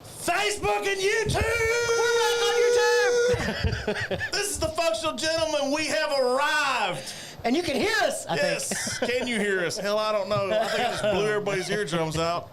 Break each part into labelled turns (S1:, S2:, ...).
S1: Facebook and YouTube!
S2: We're back on YouTube!
S1: This is the Functional Gentleman. We have arrived.
S2: And you can hear us, I think.
S1: Yes. Can you hear us? Hell, I don't know. I think I just blew everybody's eardrums out.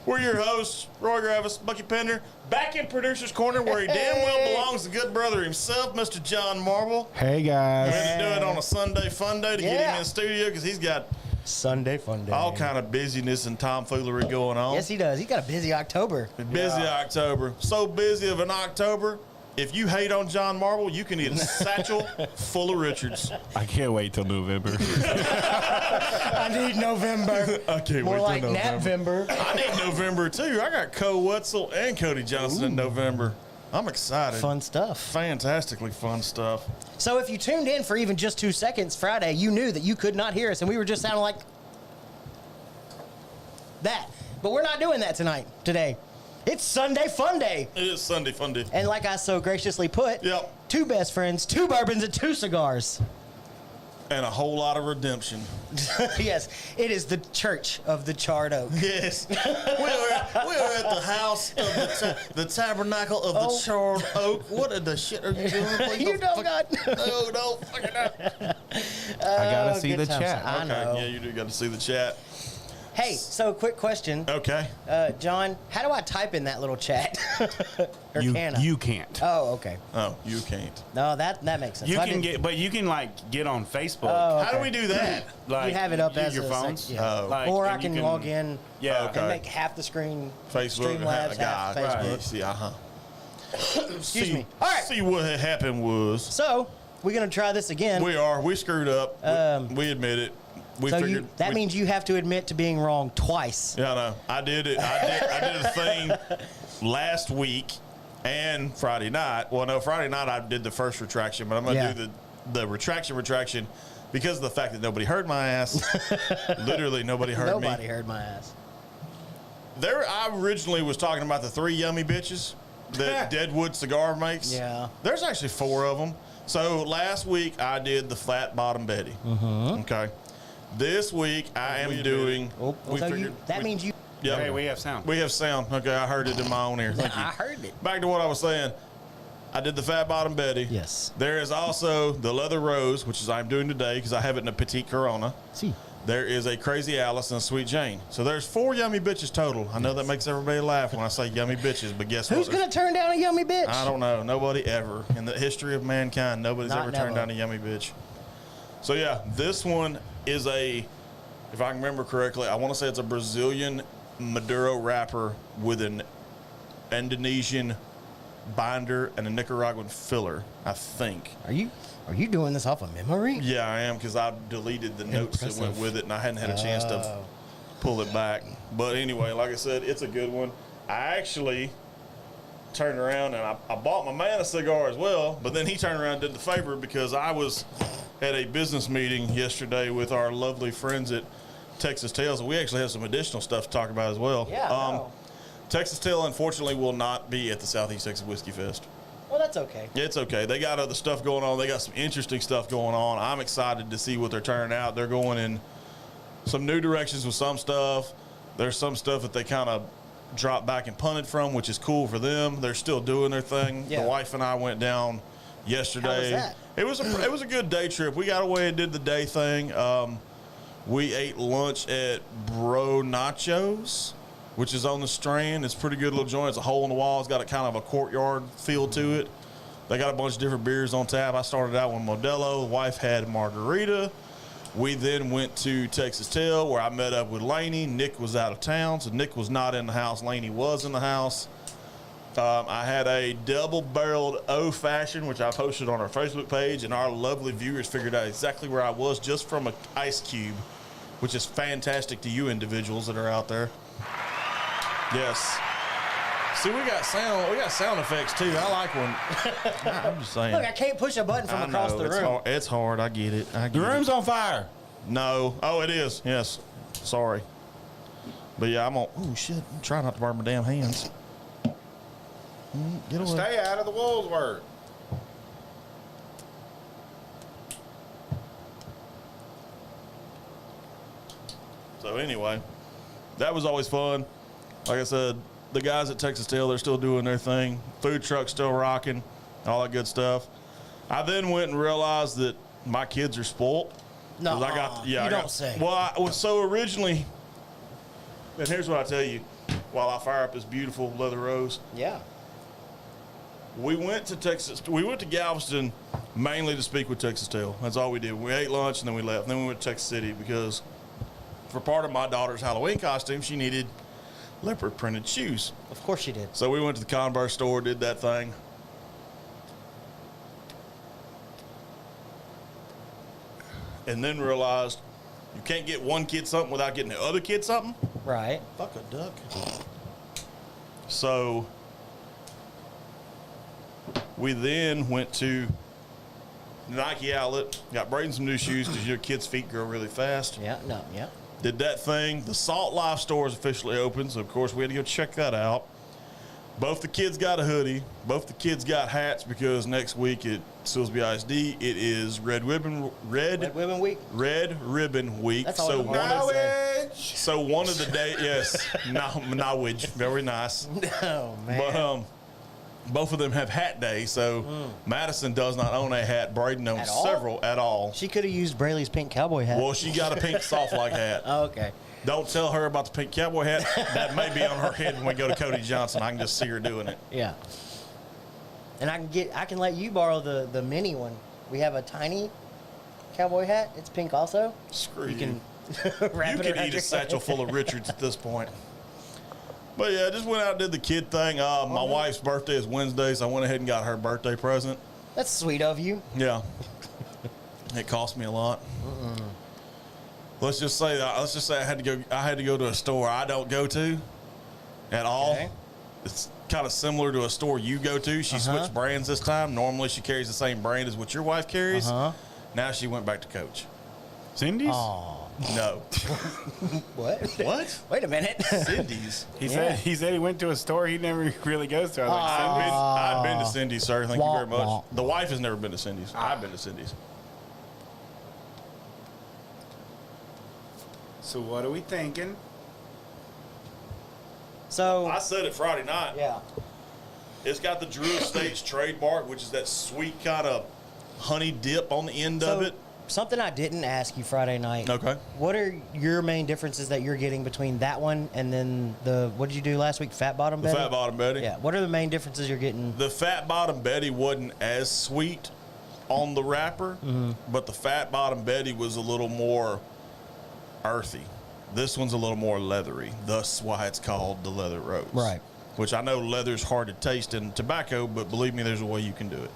S1: We're your hosts, Roy Gravis, Bucky Pender, back in Producer's Corner where he damn well belongs to good brother himself, Mr. John Marble.
S3: Hey, guys.
S1: We're going to do it on a Sunday fun day to get him in the studio because he's got
S2: Sunday fun day.
S1: all kind of busyness and tomfoolery going on.
S2: Yes, he does. He's got a busy October.
S1: Busy October. So busy of an October. If you hate on John Marble, you can eat a satchel full of Richards.
S3: I can't wait till November.
S2: I need November.
S1: I can't
S2: More
S1: wait
S2: like
S1: till November.
S2: November.
S1: I need November, too. I got Cole Wetzel and Cody Johnson in November. I'm excited.
S2: Fun stuff.
S1: Fantastically fun stuff.
S2: So if you tuned in for even just 2 seconds Friday, you knew that you could not hear us, and we were just sounding like that. But we're not doing that today. It's Sunday Fun Day.
S1: It is Sunday Fun Day.
S2: And like I so graciously put,
S1: Yep.
S2: 2 best friends, 2 bourbons, and 2 cigars.
S1: And a whole lot of redemption.
S2: Yes, it is the Church of the Charred Oak.
S1: Yes. we are at the house of the tabernacle of the Charred Oak. What in the shit are you doing? Please
S2: You know, God.
S1: No, don't fucking no.
S3: I gotta see
S2: good
S3: the
S2: times.
S3: chat.
S2: I know.
S1: Yeah, you do got to see the chat.
S2: Hey, so quick question.
S1: Okay.
S2: John, how do I type in that little chat? Or can I?
S3: You can't.
S2: Oh, okay.
S1: Oh, you can't.
S2: No, that makes sense.
S3: You
S2: So I
S3: can
S2: didn't-
S3: get, but you can like get on Facebook.
S2: Oh,
S1: How do
S2: okay.
S1: we do that?
S3: Like
S2: You have it up
S3: use
S2: as
S3: your
S2: a
S3: phones.
S2: sec- yeah.
S1: Oh.
S3: Like,
S2: Or I
S3: and you
S2: can log in
S3: Yeah.
S1: Okay.
S2: and make half the screen
S1: Facebook.
S2: Streamlabs, half
S1: Right.
S2: Facebook.
S1: See,
S2: Excuse me. All right.
S1: See what had happened was
S2: So we're gonna try this again.
S1: we screwed up. We admit it. We
S2: so
S1: figured
S2: that means you have to admit to being wrong twice.
S1: Yeah, I know. I did it. I did a thing last week and Friday night. Well, no, Friday night I did the first retraction, but I'm gonna do the retraction because of the fact that nobody heard my ass. Literally, nobody heard me.
S2: Nobody heard my ass.
S1: I originally was talking about the 3 yummy bitches that Deadwood Cigar makes.
S2: Yeah.
S1: There's actually 4 of them. So last week I did the Flat Bottom Betty. Okay. This week I am doing.
S2: That means you.
S1: Yeah,
S3: Hey, we have sound.
S1: we have sound. Okay, I heard it in my own ear. Thank you.
S2: I heard it.
S1: Back to what I was saying. I did the Fat Bottom Betty.
S2: Yes.
S1: There is also the Leather Rose, which is I'm doing today because I have it in a Petite Corona.
S2: See.
S1: There is a Crazy Alice and a Sweet Jane. So there's 4 yummy bitches total. I know that makes everybody laugh when I say yummy bitches, but guess
S2: Who's
S1: what?
S2: gonna turn down a yummy bitch?
S1: I don't know. Nobody ever. In the history of mankind, nobody's
S2: Not
S1: ever turned
S2: never.
S1: down a yummy bitch. So yeah, this one is if I can remember correctly, I want to say it's a Brazilian Maduro wrapper with an Indonesian binder and a Nicaraguan filler, I think.
S2: Are you doing this off of memory?
S1: Yeah, I am, because I deleted the notes that went
S2: Impressive.
S1: with it, and I hadn't had a chance to pull it back. But anyway, like I said, it's a good one. I actually turned around and I bought my man a cigar as well, but then he turned around and did the favor because I was at a business meeting yesterday with our lovely friends at Texas Tales, and we actually have some additional stuff to talk about as well.
S2: Yeah. I know.
S1: Texas Tail, unfortunately, will not be at the Southeast Texas Whiskey Fest.
S2: Well, that's okay.
S1: It's okay. They got other stuff going on. They got some interesting stuff going on. I'm excited to see what they're turning out. They're going in some new directions with some stuff. There's some stuff that they kind of dropped back and punted from, which is cool for them. They're still doing their thing.
S2: Yeah.
S1: The wife and I went down yesterday.
S2: How was that?
S1: It was a good day trip. We got away and did the day thing. We ate lunch at Bro Nachos, which is on the Strand. It's a pretty good little joint. It's a hole in the wall. It's got a kind of a courtyard feel to it. They got a bunch of different beers on tap. I started out with Modelo. The wife had margarita. We then went to Texas Tail, where I met up with Laney. Nick was out of town, so Nick was not in the house. Laney was in the house. I had a double-barreled old-fashioned, which I posted on our Facebook page, and our lovely viewers figured out exactly where I was just from an ice cube, which is fantastic to you individuals that are out there. Yes. See, we got sound effects too. I like one. I'm just saying.
S2: Look, I can't push a button from across the room.
S1: It's hard. I get it.
S3: The room's on fire.
S1: No. Oh, it is. Yes. Sorry. But yeah, I'm on. Oh shit! I'm trying not to burn my damn hands. Get away.
S3: Stay out of the Woolsworth.
S1: So anyway, that was always fun. Like I said, the guys at Texas Steel, they're still doing their thing. Food truck's still rocking, all that good stuff. I then went and realized that my kids are spoiled.
S2: No, you don't say.
S1: Well, so originally, and here's what I tell you, while I fire up this beautiful leather rose.
S2: Yeah.
S1: We went to Galveston mainly to speak with Texas Steel. That's all we did. We ate lunch and then we left. And then we went to Texas City because for part of my daughter's Halloween costume, she needed leopard printed shoes.
S2: Of course she did.
S1: So we went to the Converse store, did that thing. And then realized you can't get one kid something without getting the other kid something.
S2: Right.
S1: Fuck a duck. So we then went to the Nike outlet, got Braden some new shoes because your kids' feet grow really fast.
S2: Yeah, no, yeah.
S1: Did that thing. The Salt Life store is officially open, so of course we had to go check that out. Both the kids got a hoodie. Both the kids got hats because next week at Silsbee ISD it is Red Ribbon Week. Red Ribbon Week.
S2: That's all I
S1: So one of the days, yes, knowledge, very nice.
S2: Oh man.
S1: But both of them have hat day, so Madison does not own a hat. Braden owns several at all.
S2: She could have used Braylee's pink cowboy hat.
S1: Well, she got a pink soft like hat.
S2: Oh, okay.
S1: Don't tell her about the pink cowboy hat. That may be on her head when we go to Cody Johnson. I can just see her doing it.
S2: Yeah. And I can let you borrow the mini one. We have a tiny cowboy hat. It's pink also.
S1: Screw you.
S2: Can
S1: You
S2: wrap it
S1: could
S2: around
S1: eat
S2: your
S1: a satchel full of Richards at this point. But yeah, just went out and did the kid thing. My wife's birthday is Wednesday, so I went ahead and got her birthday present.
S2: That's sweet of you.
S1: Yeah. It cost me a lot. Let's just say I had to go to a store I don't go to at all.
S2: Okay.
S1: It's kind of similar to a store you go to. She switched brands this time. Normally she carries the same brand as what your wife carries. Now she went back to Coach.
S3: Cindy's?
S2: Oh.
S1: No.
S2: What?
S1: What?
S2: Wait a minute.
S1: Cindy's.
S3: He said he went to a store he never really goes to. I was like,
S1: I've been to Cindy's, sir. Thank you very much. The wife has never been to Cindy's. I've been to Cindy's.
S3: so what are we thinking?
S2: So
S1: I said it Friday night.
S2: yeah.
S1: It's got the Drew Estates trademark, which is that sweet kind of honey dip on the end of it.
S2: Something I didn't ask you Friday night.
S1: Okay.
S2: What are your main differences that you're getting between that one and then what did you do last week? Fat Bottom Betty?
S1: The Fat Bottom Betty.
S2: Yeah. What are the main differences you're getting?
S1: The Fat Bottom Betty wasn't as sweet on the wrapper, but the Fat Bottom Betty was a little more earthy. This one's a little more leathery. Thus why it's called the Leather Rose.
S2: Right.
S1: Which I know leather's hard to taste in tobacco, but believe me, there's a way you can do it.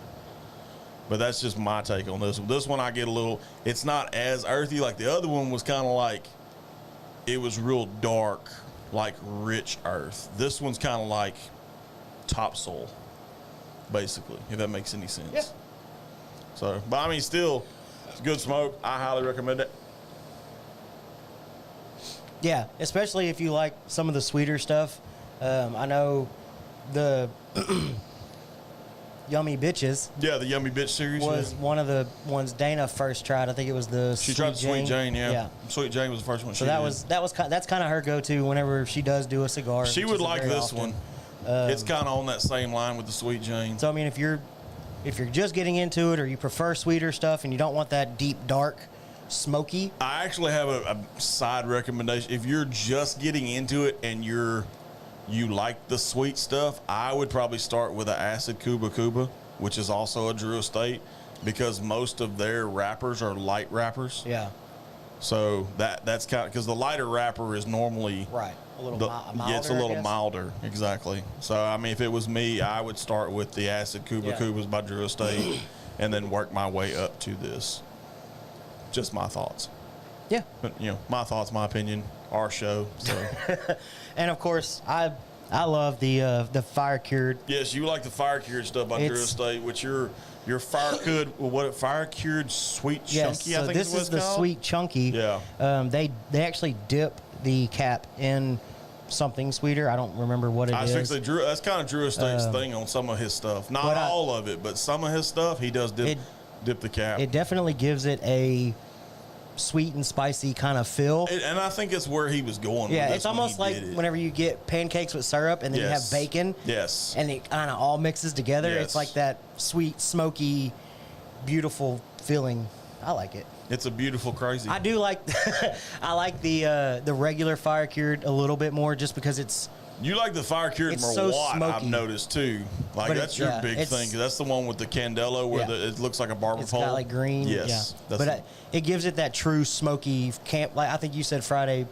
S1: But that's just my take on this one. This one I get a little, it's not as earthy. Like the other one was kind of like, it was real dark, like rich earth. This one's kind of like topsoil, basically, if that makes any sense.
S2: Yeah.
S1: So, but I mean, still, it's good smoke. I highly recommend it.
S2: Yeah, especially if you like some of the sweeter stuff. I know the Yummy Bitches
S1: Yeah, the Yummy Bitch series
S2: was one of the ones Dana first tried. I think it was the
S1: She tried the Sweet Jane, yeah.
S2: Yeah.
S1: Sweet Jane was the first one.
S2: So
S1: she
S2: that's kind of her go-to whenever she does do a cigar.
S1: She
S2: which
S1: would
S2: isn't
S1: like
S2: very
S1: this
S2: often.
S1: one. It's kind of on that same line with the Sweet Jane.
S2: So I mean, if you're just getting into it, or you prefer sweeter stuff, and you don't want that deep dark, smoky.
S1: I actually have a side recommendation. If you're just getting into it and you like the sweet stuff, I would probably start with an Acid Cuba Cuba, which is also a Drew Estate, because most of their wrappers are light wrappers.
S2: Yeah.
S1: So that's kind of, because the lighter wrapper is normally
S2: Right. A little milder.
S1: yeah, it's a
S2: I
S1: little
S2: guess.
S1: milder, exactly. So I mean, if it was me, I would start with the Acid Cuba Cubas by Drew Estate, and then work my way up to this. Just my thoughts.
S2: Yeah.
S1: But my thoughts, my opinion, our show. So
S2: And of course, I love the fire cured.
S1: yes, you like the fire cured stuff by Drew
S2: It's-
S1: Estate, which your fire cured sweet
S2: Yes.
S1: chunky.
S2: So
S1: I think
S2: this
S1: is what
S2: is
S1: it's
S2: the
S1: called.
S2: sweet chunky.
S1: Yeah.
S2: They actually dip the cap in something sweeter. I don't remember what it
S1: I
S2: is.
S1: think that's kind of Drew Estate's thing on some of his stuff. Not all of it, but some of his stuff he does dip the cap.
S2: It definitely gives it a sweet and spicy kind of feel.
S1: And I think it's where he was going.
S2: Yeah,
S1: with
S2: it's
S1: this when
S2: almost
S1: he
S2: like
S1: did it.
S2: whenever you get pancakes with syrup and then you have
S1: Yes.
S2: bacon.
S1: Yes.
S2: And it kind of all mixes together.
S1: Yes.
S2: It's like that sweet, smoky, beautiful feeling. I like it.
S1: It's a beautiful, crazy.
S2: I do like I like the regular fire cured a little bit more just because it's
S1: You like the fire cured
S2: It's
S1: more
S2: so
S1: I've
S2: smoky.
S1: noticed too. Like
S2: But
S1: that's
S2: it-
S1: your
S2: yeah,
S1: big
S2: it's-
S1: thing. 'Cause that's the one with the candela where
S2: Yeah.
S1: it looks like a barber
S2: it's
S1: pole.
S2: got like green.
S1: Yes,
S2: Yeah.
S1: that's
S2: But it gives it that true smoky camp. Like I think you said Friday,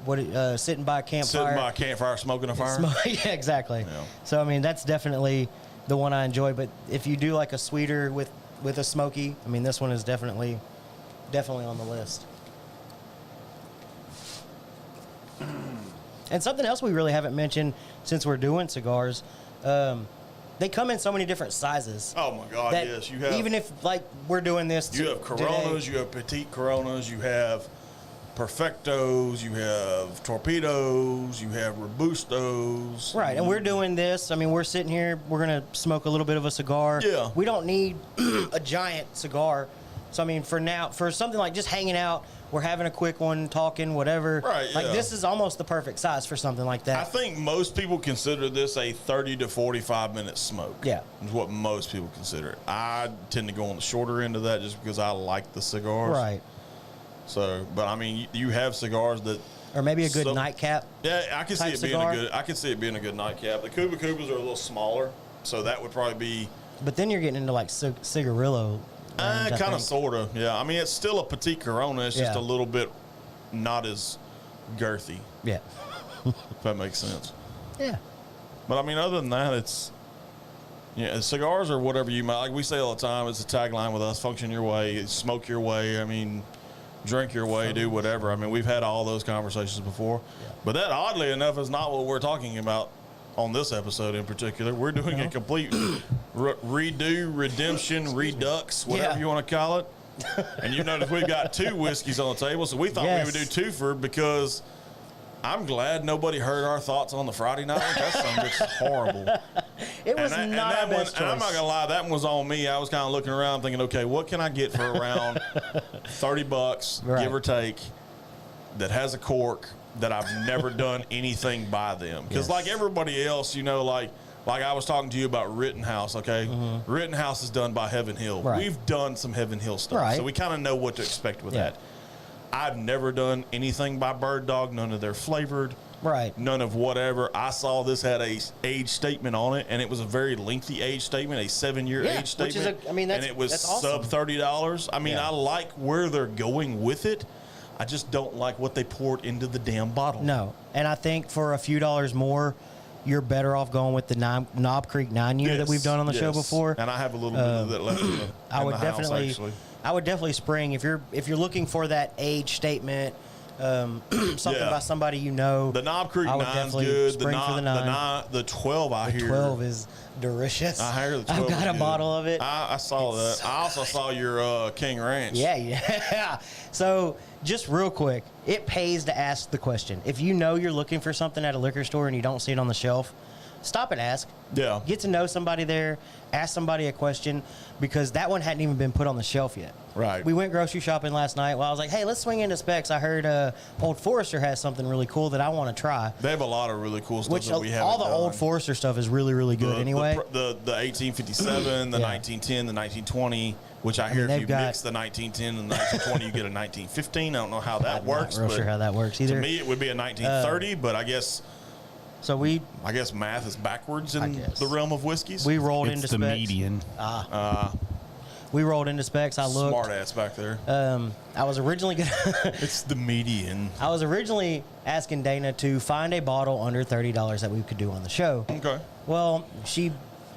S2: sitting by a campfire.
S1: sitting by a campfire smoking a fire.
S2: Yeah, exactly.
S1: Yeah.
S2: So I mean, that's definitely the one I enjoy. But if you do like a sweeter with a smoky, I mean, this one is definitely on the list. And something else we really haven't mentioned since we're doing cigars, they come in so many different sizes.
S1: Oh my God!
S2: that
S1: Yes, you have.
S2: even if like we're doing this,
S1: you have Coronas, you have Petite Coronas, you have Perfectos, you have Torpedoes, you have Robustos.
S2: right, and we're doing this. I mean, we're sitting here. We're gonna smoke a little bit of a cigar.
S1: Yeah.
S2: We don't need a giant cigar. So I mean, for something like just hanging out, we're having a quick one, talking, whatever.
S1: Right,
S2: Like
S1: yeah.
S2: this is almost the perfect size for something like
S1: I
S2: that.
S1: think most people consider this a 30 to 45 minute smoke.
S2: Yeah.
S1: Is what most people consider it. I tend to go on the shorter end of that just because I like the cigars.
S2: Right.
S1: So, but I mean, you have cigars that.
S2: Or maybe a good
S1: So-
S2: nightcap.
S1: Yeah, I can see
S2: Type
S1: it being
S2: cigar?
S1: a good. I can see it being a good nightcap. The Cuba Cubas are a little smaller, so that would probably be
S2: But then you're getting into like cigarillo. range, I
S1: kind of,
S2: think.
S1: sort of. Yeah, I mean, it's still a Petite Corona. It's just
S2: Yeah.
S1: a little bit not as girthy.
S2: Yeah.
S1: If that makes sense.
S2: Yeah.
S1: But I mean, other than that, it's cigars or whatever you might like. We say all the time. It's a tagline with us: function your way, smoke your way. I mean, drink your way, do whatever. I mean, we've had all those conversations before.
S2: Yeah.
S1: But that, oddly enough, is not what we're talking about on this episode in particular. We're doing a complete redo, redemption, redux, whatever
S2: Yeah.
S1: you want to call it. And you notice we've got two whiskeys on the table, so we thought
S2: Yes.
S1: we would do twofer because I'm glad nobody heard our thoughts on the Friday night. That son bitch is horrible.
S2: It was
S1: And
S2: not
S1: that
S2: our
S1: one,
S2: best
S1: and I'm not
S2: choice.
S1: gonna lie, that one was on me. I was kind of looking around, thinking, okay, what can I get for around $30,
S2: Right.
S1: give or take, that has a cork that I've never done anything by them? Because
S2: Yes.
S1: like everybody else, like I was talking to you about Rittenhouse. Okay, Rittenhouse is done by Heaven Hill.
S2: Mm-hmm. Right.
S1: We've done some Heaven Hill stuff,
S2: Right.
S1: so we kind of know what to expect with
S2: Yeah.
S1: that. I've never done anything by Bird Dog. None of their flavored.
S2: Right.
S1: None of whatever. I saw this had a age statement on it, and it was a very lengthy age statement, a 7-year
S2: Yeah,
S1: age
S2: which is
S1: statement.
S2: that's-
S1: and it was
S2: that's awesome.
S1: sub $30. I mean,
S2: Yeah.
S1: I like where they're going with it. I just don't like what they poured into the damn bottle.
S2: No. And I think for a few dollars more, you're better off going with the Knob Creek 9-year that we've done on the show
S1: Yes.
S2: before.
S1: And I have a little bit of that left in the,
S2: I
S1: in
S2: would
S1: the house,
S2: definitely,
S1: actually.
S2: I would definitely spring if you're looking for that age statement, something
S1: Yeah.
S2: by somebody you know.
S1: The Knob Creek
S2: I would
S1: 9's
S2: definitely
S1: good.
S2: spring for the 9.
S1: The 12, I hear.
S2: 12 is delicious.
S1: I hear the 12
S2: I've got
S1: is
S2: a
S1: good.
S2: bottle of it.
S1: I saw that. I also saw your King Ranch.
S2: Yeah. So just real quick, it pays to ask the question. If you know you're looking for something at a liquor store and you don't see it on the shelf, stop and ask.
S1: Yeah.
S2: Get to know somebody there. Ask somebody a question because that one hadn't even been put on the shelf yet.
S1: Right.
S2: We went grocery shopping last night. Well, I was like, hey, let's swing into Specs. I heard Old Forester has something really cool that I want to try.
S1: They have a lot of really cool stuff
S2: Which
S1: that we haven't
S2: all the
S1: done.
S2: Old Forester stuff is really, really good anyway.
S1: The 1857, the
S2: Yeah.
S1: 1910, the 1920, which I hear if
S2: they've
S1: you
S2: got-
S1: mix the 1910 and the 1920, you get a 1915. I don't know how that
S2: I'm
S1: works.
S2: not real
S1: but
S2: sure how that works
S1: To
S2: either.
S1: me, it would be a 1930, but I guess
S2: So we
S1: math is backwards in
S2: guess.
S1: the realm of whiskeys.
S2: we rolled into
S3: It's the
S2: Specs.
S3: median.
S2: We rolled into Specs. I looked.
S1: Smart ass back there.
S2: I was originally gonna
S1: It's the median.
S2: I was originally asking Dana to find a bottle under $30 that we could do on the show.
S1: Okay.
S2: Well,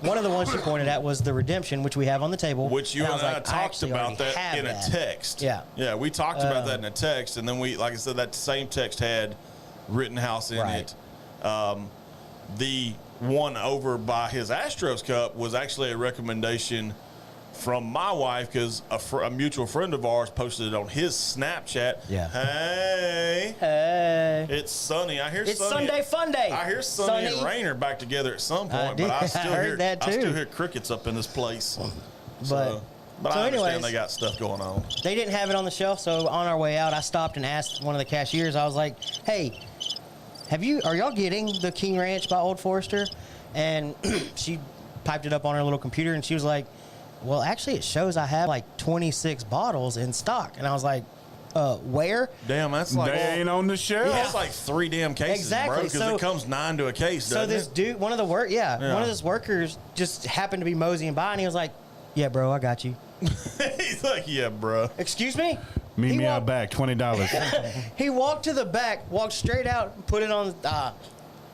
S2: one of the ones she pointed at was the Redemption, which we have on the table.
S1: Which you
S2: and
S1: and
S2: was
S1: I
S2: like,
S1: talked
S2: actually
S1: about
S2: already
S1: that
S2: have
S1: in a
S2: that.
S1: text.
S2: Yeah.
S1: Yeah, we talked about that in a text, and then we, like I said, that same text had Rittenhouse in
S2: Right.
S1: it. The one over by his Astros cup was actually a recommendation from my wife because a mutual friend of ours posted it on his Snapchat.
S2: Yeah.
S1: Hey,
S2: Hey.
S1: it's sunny. I hear
S2: It's
S1: sunny.
S2: Sunday Fun Day.
S1: I hear Sunny and Rain are back together at some point,
S2: did.
S1: but I
S2: I
S1: still
S2: heard
S1: hear
S2: that
S1: I still
S2: too.
S1: hear crickets up in this place.
S2: But
S1: So, But
S2: So
S1: I understand
S2: anyways-
S1: they got stuff going on.
S2: They didn't have it on the shelf, so on our way out, I stopped and asked one of the cashiers. I was like, "Hey, are y'all getting the King Ranch by Old Forester?" And she piped it up on her little computer, and she was like, "Well, actually, it shows I have like 26 bottles in stock." And I was like, where?
S1: Damn, that's like
S3: They ain't on the shelf.
S1: Yeah, it's like 3 damn cases,
S2: Exactly.
S1: bro. Because
S2: So-
S1: it comes 9 to a case.
S2: So
S1: Doesn't
S2: this
S1: it?
S2: dude, one of those workers just happened to be moseying by, and he was like, "Yeah, bro, I got you."
S1: He's like, yeah, bro.
S2: Excuse me?
S3: Meet
S2: He
S3: me out
S2: walked-
S3: back, $20.
S2: He walked to the back, walked straight out, put it on.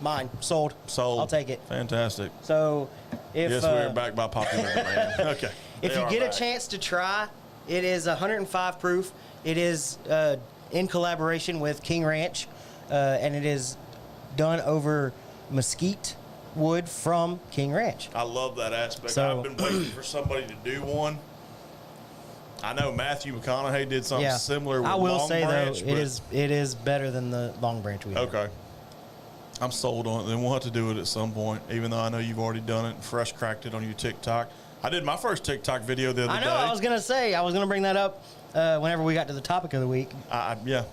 S2: Mine sold.
S1: Sold.
S2: I'll take it.
S1: Fantastic.
S2: So, if
S1: Yes, we're back by popular demand. Okay.
S2: if
S1: They
S2: you
S1: are
S2: get
S1: back.
S2: a chance to try, it is 105 proof. It is in collaboration with King Ranch, and it is done over mesquite wood from King Ranch.
S1: I love that aspect.
S2: So-
S1: I've been waiting for somebody to do one. I know Matthew McConaughey did something similar with
S2: I will
S1: Long
S2: say
S1: Branch,
S2: though,
S1: but-
S2: it is better than the Long Branch we have.
S1: Okay. I'm sold on it. Then we'll have to do it at some point, even though I know you've already done it and fresh cracked it on your TikTok. I did my first TikTok video the other
S2: I know.
S1: day.
S2: I was gonna bring that up whenever we got to the topic of the week.
S1: Yeah.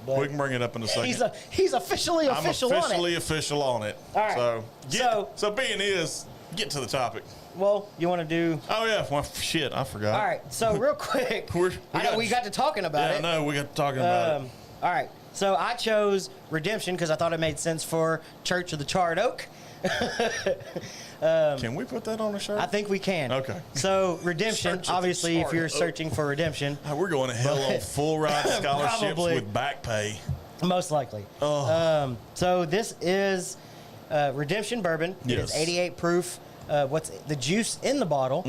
S2: But
S1: We can bring it up in a second.
S2: He's officially
S1: I'm
S2: official on
S1: officially
S2: it.
S1: official on it.
S2: All right.
S1: So being is, get to the topic.
S2: Well, you want to do?
S1: Oh, yeah. Well, shit, I forgot.
S2: All right. So real quick, we got to talking about
S1: Yeah,
S2: it.
S1: I know. We got to talking about it.
S2: All right. So I chose Redemption because I thought it made sense for Church of the Charred Oak.
S1: Can we put that on the shirt?
S2: I think we can.
S1: Okay.
S2: So Redemption,
S1: Church of the
S2: obviously, if
S1: Charred
S2: you're
S1: Oak.
S2: searching for Redemption,
S1: We're going to hell on full ride scholarships
S2: Probably.
S1: with back pay.
S2: most likely.
S1: Oh.
S2: So this is Redemption Bourbon. It is
S1: Yes.
S2: 88 proof. What's the juice in the bottle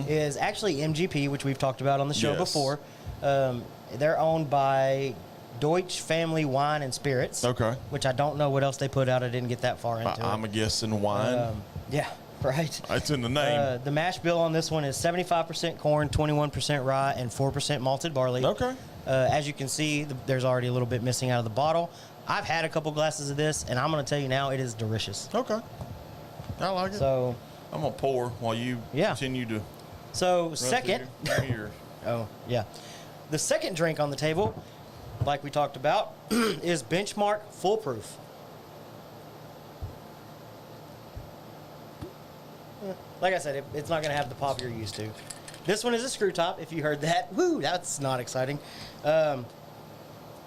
S2: is actually MGP, which we've talked about on the show
S1: Yes.
S2: before. They're owned by Deutsch Family Wine and Spirits.
S1: Okay.
S2: Which I don't know what else they put out. I didn't get that far into
S1: I'm
S2: it.
S1: guessing wine.
S2: Yeah, right.
S1: It's in the name.
S2: The mash bill on this one is 75% corn, 21% rye, and 4% malted barley.
S1: Okay.
S2: As you can see, there's already a little bit missing out of the bottle. I've had a couple glasses of this, and I'm going to tell you now, it is delicious.
S1: Okay. I like it.
S2: So,
S1: I'm going to pour while you
S2: Yeah.
S1: continue to
S2: so
S1: run
S2: second,
S1: through your-
S2: oh yeah, the second drink on the table, like we talked about, is Benchmark Full Proof. Like I said, it's not going to have the pop you're used to. This one is a screw top, if you heard that. Woo, that's not exciting.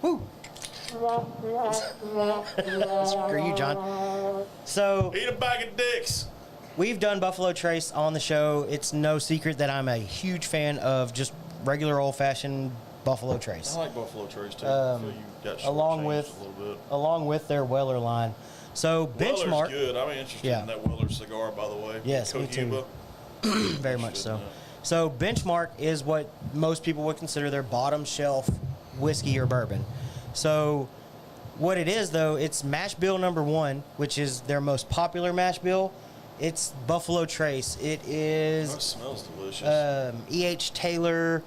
S2: Woo. Screw you, John. So,
S1: Eat a bag of dicks.
S2: we've done Buffalo Trace on the show. It's no secret that I'm a huge fan of just regular old-fashioned Buffalo Trace,
S1: I like Buffalo Trace too. I feel you got
S2: along
S1: shortchanged
S2: with
S1: a little bit.
S2: along with their Weller line. So
S1: Weller's
S2: Benchmark,
S1: good. I'm interested
S2: Yeah.
S1: in that Weller cigar, by the way.
S2: Yes, me too.
S1: Cohiba.
S2: very much
S1: Should
S2: so.
S1: know.
S2: So Benchmark is what most people would consider their bottom shelf whiskey or bourbon. So what it is though, it's mash bill number 1, which is their most popular mash bill. It's Buffalo Trace. It
S1: Oh,
S2: is
S1: it smells delicious.
S2: E.H. Taylor.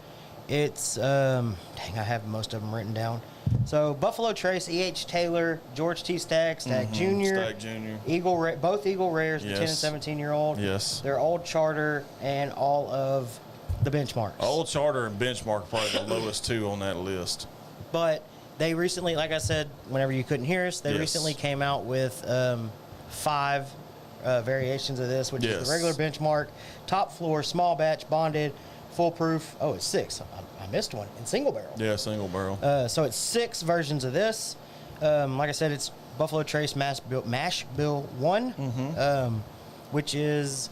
S2: It's dang, I have most of them written down. So Buffalo Trace, E.H. Taylor, George T. Stagg, Stagg Jr.,
S1: Stagg Jr.
S2: Both Eagle Rares, the 10 and
S1: Yes.
S2: 17-year-old.
S1: Yes.
S2: Their Old Charter and all of the benchmarks.
S1: Old Charter and Benchmark are probably the lowest two on that list.
S2: But they recently, like I said, whenever you couldn't hear us, they
S1: Yes.
S2: recently came out with 5 variations of this, which is
S1: Yes.
S2: the regular benchmark, top floor, small batch, bonded, full proof. Oh, it's 6. I missed one in single barrel.
S1: Yeah, single barrel.
S2: So it's 6 versions of this. Like I said, it's Buffalo Trace Mash Bill 1, which is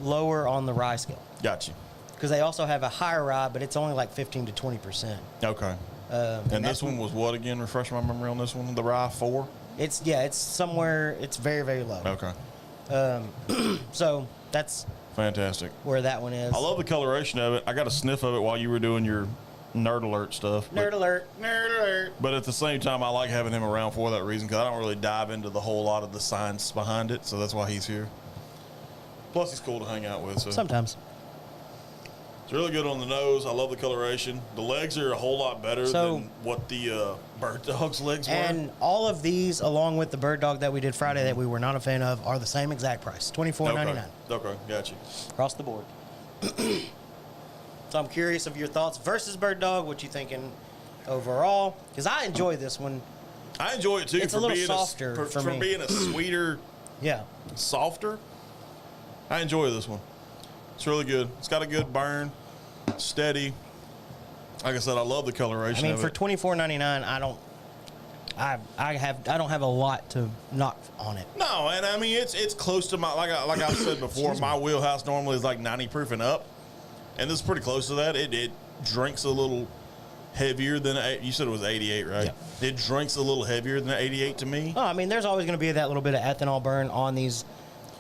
S2: lower on the rye scale.
S1: Got you.
S2: Because they also have a higher rye, but it's only like 15 to 20%.
S1: Okay. And this one was what again? Refresh my memory on this one. The rye 4.
S2: It's somewhere. It's very very low.
S1: Okay.
S2: So that's
S1: Fantastic.
S2: where that one is.
S1: I love the coloration of it. I got a sniff of it while you were doing your nerd alert stuff.
S2: Nerd alert! Nerd alert!
S1: But at the same time, I like having him around for that reason because I don't really dive into the whole lot of the science behind it. So that's why he's here. Plus, he's cool to hang out with. So
S2: Sometimes.
S1: it's really good on the nose. I love the coloration. The legs are a whole lot better
S2: So-
S1: than what the Bird Dog's legs were.
S2: And all of these, along with the Bird Dog that we did Friday that we were not a fan of, are the same exact price, $24.99
S1: Okay, got you.
S2: across the board. So I'm curious of your thoughts versus Bird Dog. What you thinking overall? Because I enjoy this one.
S1: I enjoy it too.
S2: It's a little softer for me.
S1: being a sweeter,
S2: Yeah.
S1: softer. I enjoy this one. It's really good. It's got a good burn, steady. Like I said, I love the coloration.
S2: I mean,
S1: of
S2: for
S1: it.
S2: $24.99, I don't have a lot to knock on it.
S1: No, and I mean it's close to my like I've said before. My wheelhouse normally is like 90 proof and up, and this is pretty close to that. It drinks a little heavier than you said it was 88, right?
S2: Yeah.
S1: It drinks a little heavier than 88 to me.
S2: Oh, I mean, there's always going to be that little bit of ethanol burn on these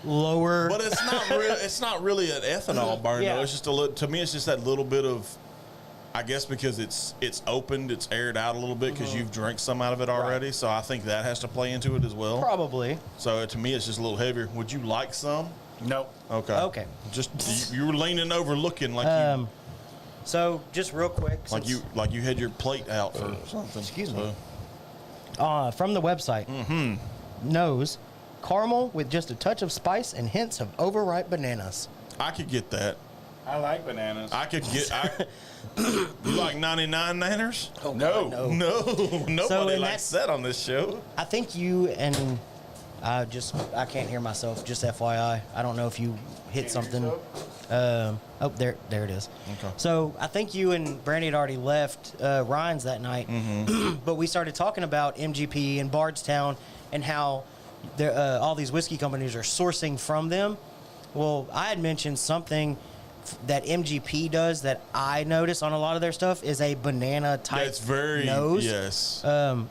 S2: lower.
S1: But it's not it's not really an ethanol burn
S2: Yeah.
S1: though. It's just a little. To me, it's just that little bit of. I guess because it's opened, it's aired out a little bit because you've drank some out of it already. So I think that has to play into it as well.
S2: Probably.
S1: So to me, it's just a little heavier. Would you like some?
S3: Nope.
S1: Okay.
S2: Okay.
S1: Just you were leaning over, looking like you.
S2: So just real quick,
S1: Like you had your plate out for something.
S2: Excuse me. From the website, nose caramel with just a touch of spice and hints of overripe bananas.
S1: I could get that.
S3: I like bananas.
S1: I could get. You like 99 nanners?
S2: Oh,
S3: No.
S2: God,
S1: No, nobody
S2: in
S1: likes that on this show.
S2: I think you and I can't hear myself. Just FYI, I don't know if you hit something. Oh, there it is.
S1: Okay.
S2: So I think you and Brandy had already left Ryan's that night, but we started talking about MGP and Bardstown and how all these whiskey companies are sourcing from them. Well, I had mentioned something that MGP does that I notice on a lot of their stuff is a banana type
S1: It's very
S2: nose.
S1: yes.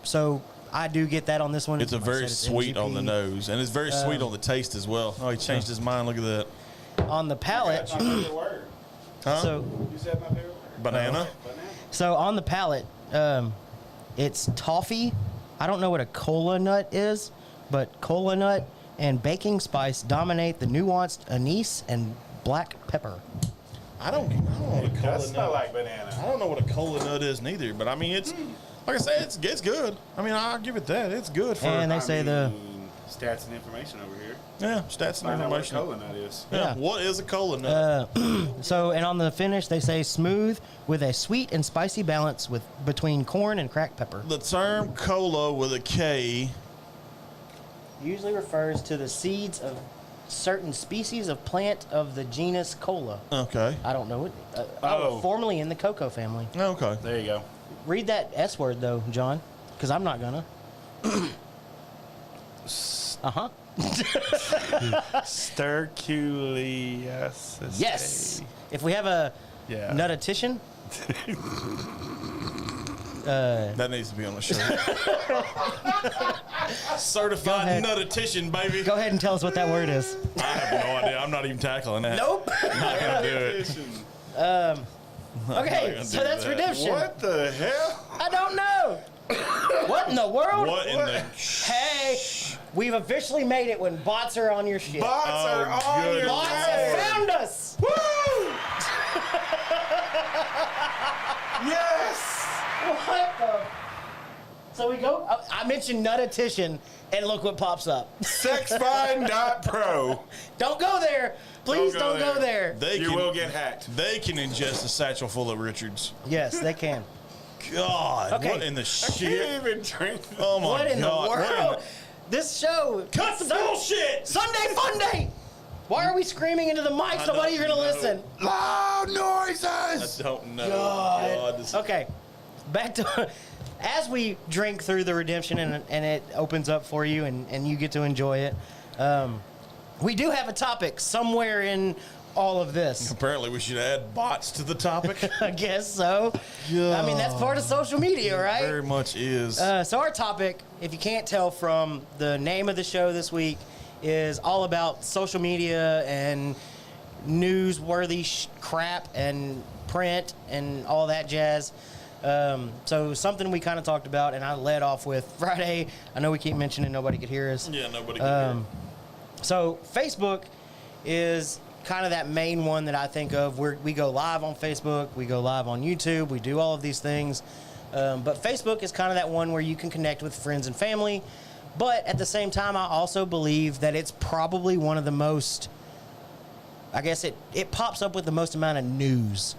S2: So I do get that on this one.
S1: It's a
S2: Like I
S1: very
S2: said,
S1: sweet
S2: MGP.
S1: on the nose, and it's very sweet on the taste as well. Oh, he changed his mind. Look at that.
S2: On the palate.
S3: My favorite word.
S1: Huh?
S2: So
S3: You said my favorite word.
S1: Banana.
S2: So on the palate, it's toffee. I don't know what a cola nut is, but cola nut and baking spice dominate the nuanced anise and black pepper.
S1: I don't know what a
S3: It
S1: cola
S3: does smell
S1: nut.
S3: like banana.
S1: I don't know what a cola nut is neither, but I mean it's like I said, it's good. I mean I'll give it that. It's good for
S2: And they say
S3: stats and information over here.
S1: yeah stats and
S3: Find out what
S1: information.
S3: cola nut is.
S1: Yeah.
S2: Yeah.
S1: What is a cola nut?
S2: So, and on the finish, they say smooth with a sweet and spicy balance between corn and cracked pepper.
S1: The term cola with a K.
S2: Usually refers to the seeds of certain species of plant of the genus Cola.
S1: Okay.
S2: I don't know it.
S3: Oh.
S2: Formerly in the cocoa family.
S1: Okay.
S3: There you go.
S2: Read that S word though, John, because I'm not gonna. Uh-huh.
S3: Sterculiasis.
S2: Yes. If we have a
S3: Yeah.
S2: nutatition,
S1: That needs to be on the show. Certified
S2: ahead.
S1: nutatition, baby.
S2: go ahead and tell us what that word is.
S1: I have no idea. I'm not even tackling that.
S2: Nope.
S1: Not gonna do it.
S2: Okay,
S1: gonna
S2: so
S1: do
S2: that's
S1: that.
S2: redemption.
S3: What the hell?
S2: I don't know. What in the world?
S1: What in the?
S2: Hey, we've officially made it when bots are on your shit.
S3: Bots are on
S1: good
S3: your
S2: Bots
S3: head.
S2: have found us.
S3: Woo! Yes!
S2: What the? So we go. I mentioned nutatition, and look what pops up.
S3: Sexfind.pro.
S2: Don't go there. Please
S3: Don't
S2: don't
S3: go
S2: go there.
S1: They
S3: You
S1: can,
S3: will get hacked.
S1: They can ingest a satchel full of Richards.
S2: Yes, they can.
S1: God,
S2: Okay.
S1: what in the
S3: I
S1: shit?
S3: can't even drink.
S1: Oh my
S2: What in the
S1: God! what in
S2: world? This show.
S1: Cut the bullshit!
S2: Sunday Fun Day. Why are we screaming into the mics?
S1: I
S2: Nobody's
S1: don't
S2: gonna
S1: know.
S2: listen.
S3: Loud
S1: I
S3: noises!
S1: don't know.
S2: God.
S1: this-
S2: Okay, back to as we drink through the redemption and it opens up for you and you get to enjoy it. We do have a topic somewhere in all of this.
S1: Apparently, we should add bots to the topic.
S2: I guess so. I mean, that's part of social media, right?
S1: Very much is.
S2: So our topic, if you can't tell from the name of the show this week, is all about social media and newsworthy crap and print and all that jazz. So something we kind of talked about, and I led off with Friday. I know we keep mentioning nobody could hear us.
S1: yeah, nobody can hear.
S2: So Facebook is kind of that main one that I think of. We go live on Facebook, we go live on YouTube, we do all of these things. But Facebook is kind of that one where you can connect with friends and family. But at the same time, I also believe that it's probably one of the most, I guess it pops up with the most amount of news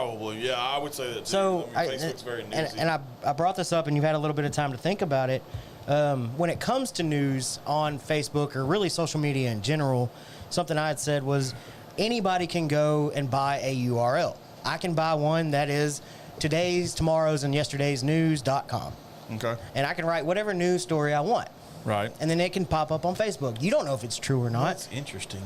S1: Probably, yeah, I would say that too.
S2: So
S1: Facebook's very newsy.
S2: and I brought this up, and you've had a little bit of time to think about it. When it comes to news on Facebook or really social media in general, something I had said was anybody can go and buy a URL. I can buy one that is today's, tomorrow's, and yesterday's news.com.
S1: Okay.
S2: And I can write whatever news story I want.
S1: Right.
S2: And then it can pop up on Facebook. You don't know if it's true or not.
S1: That's interesting.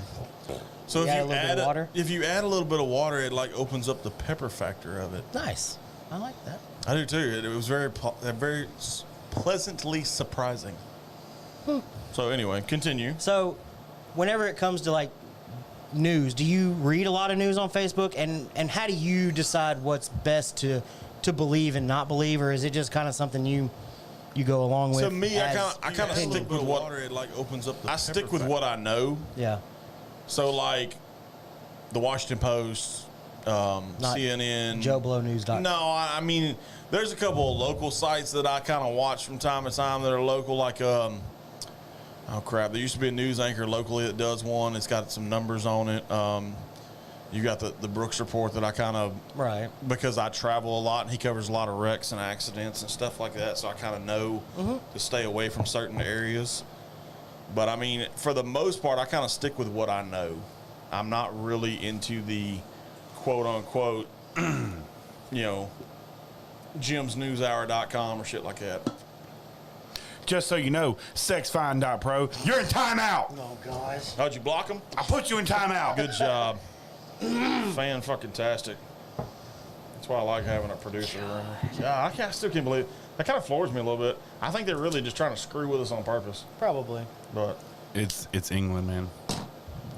S1: So
S2: You add a little bit of water?
S1: if you add a little bit of water, it like opens up the pepper factor of it.
S2: Nice. I like that.
S1: I do too. It was very pleasantly surprising. So anyway, continue.
S2: So whenever it comes to like news, do you read a lot of news on Facebook? And how do you decide what's best to believe and not believe? Or is it just kind of something you go along with?
S1: So me, I
S2: as
S1: kind of
S2: opinion?
S1: stick with what it like opens up. I stick with what I know.
S2: Yeah.
S1: So like the Washington Post, CNN,
S2: JoeBlowNews.com.
S1: No, I mean there's a couple of local sites that I kind of watch from time to time that are local. Like oh crap, there used to be a news anchor locally that does one. It's got some numbers on it. You got the Brooks Report that I kind of
S2: Right.
S1: because I travel a lot and he covers a lot of wrecks and accidents and stuff like that. So I kind of know to stay away from certain areas. But I mean, for the most part, I kind of stick with what I know. I'm not really into the quote unquote, Jim'sNewsHour.com or shit like that.
S3: Just so you know, sexfine.pro, you're in timeout.
S2: Oh gosh.
S1: How'd you block them?
S3: I put you in timeout.
S1: Good job. Fan-fucking-tastic. That's why I like having a producer around. Yeah, I still can't believe it. That kind of floors me a little bit. I think they're really just trying to screw with us on purpose.
S2: Probably.
S1: But
S3: It's England, man.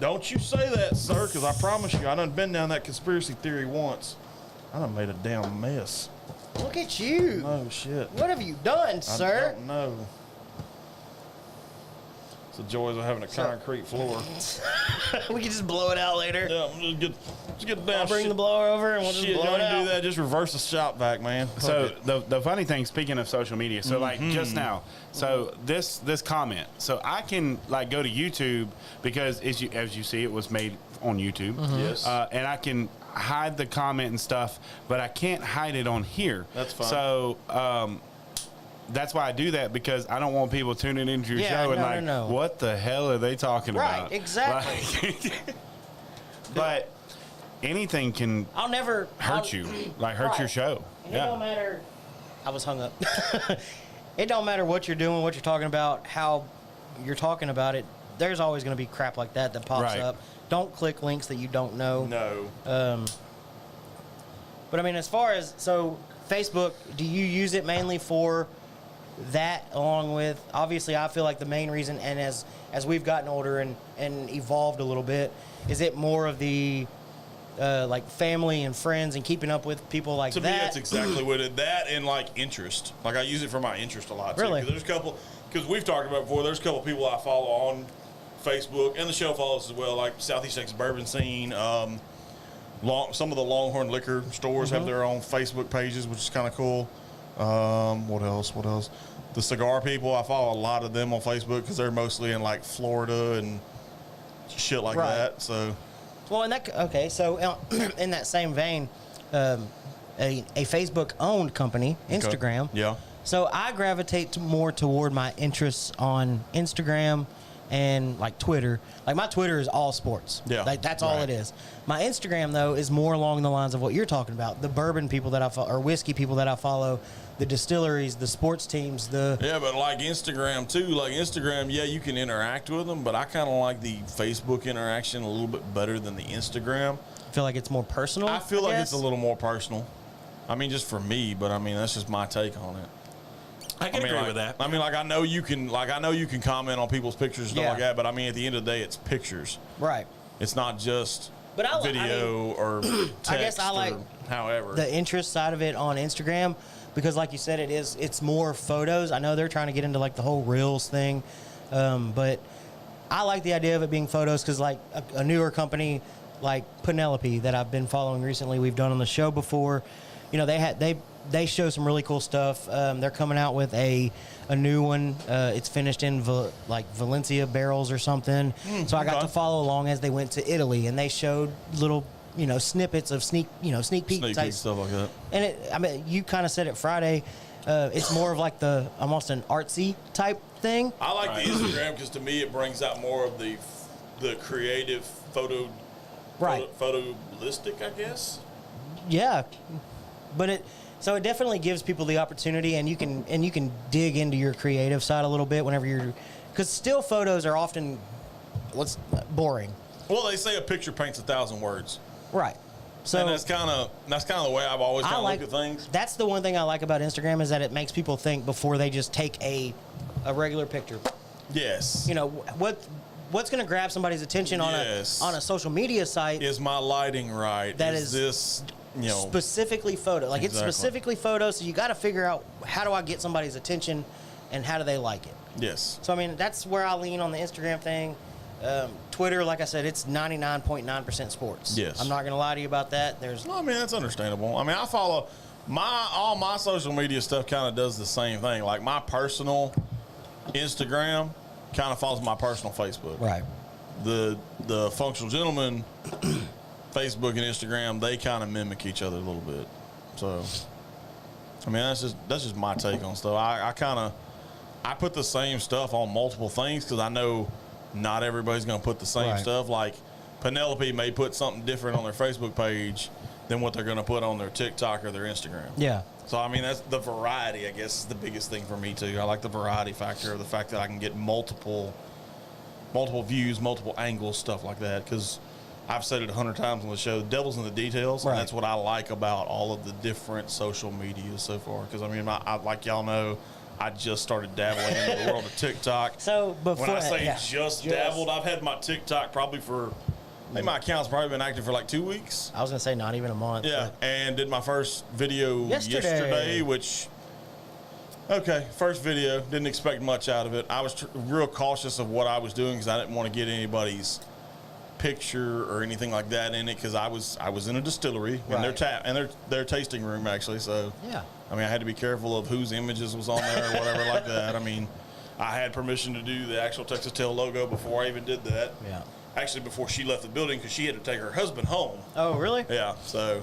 S1: don't you say that, sir, because I promise you, I done been down that conspiracy theory once. I done made a damn mess.
S2: Look at you.
S1: Oh, shit.
S2: What have you done,
S1: I
S2: sir?
S1: don't know. It's the joys of having a concrete floor.
S2: We can just blow it out later.
S1: Yeah, just get down.
S2: I'll bring the blower over and we'll just
S1: Shit,
S2: blow
S1: y'all
S2: it
S1: can
S2: out.
S1: do that. Just reverse the shop vac, man.
S3: So
S1: Fuck it.
S3: the funny thing, speaking of social media, so like just now, so this comment, so I can like go to YouTube because as you see, it was made on YouTube.
S1: Yes.
S3: And I can hide the comment and stuff, but I can't hide it on here.
S1: That's fine.
S3: So that's why I do that, because I don't want people tuning into your
S2: Yeah,
S3: show and
S2: no,
S3: like,
S2: no.
S3: what the hell are they talking
S2: Right,
S3: about?
S2: exactly.
S3: Like, but anything can
S2: I'll never
S3: hurt you, like hurt your
S2: Right.
S3: show.
S2: And It don't matter. I was hung up. It don't matter what you're doing, what you're talking about, how you're talking about it. There's always going to be crap like that pops
S3: Right.
S2: up. Don't click links that you don't know.
S1: No.
S2: But I mean, as far as Facebook, do you use it mainly for that, along with obviously I feel like the main reason, and as we've gotten older and evolved a little bit, is it more of the like family and friends and keeping up with people like
S1: To
S2: that?
S1: me, that's exactly what it. That and like interest. Like I use it for my interest a lot. Too,
S2: Really?
S1: 'cause there's a couple. Because we've talked about it before. There's a couple people I follow on Facebook, and the show follows as well. Like Southeast Texas Bourbon Scene. Some of the Longhorn liquor stores have their own Facebook pages, which is kind of cool. What else? The cigar people, I follow a lot of them on Facebook because they're mostly in like Florida and shit like
S2: Right.
S1: that. So
S2: Well, so in that same vein, a Facebook-owned company, Instagram.
S1: yeah.
S2: So I gravitate more toward my interests on Instagram and like Twitter. Like my Twitter is all sports.
S1: Yeah.
S2: Like that's all
S1: Right.
S2: it is. My Instagram though is more along the lines of what you're talking about. The bourbon people that I follow, or whiskey people that I follow, the distilleries, the sports teams,
S1: Yeah, but like Instagram too. Like Instagram, yeah, you can interact with them, but I kind of like the Facebook interaction a little bit better than the Instagram.
S2: I feel like it's more personal.
S1: I feel like
S2: guess.
S1: it's a little more personal. I mean, just for me, but I mean that's just my take on it.
S4: I can agree
S1: like,
S4: with that.
S1: I mean, I know you can comment on people's pictures and stuff
S2: Yeah.
S1: like that, but I mean, at the end of the day, it's pictures.
S2: Right.
S1: It's not just
S2: But I
S1: video or text
S2: I guess I like
S1: or however.
S2: the interest side of it on Instagram, because like you said, it's more photos. I know they're trying to get into like the whole Reels thing, but I like the idea of it being photos, because like a newer company like Penelope that I've been following recently, we've done on the show before. You know, they show some really cool stuff. They're coming out with a new one. It's finished in Valencia barrels or something. So I got
S1: okay.
S2: to follow along as they went to Italy, and they showed little snippets of sneak peek
S1: Sneak peek
S2: type
S1: stuff like that.
S2: And you kind of said it Friday. It's more of like almost an artsy type thing.
S1: I like the Instagram because to me it brings out more of the creative photolistic, I guess.
S2: Yeah, but it definitely gives people the opportunity, and you can dig into your creative side a little bit whenever because still photos are often boring.
S1: Well, they say a picture paints 1,000 words.
S2: Right. So
S1: and that's kind of the way I've always kind of looked at things.
S2: That's the one thing I like about Instagram is that it makes people think before they just take a regular picture.
S1: Yes.
S2: What's going to grab somebody's attention on a social media site?
S1: Is my lighting right?
S2: Is
S1: this
S2: specifically photo? Like
S1: Exactly.
S2: It's specifically photo, so you got to figure out how do I get somebody's attention and how do they like it.
S1: Yes.
S2: So I mean that's where I lean on the Instagram thing. Twitter, like I said, it's 99.9% sports.
S1: Yes.
S2: I'm not going to lie to you about that.
S1: I mean, that's understandable. I mean, I follow all my social media stuff kind of does the same thing. Like my personal Instagram kind of follows my personal Facebook.
S2: Right.
S1: The Functional Gentleman Facebook and Instagram, they kind of mimic each other a little bit. So, I mean, that's just my take on stuff. I put the same stuff on multiple things because I know not everybody's going to put the same stuff. Like Penelope may put something different on their Facebook page than what they're going to put on their TikTok or their Instagram.
S2: Yeah.
S1: So, I mean, that's the variety, I guess, is the biggest thing for me, too. I like the variety factor of the fact that I can get multiple views, multiple angles, stuff like that. Because I've said it 100 times on the show, the devil's in the details.
S2: Right.
S1: And that's what I like about all of the different social media so far. Because, I mean, I like y'all know, I just started dabbling into the world of TikTok.
S2: So before
S1: when I say just dabbled, I've had my TikTok probably for, I think my account's probably been active for like 2 weeks.
S2: I was going to say not even a month.
S1: Yeah, and did my first video yesterday, which, first video, didn't expect much out of it. I was real cautious of what I was doing because I didn't want to get anybody's picture or anything like that in it because I was in a distillery and their tasting room actually. So
S2: yeah,
S1: I mean I had to be careful of whose images was on there or whatever like that. I mean, I had permission to do the actual Texas Tail logo before I even did that.
S2: Yeah,
S1: actually before she left the building because she had to take her husband home.
S2: Oh really?
S1: Yeah. So.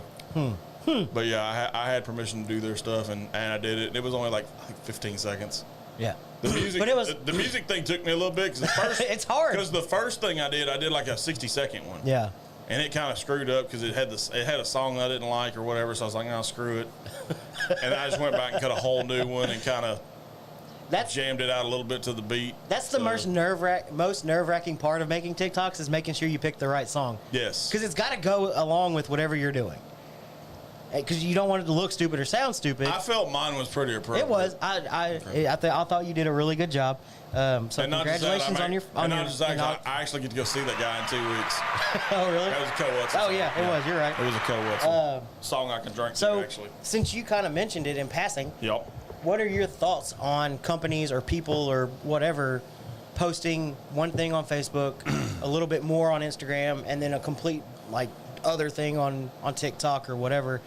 S1: But yeah, I had permission to do their stuff and I did it. It was only like 15 seconds.
S2: Yeah.
S1: The music,
S2: but it was
S1: the music thing took me a little bit because the first
S2: it's hard
S1: because the first thing I did like a 60-second one.
S2: Yeah.
S1: And it kind of screwed up because it had a song I didn't like or whatever. So I was like, no, screw it. And I just went back and cut a whole new one and kind of jammed it out a little bit to the beat.
S2: That's the most nerve-wracking part of making TikToks is making sure you pick the right song.
S1: Yes.
S2: Because it's got to go along with whatever you're doing. Because you don't want it to look stupid or sound stupid.
S1: I felt mine was pretty appropriate.
S2: It was. I thought you did a really good job. So congratulations on your. I
S1: actually get to go see that guy in 2 weeks.
S2: Oh really?
S1: That was a co-What's.
S2: Oh yeah, it was. You're right.
S1: It was a co-What's song I can drink.
S2: So
S1: to, actually,
S2: since you kind of mentioned it in passing,
S1: yep.
S2: What are your thoughts on companies or people or whatever posting one thing on Facebook, a little bit more on Instagram, and then a complete other thing on TikTok or whatever?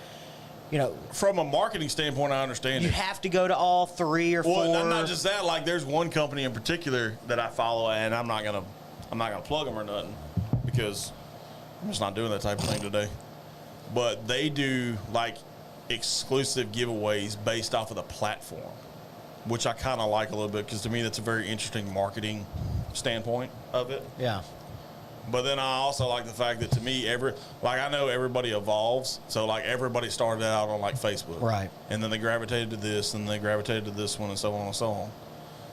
S1: From a marketing standpoint, I understand
S2: you have to go to all 3 or 4.
S1: Well, not just that. Like, there's one company in particular that I follow, and I'm not gonna plug them or nothing because I'm just not doing that type of thing today. But they do exclusive giveaways based off of the platform, which I kind of like a little bit because to me that's a very interesting marketing standpoint of it.
S2: Yeah.
S1: But then I also like the fact that to me, I know everybody evolves. So everybody started out on Facebook,
S2: right?
S1: And then they gravitated to this, and they gravitated to this one, and so on and so on.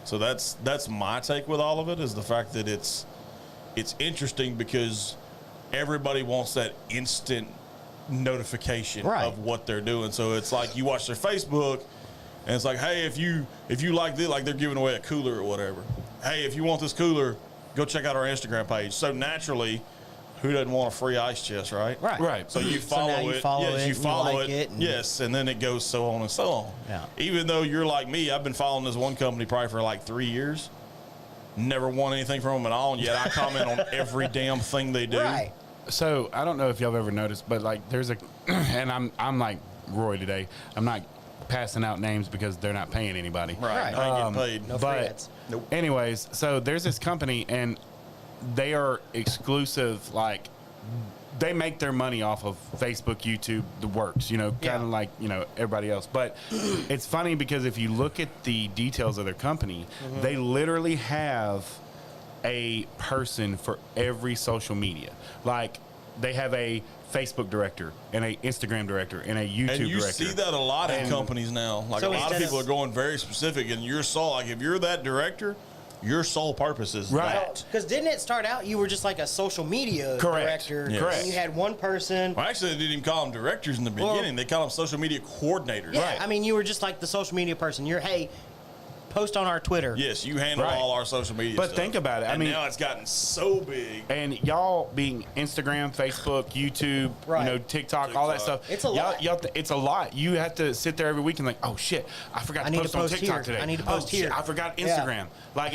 S1: So that's my take with all of it is the fact that it's interesting because everybody wants that instant notification of what they're doing. So it's like you watch their Facebook, and it's like, hey, if you like this, they're giving away a cooler or whatever. Hey, if you want this cooler, go check out our Instagram page. So naturally, who doesn't want a free ice chest, right?
S2: Right.
S1: So you follow it. Yes, you follow it. Yes, and then it goes so on and so on.
S2: Yeah.
S1: Even though you're like me, I've been following this one company probably for 3 years. Never won anything from them at all, and yet I comment on every damn thing they do.
S2: Right.
S3: So I don't know if y'all have ever noticed, but there's a, and I'm like Roy today. I'm not passing out names because they're not paying anybody.
S1: Right. I ain't getting paid.
S2: No free ads.
S1: Nope.
S3: Anyways, so there's this company and they are exclusive they make their money off of Facebook, YouTube, the works, you know, kind of like, you know, everybody else. But it's funny because if you look at the details of their company, they literally have a person for every social media. Like, they have a Facebook director and a Instagram director and a YouTube director.
S1: And you see that a lot in companies now. Like,
S2: So
S1: a lot of people are going very specific, and your sole, like, if you're that director, your sole purpose is that.
S2: Because didn't it start out you were just like a social media director?
S1: Yes.
S3: Correct.
S2: And you had one person.
S1: Well, actually, they didn't even call them directors in the beginning. They called them social media coordinators.
S2: Yeah, I mean, you were just like the social media person. You're, hey, post on our Twitter.
S1: Yes, you handle all our social media
S3: But
S1: stuff.
S3: think about it. I mean,
S1: now it's gotten so big.
S3: And y'all being Instagram, Facebook, YouTube, you know, TikTok, all that stuff.
S2: It's a lot.
S3: It's a lot. You have to sit there every week and like, oh shit, I forgot to post on TikTok today.
S2: I need to post here.
S3: Shit, I forgot Instagram. Like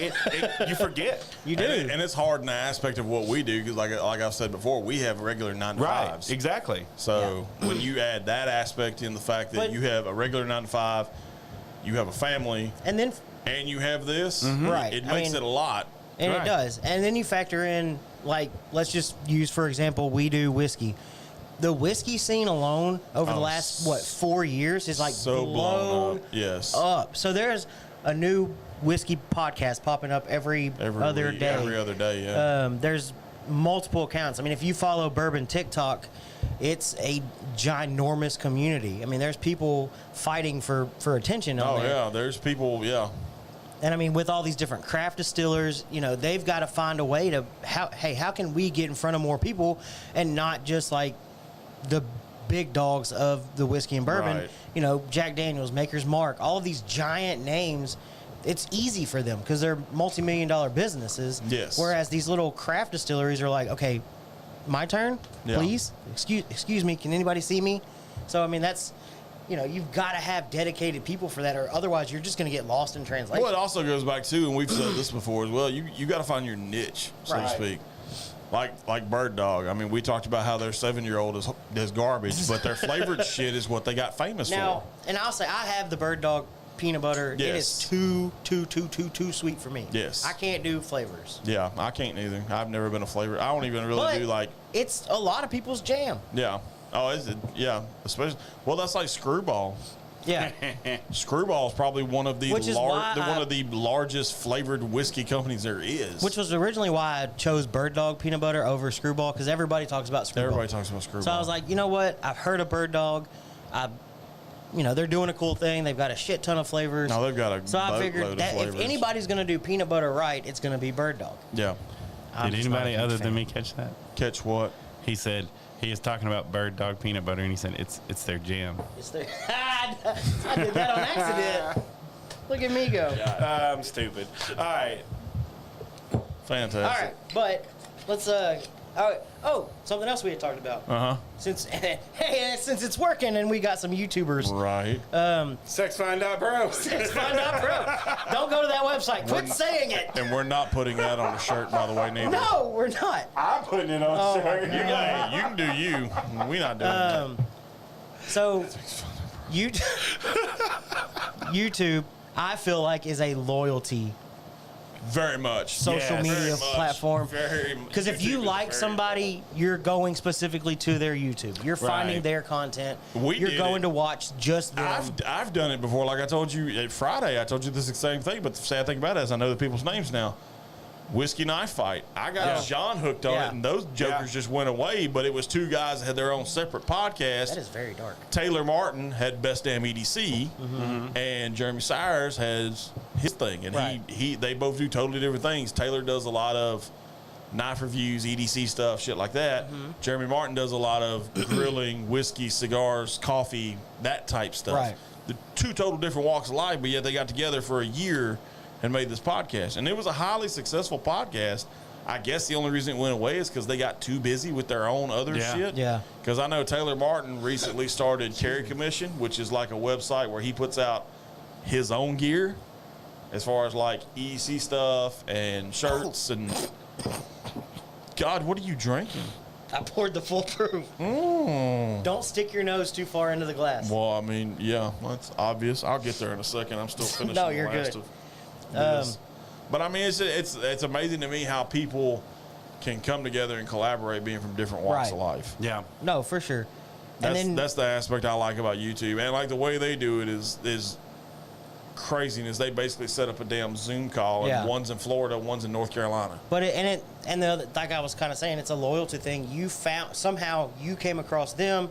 S3: you forget.
S2: You do.
S1: And it's hard in the aspect of what we do because, like I've said before, we have regular 9 to 5s.
S3: Right. Exactly.
S1: So when you add that aspect in the fact that you have a regular 9 to 5, you have a family,
S2: And then
S1: and you have this,
S2: Right.
S1: it
S2: I
S1: makes
S2: mean,
S1: it a lot.
S2: And
S3: Right.
S2: it does. And then you factor in, like, let's just use, for example, we do whiskey. The whiskey scene alone over the last, 4 years is like
S1: So blown up. Yes.
S2: up. So there's a new whiskey podcast popping up every other
S1: week,
S2: day.
S1: Every other day, yeah.
S2: There's multiple accounts. I mean, if you follow Bourbon TikTok, it's a ginormous community. I mean, there's people fighting for attention on there.
S1: Yeah. There's people,
S2: And I mean, with all these different craft distillers, you know, they've got to find a way to, how can we get in front of more people and not just like the big dogs of the whiskey and bourbon,
S1: Right.
S2: you know, Jack Daniels, Maker's Mark, all of these giant names. It's easy for them because they're multi-million-dollar businesses.
S1: Yes.
S2: Whereas these little craft distilleries are like, okay, my turn, please. Excuse me. Can anybody see me? So, I mean, that's, you know, you've got to have dedicated people for that, or otherwise you're just going to get lost in translation.
S1: Well, it also goes back to, and we've said this before as well, you got to find your niche, so to speak. Like Bird Dog. I mean, we talked about how their 7-year-old is garbage, but their flavored shit is what they got famous
S2: now,
S1: for.
S2: and I'll say I have the Bird Dog peanut butter.
S1: Yes.
S2: It is too sweet for me.
S1: Yes.
S2: I can't do flavors.
S1: Yeah, I can't either. I've never been a flavor. I don't even really
S2: But
S1: do like.
S2: it's a lot of people's jam.
S1: Yeah. Oh, is it? Yeah. Especially. Well, that's like Screwball.
S2: Yeah.
S1: Screwball is probably one of the
S2: Which is why
S1: one of the largest flavored whiskey companies there is.
S2: Which was originally why I chose Bird Dog peanut butter over Screwball, because everybody talks about Screwball.
S1: Everybody talks about Screwball.
S2: So I was like, you know what? I've heard of Bird Dog. You know, they're doing a cool thing. They've got a shit ton of flavors.
S1: No, they've got a
S2: So I
S1: boatload
S2: figured
S1: of
S2: that if
S1: flavors.
S2: anybody's going to do peanut butter right, it's going to be Bird Dog.
S1: Yeah.
S2: I'm
S3: Did
S2: just not a
S3: anybody
S2: huge
S3: other
S2: fan.
S3: than me catch that?
S1: Catch what?
S3: He said he was talking about Bird Dog peanut butter, and he said it's their jam.
S2: It's the, I did that on accident. Look at me go.
S3: I'm stupid. All right.
S1: Fantastic.
S2: All right, but let's all right. Oh, something else we had talked about. Since since it's working and we got some YouTubers.
S1: Right.
S3: Sexfind.pro.
S2: Sexfind.pro. Don't go to that website. Quit saying it.
S1: And we're not putting that on a shirt, by the way, neither.
S2: No, we're not.
S3: I'm putting it on shirt.
S1: You can do you. We're not doing that.
S2: So, YouTube, I feel like, is a loyalty
S1: Very much.
S2: social
S3: Yes.
S2: media
S1: Very much.
S2: platform.
S1: Very much.
S2: Because if you
S1: YouTube is
S2: like
S1: very
S2: somebody, you're going specifically to their YouTube. You're finding
S3: Right.
S2: their content.
S1: We
S2: You're
S1: did
S2: going
S1: it.
S2: to watch just them.
S1: I've done it before. Like I told you Friday, I told you this same thing. But the sad thing about it is I know the people's names now. Whiskey Knife Fight. I got John hooked on it, and those jokers just went away. But it was two guys that had their own separate podcast.
S2: That is very dark.
S1: Taylor Martin had Best Damn EDC, and Jeremy Sires has his thing, and
S2: Right.
S1: they both do totally different things. Taylor does a lot of knife reviews, EDC stuff, shit like that. Jeremy Martin does a lot of grilling, whiskey, cigars, coffee, that type stuff.
S2: Right.
S1: The two total different walks of life, but yet they got together for a year and made this podcast, and it was a highly successful podcast. I guess the only reason it went away is because they got too busy with their own other shit.
S2: Yeah.
S1: Because I know Taylor Martin recently started Carry Commission, which is like a website where he puts out his own gear as far as like EDC stuff and shirts and. God, what are you drinking?
S2: I poured the full proof. Don't stick your nose too far into the glass.
S1: Well, I mean, yeah, that's obvious. I'll get there in a second. I'm still finishing
S2: No,
S1: the
S2: you're
S1: last
S2: good.
S1: of this. But I mean, it's amazing to me how people can come together and collaborate, being from different walks
S2: Right.
S1: of life.
S3: Yeah.
S2: No, for sure.
S1: That's the aspect I like about YouTube, and like the way they do it is craziness. They basically set up a damn Zoom call, and
S2: Yeah.
S1: one's in Florida, one's in North Carolina.
S2: But the other, like I was kind of saying, it's a loyalty thing. You found somehow you came across them,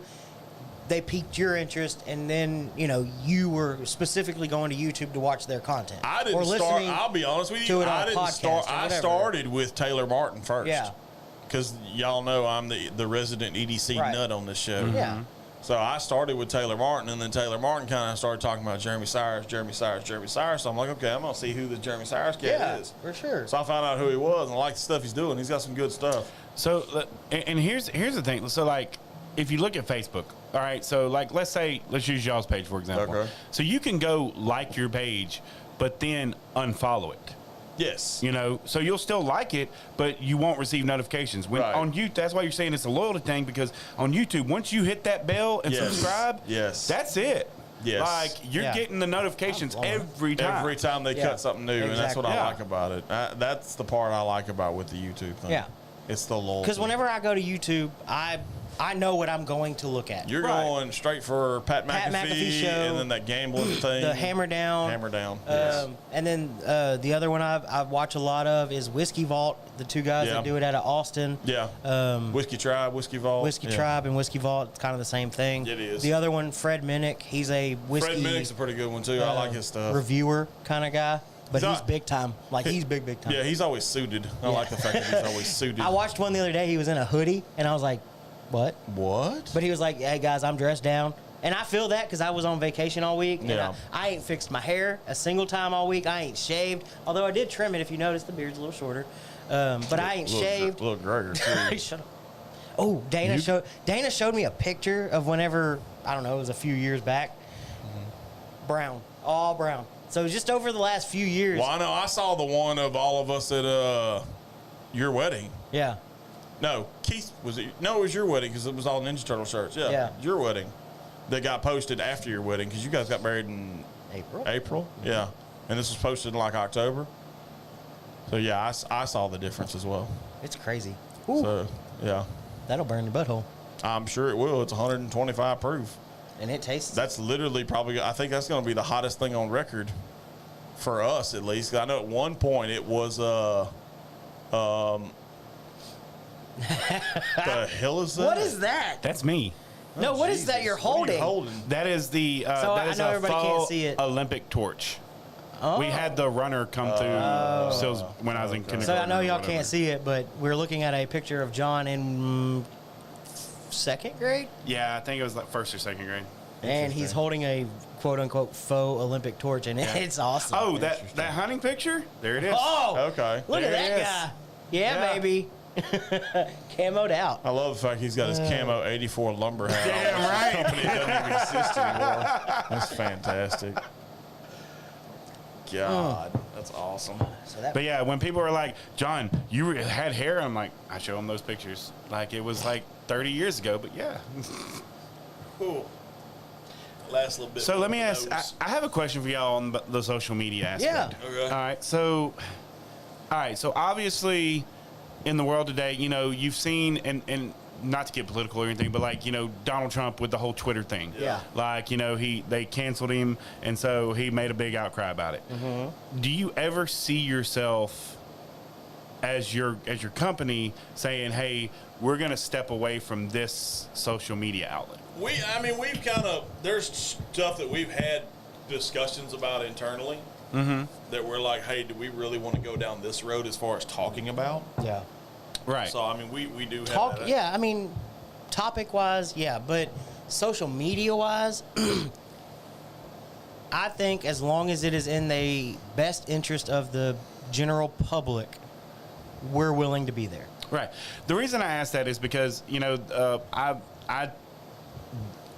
S2: they piqued your interest, and then you were specifically going to YouTube to watch their content.
S1: I didn't
S2: or
S1: start.
S2: listening
S1: I'll be honest with
S2: to
S1: you.
S2: it on
S1: I
S2: a
S1: didn't
S2: podcast
S1: start.
S2: or
S1: I
S2: whatever.
S1: started with Taylor Martin first.
S2: Yeah.
S1: Because y'all know I'm the resident EDC
S2: Right.
S1: nut on this show.
S2: Yeah.
S1: So I started with Taylor Martin, and then Taylor Martin kind of started talking about Jeremy Cyrus. So I'm like, okay, I'm gonna see who the Jeremy Cyrus cat
S2: Yeah,
S1: is.
S2: for sure.
S1: So I found out who he was, and I like the stuff he's doing. He's got some good stuff.
S3: So, and here's the thing. So, like, if you look at Facebook, all right. So, like, let's use y'all's page for example.
S1: Okay.
S3: So you can go like your page, but then unfollow it.
S1: Yes.
S3: So you'll still like it, but you won't receive notifications. When
S1: Right.
S3: on YouTube, that's why you're saying it's a loyalty thing, because on YouTube, once you hit that bell and
S1: Yes.
S3: subscribe,
S1: Yes.
S3: that's it.
S1: Yes.
S3: Like, you're
S2: Yeah.
S3: getting the notifications
S2: I'm blowing.
S3: every time.
S1: Every time they
S2: Yeah.
S1: cut something new, and that's what
S2: Exactly.
S1: I
S3: Yeah.
S1: like about it. That's the part I like about with the YouTube thing.
S2: Yeah.
S1: It's the loyalty.
S2: Because whenever I go to YouTube, I know what I'm going to look at.
S1: You're
S3: Right.
S1: going straight for Pat McAfee
S2: show,
S1: and then that gambling thing.
S2: the Hammer Down.
S1: Hammer Down. Yes.
S2: And then the other one I watch a lot of is Whiskey Vault, the two guys
S1: Yeah.
S2: that do it out of Austin.
S1: Yeah. Whiskey Tribe, Whiskey Vault.
S2: Whiskey
S1: Yeah.
S2: Tribe and Whiskey Vault, it's kind of the same thing.
S1: It is.
S2: The other one, Fred Minnick, he's a whiskey
S1: Fred Minnick's a pretty good one too. I like his stuff.
S2: reviewer kind of guy, but
S1: He's
S2: he's
S1: not-
S2: big time. Like he's big time.
S1: Yeah, he's always suited. I like the fact that he's always suited.
S2: I watched one the other day. He was in a hoodie, and I was like, "What?"
S1: What?
S2: But he was like, "Hey guys, I'm dressed down," and I feel that because I was on vacation all week. And
S1: Yeah.
S2: I ain't fixed my hair a single time all week. I ain't shaved, although I did trim it. If you notice, the beard's a little shorter. But I ain't shaved.
S1: Little Gregor too.
S2: Shut up. Oh, Dana showed me a picture of whenever, I don't know, it was a few years back. Brown, all brown. So just over the last few years.
S1: Well, I know. I saw the one of all of us at your wedding.
S2: Yeah.
S1: No, Keith was it? No, it was your wedding because it was all Ninja Turtle shirts. Yeah,
S2: Yeah.
S1: your wedding that got posted after your wedding because you guys got married in April. Yeah, and this was posted in like October. So yeah, I saw the difference as well.
S2: It's crazy. Ooh,
S1: So yeah,
S2: that'll burn your butthole.
S1: I'm sure it will. It's 125 proof.
S2: And it tastes.
S1: That's literally probably. I think that's going to be the hottest thing on record for us at least. 'Cause I know at one point it was the hell is that?
S2: What is that?
S3: That's me.
S2: No, what is that
S1: Jesus.
S2: you're
S1: What are
S2: holding?
S1: you holding?
S3: That is the
S2: So
S3: that
S2: I
S3: is
S2: know
S3: a
S2: everybody can't
S3: faux
S2: see it.
S3: Olympic torch.
S2: Oh.
S3: We had the runner come through Sills when I was in kindergarten.
S2: So I know
S3: or
S2: y'all
S3: whatever.
S2: can't see it, but we're looking at a picture of John in second grade,
S3: Yeah, I think it was like first or second grade.
S2: and he's holding a quote unquote faux Olympic torch, and it's awesome.
S3: Oh, that hunting picture? There it is.
S2: Oh,
S1: Okay.
S2: look at
S3: There
S2: that
S3: it is.
S2: guy. Yeah,
S3: Yeah.
S2: baby. Camoed out.
S1: I love the fact he's got his camo 84 lumber hat.
S3: Damn
S1: on.
S3: right.
S1: The company doesn't even exist anymore. That's fantastic. God, that's awesome.
S2: So that
S3: But yeah, when people are like, John, you had hair, I'm like, I show them those pictures. Like it was like 30 years ago, but yeah.
S1: Cool. Last little bit.
S3: So let me ask, I have a question for y'all on the social media aspect.
S2: Yeah.
S1: Okay.
S3: All right, so obviously in the world today, you've seen, and not to get political or anything, but like, Donald Trump with the whole Twitter thing.
S2: Yeah.
S3: Like, they canceled him, and so he made a big outcry about it.
S2: Mm-hmm.
S3: Do you ever see yourself as your company saying, hey, we're going to step away from this social media outlet?
S1: We've kind of, there's stuff that we've had discussions about internally that we're like, hey, do we really want to go down this road as far as talking about?
S2: yeah.
S3: Right.
S1: So, we do have
S2: Talk.
S1: that.
S2: Yeah, topic wise, yeah, but social media wise, I think as long as it is in the best interest of the general public, we're willing to be there.
S3: Right. The reason I ask that is because, I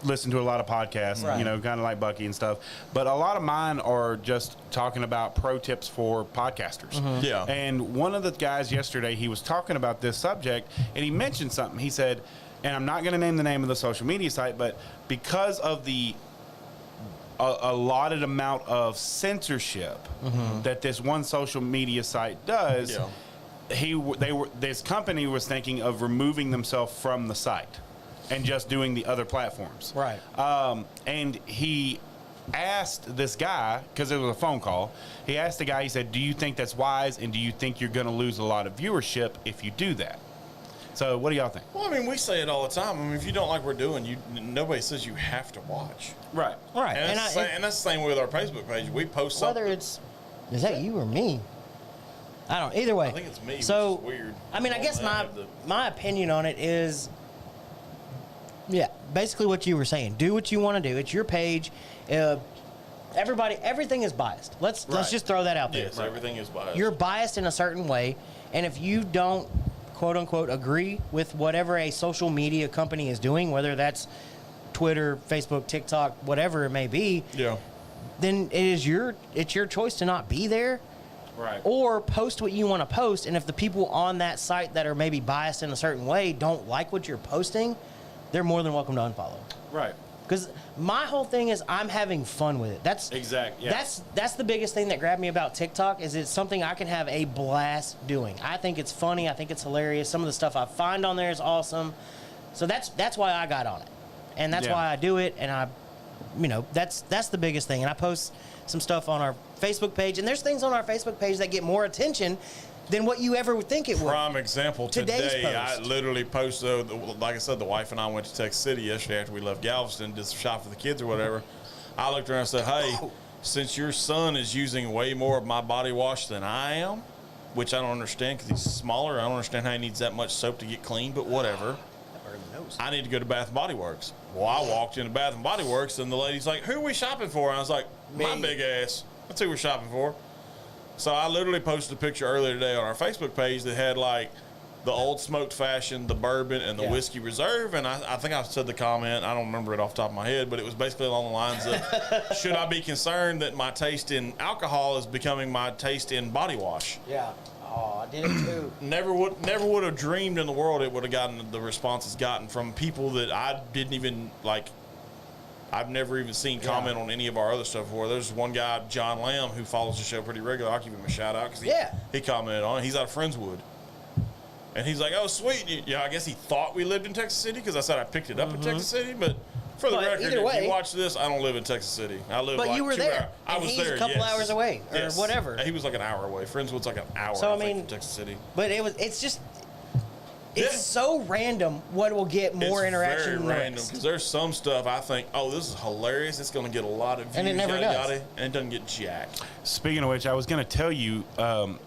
S3: listen to a lot of podcasts,
S2: Right.
S3: kind of like Bucky and stuff, but a lot of mine are just talking about pro tips for podcasters.
S1: Yeah.
S3: And one of the guys yesterday, he was talking about this subject, and he mentioned something. He said, and I'm not going to name the name of the social media site, but because of the allotted amount of censorship that this one social media site does,
S1: Yeah.
S3: this company was thinking of removing themselves from the site and just doing the other platforms.
S2: Right.
S3: And he asked this guy, because it was a phone call, he asked the guy, he said, do you think that's wise, and do you think you're going to lose a lot of viewership if you do that? So what do y'all think?
S1: Well, I mean, we say it all the time. I mean, if you don't like what we're doing, nobody says you have to watch.
S3: Right.
S2: Right.
S1: And that's the same way with our Facebook page. We post something.
S2: Whether it's, is that you or me? I don't. Either way.
S1: I think it's me.
S2: So
S1: which is weird.
S2: I mean, I guess my opinion on it is, yeah, basically what you were saying. Do what you want to do. It's your page. Everything is biased. Let's just throw that out there.
S1: Yes, everything is biased.
S2: You're biased in a certain way, and if you don't, quote unquote, agree with whatever a social media company is doing, whether that's Twitter, Facebook, TikTok, whatever it may be,
S1: yeah,
S2: then it's your choice to not be there.
S3: Right.
S2: Or post what you want to post, and if the people on that site that are maybe biased in a certain way don't like what you're posting, they're more than welcome to unfollow.
S3: Right.
S2: Because my whole thing is I'm having fun with it. That's
S3: exactly. Yeah.
S2: That's the biggest thing that grabbed me about TikTok is it's something I can have a blast doing. I think it's funny. I think it's hilarious. Some of the stuff I find on there is awesome. So that's why I got on it, and that's why I do it. And that's the biggest thing. And I post some stuff on our Facebook page, and there's things on our Facebook page that get more attention than what you ever would think it would.
S1: Prime example today,
S2: post.
S1: I literally posted, like I said, the wife and I went to Texas City yesterday after we left Galveston to shop for the kids or whatever. I looked around and said, hey, since your son is using way more of my body wash than I am, which I don't understand because he's smaller, I don't understand how he needs that much soap to get clean, but whatever. I need to go to Bath and Body Works. Well, I walked into Bath and Body Works, and the lady's like, who are we shopping for? And I was like, my big ass. That's who we're shopping for. So I literally posted a picture earlier today on our Facebook page that had, like, the Old Smoked Fashion, the Bourbon, and the Whiskey Reserve. And I think I said the comment, I don't remember it off the top of my head, but it was basically along the lines of, should I be concerned that my taste in alcohol is becoming my taste in body wash?
S2: Yeah. Oh, I did it too.
S1: Never would have dreamed in the world it would have gotten the response it's gotten from people that I didn't even, like, I've never even seen comment on any of our other stuff before. There's one guy, John Lamb, who follows the show pretty regularly. I'll give him a shout out because he commented on it. He's out of Friendswood. And he's like, oh, sweet. Yeah, I guess he thought we lived in Texas City because I said I picked it up in Texas City. But for the record, if you watch this, I don't live in Texas City. I live like
S2: you were
S1: 2
S2: there.
S1: hours. I was there,
S2: a couple hours away or whatever.
S1: He was like an hour away. Friendswood's like an hour from Texas City.
S2: But it's so random what will get more interaction.
S1: It's very random because there's some stuff I think, oh, this is hilarious. It's going to get a lot of views.
S2: And it never does.
S1: And it doesn't get jack.
S3: Speaking of which, I was going to tell you, and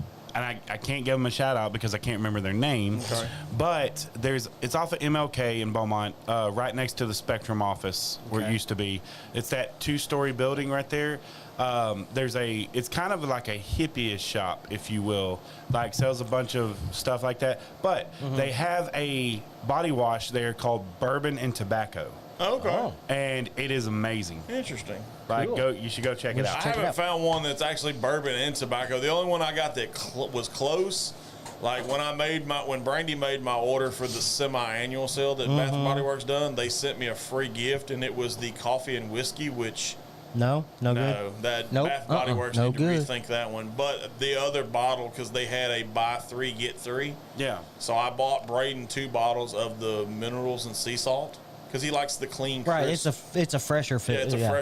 S3: I can't give them a shout out because I can't remember their name. Okay. But it's off of MLK in Beaumont, right next to the Spectrum office where it used to be. It's that 2-story building right there. It's kind of like a hippie-ish shop, if you will, like sells a bunch of stuff like that. But they have a body wash there called Bourbon and Tobacco.
S1: Okay.
S2: Oh.
S3: And it is amazing.
S1: Interesting.
S3: Like, you should go check it out.
S1: I haven't found one that's actually bourbon and tobacco. The only one I got that was close, like when Brandy made my order for the semi-annual sale that Bath and Body Works done, they sent me a free gift, and it was the coffee and whiskey, which
S2: no good.
S1: Bath and Body Works need to rethink that one. But the other bottle, because they had a buy 3 get 3.
S3: Yeah.
S1: So I bought Braden 2 bottles of the minerals and sea salt. Because he likes the clean,
S2: right?
S1: crisp.
S2: It's a fresher fit.
S1: Yeah,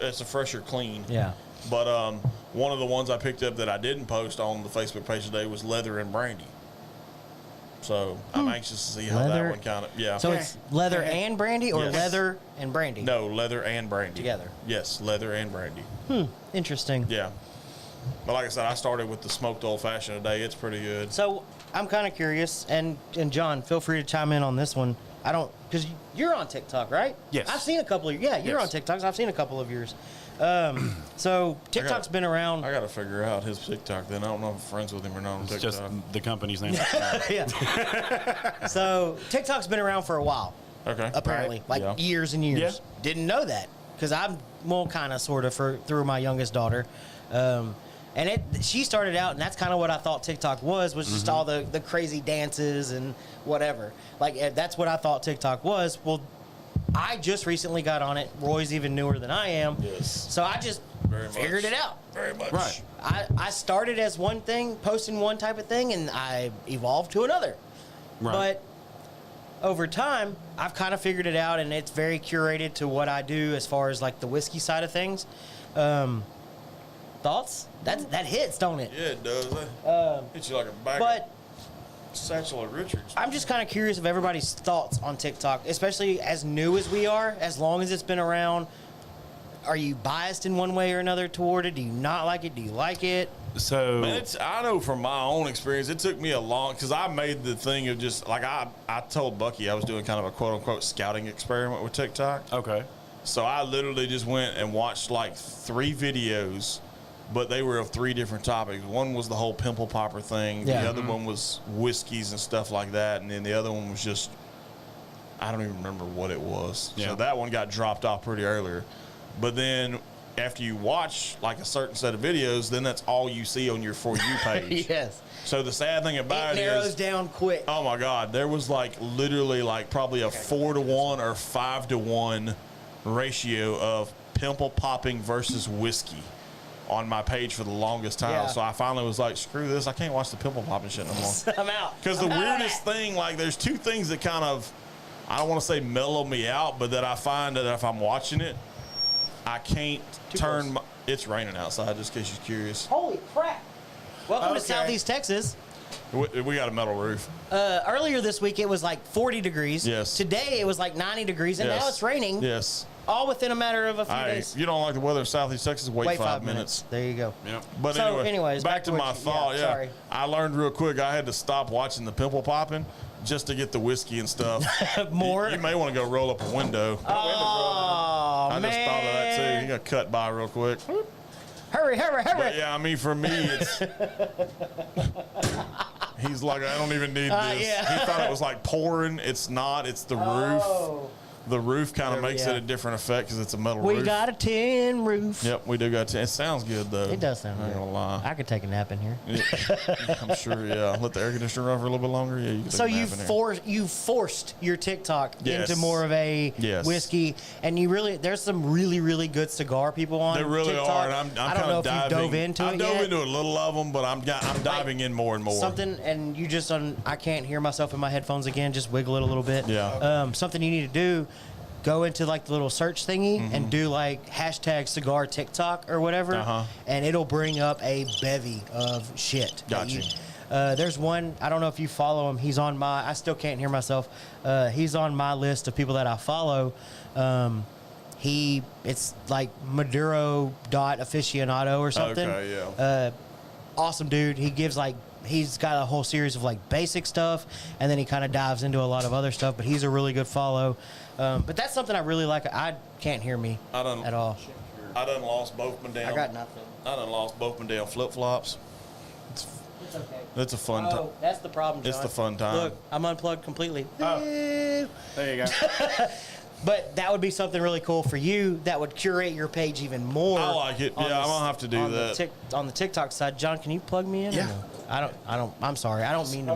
S1: it's a fresher clean.
S2: Yeah.
S1: But one of the ones I picked up that I didn't post on the Facebook page today was leather and brandy. So I'm anxious to see how that one kind of
S2: So it's leather and brandy, or leather and brandy?
S1: No, leather and brandy
S2: together.
S1: Yes, leather and brandy.
S2: Interesting.
S1: Yeah. But like I said, I started with the smoked old fashioned today. It's pretty good.
S2: So I'm kind of curious, and John, feel free to chime in on this one. Because you're on TikTok, right?
S3: Yes.
S2: I've seen a couple of you're on TikTok. I've seen a couple of yours. So TikTok's been around.
S1: I got to figure out his TikTok then. I don't know if I'm friends with him or not on TikTok.
S3: It's just the company's name.
S2: Yeah. So TikTok's been around for a while.
S1: Okay.
S2: Apparently. Years and years.
S3: Yeah.
S2: Didn't know that. Because I'm, kind of, sort of, through my youngest daughter. And she started out, and that's kind of what I thought TikTok was just all the crazy dances and whatever. Like, that's what I thought TikTok was. Well, I just recently got on it. Roy's even newer than I am.
S1: Yes.
S2: So I just
S1: Very
S2: figured
S1: much.
S2: it out.
S1: Very much.
S3: Right.
S2: I started as one thing, posting one type of thing, and I evolved to another.
S3: Right.
S2: But over time, I've kind of figured it out, and it's very curated to what I do as far as like the whiskey side of things. Thoughts? That hits, don't it?
S1: Yeah, it does. Hits you like a bag
S2: But
S1: of Satchel of Richards.
S2: I'm just kind of curious of everybody's thoughts on TikTok, especially as new as we are, as long as it's been around. Are you biased in one way or another toward it? Do you not like it? Do you like it?
S3: So
S1: Man, I know from my own experience, it took me a long, because I made the thing of just, like, I told Bucky I was doing kind of a quote-unquote scouting experiment with TikTok.
S3: okay.
S1: So I literally just went and watched, like, 3 videos, but they were of 3 different topics. One was the whole pimple popper thing.
S2: Yeah.
S1: The other one was whiskeys and stuff like that. And then the other one was just, I don't even remember what it was.
S3: Yeah.
S1: So that one got dropped off pretty earlier. But then after you watch like a certain set of videos, then that's all you see on your For You page.
S2: Yes.
S1: So the sad thing about
S2: It
S1: it
S2: narrows
S1: is,
S2: down quick.
S1: oh my God, there was like literally like probably a 4-to-1 or 5-to-1 ratio of pimple popping versus whiskey on my page for the longest time.
S2: Yeah.
S1: So I finally was like, screw this, I can't watch the pimple popping shit no more.
S2: I'm out.
S1: Because the weirdest thing, like, there's 2 things that kind of, I don't want to say mellow me out, but that I find that if I'm watching it, I can't turn my, it's raining outside, just in case you're curious.
S2: Holy crap. Welcome to
S3: Okay.
S2: Southeast Texas.
S1: We got a metal roof.
S2: Earlier this week, it was like 40 degrees.
S1: Yes.
S2: Today, it was like 90 degrees, and
S1: Yes.
S2: now it's raining.
S1: Yes.
S2: All within a matter of a few
S1: Hey,
S2: days.
S1: you don't like the weather in Southeast Texas, wait 5 minutes.
S2: There you go.
S3: Yep.
S1: But
S2: So,
S1: anyway,
S2: anyways,
S1: back to
S2: what
S1: my
S2: you-
S1: thought.
S2: yeah,
S1: Yeah,
S2: sorry.
S1: I learned real quick. I had to stop watching the pimple popping just to get the whiskey and stuff.
S2: More.
S1: You may want to go roll up a window.
S2: Oh,
S1: I
S2: man.
S1: just thought of that too. You got cut by real quick.
S2: Hurry, hurry, hurry.
S1: But yeah, I mean, for me, it's. He's like, I don't even need this.
S2: yeah.
S1: He thought it was like pouring. It's not. It's the roof.
S2: Oh.
S1: The roof kind of makes
S2: Yeah.
S1: it a different effect because it's a metal
S2: We
S1: roof.
S2: got a tin roof.
S1: Yep, we do got. It sounds good though.
S2: It does sound
S1: I ain't
S2: good.
S1: gonna lie.
S2: I could take a nap in here.
S1: Yeah, I'm sure. Yeah, let the air conditioner run for a little bit longer. Yeah, you can.
S2: So
S1: take a nap in here.
S2: you forced your TikTok
S1: Yes.
S2: into more of a
S1: Yes.
S2: whiskey, and you really there's some really good cigar people on.
S1: They really
S2: TikTok.
S1: are, and I'm
S2: I
S1: kind
S2: don't know
S1: of
S2: if you
S1: diving.
S2: dove into
S1: I
S2: it
S1: dove
S2: yet.
S1: into a little of them, but I'm diving in more and more.
S2: Something, and you just I can't hear myself in my headphones again. Just wiggle it a little bit.
S1: Yeah.
S2: Something you need to do. Go into like the little search thingy and do like hashtag cigar TikTok or whatever,
S1: Uh-huh.
S2: and it'll bring up a bevy of shit. that
S1: Gotcha.
S2: There's one, I don't know if you follow him. He's on I still can't hear myself. He's on my list of people that I follow. It's like Maduro.aficionado or something.
S1: Okay, yeah.
S2: Awesome dude. He's got a whole series of like basic stuff, and then he kind of dives into a lot of other stuff, but he's a really good follow. But that's something I really like. I can't hear me
S1: I done
S2: at all.
S1: I done lost both my damn.
S2: I got nothing.
S1: I done lost both my damn flip flops.
S2: It's okay.
S1: It's a fun time.
S2: Oh, that's the problem, John.
S1: It's the fun time.
S2: Look, I'm unplugged completely.
S3: Oh. There you go.
S2: But that would be something really cool for you that would curate your page even more.
S1: I like it.
S2: on
S1: Yeah, I'm gonna have to do
S2: on
S1: that.
S2: On the TikTok side, John, can you plug me in? or
S3: Yeah.
S2: no? I'm sorry. I don't mean to.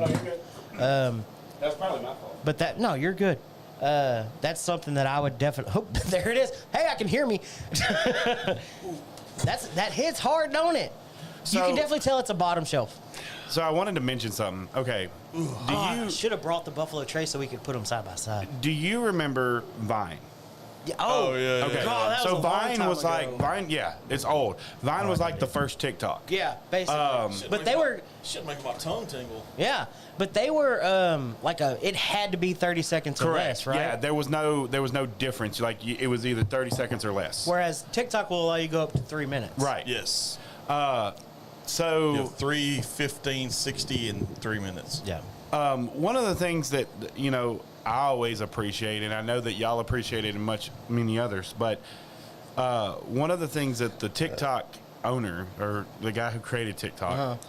S3: That's probably my fault.
S2: But you're good. That's something that I would definitely. Oh, there it is. Hey, I can hear me. That hits hard, don't it? You
S3: So-
S2: can definitely tell it's a bottom shelf.
S3: So I wanted to mention something. Okay.
S2: I should have brought the Buffalo Trace so we could put them side by side.
S3: Do you remember Vine?
S2: Yeah,
S1: Oh, yeah, yeah.
S3: Okay.
S2: God, that was
S3: so
S2: a long
S3: Vine
S2: time
S3: was
S2: ago.
S3: like Vine. Yeah, it's old. Vine was like the first TikTok.
S2: Yeah, basically.
S1: Shit
S2: but
S1: make
S2: they
S1: my-
S2: were.
S1: Shit make my tongue tingle.
S2: Yeah, but they were it had to be 30 seconds or less, right?
S3: Yeah, there was no difference. Like it was either 30 seconds or less.
S2: Whereas TikTok will allow you to go up to 3 minutes.
S3: Right.
S1: Yes.
S3: So
S1: 3, 15, 60 in 3 minutes.
S2: Yeah.
S3: one of the things that I always appreciate, and I know that y'all appreciate it in many others, but one of the things that the TikTok owner or the guy who created TikTok,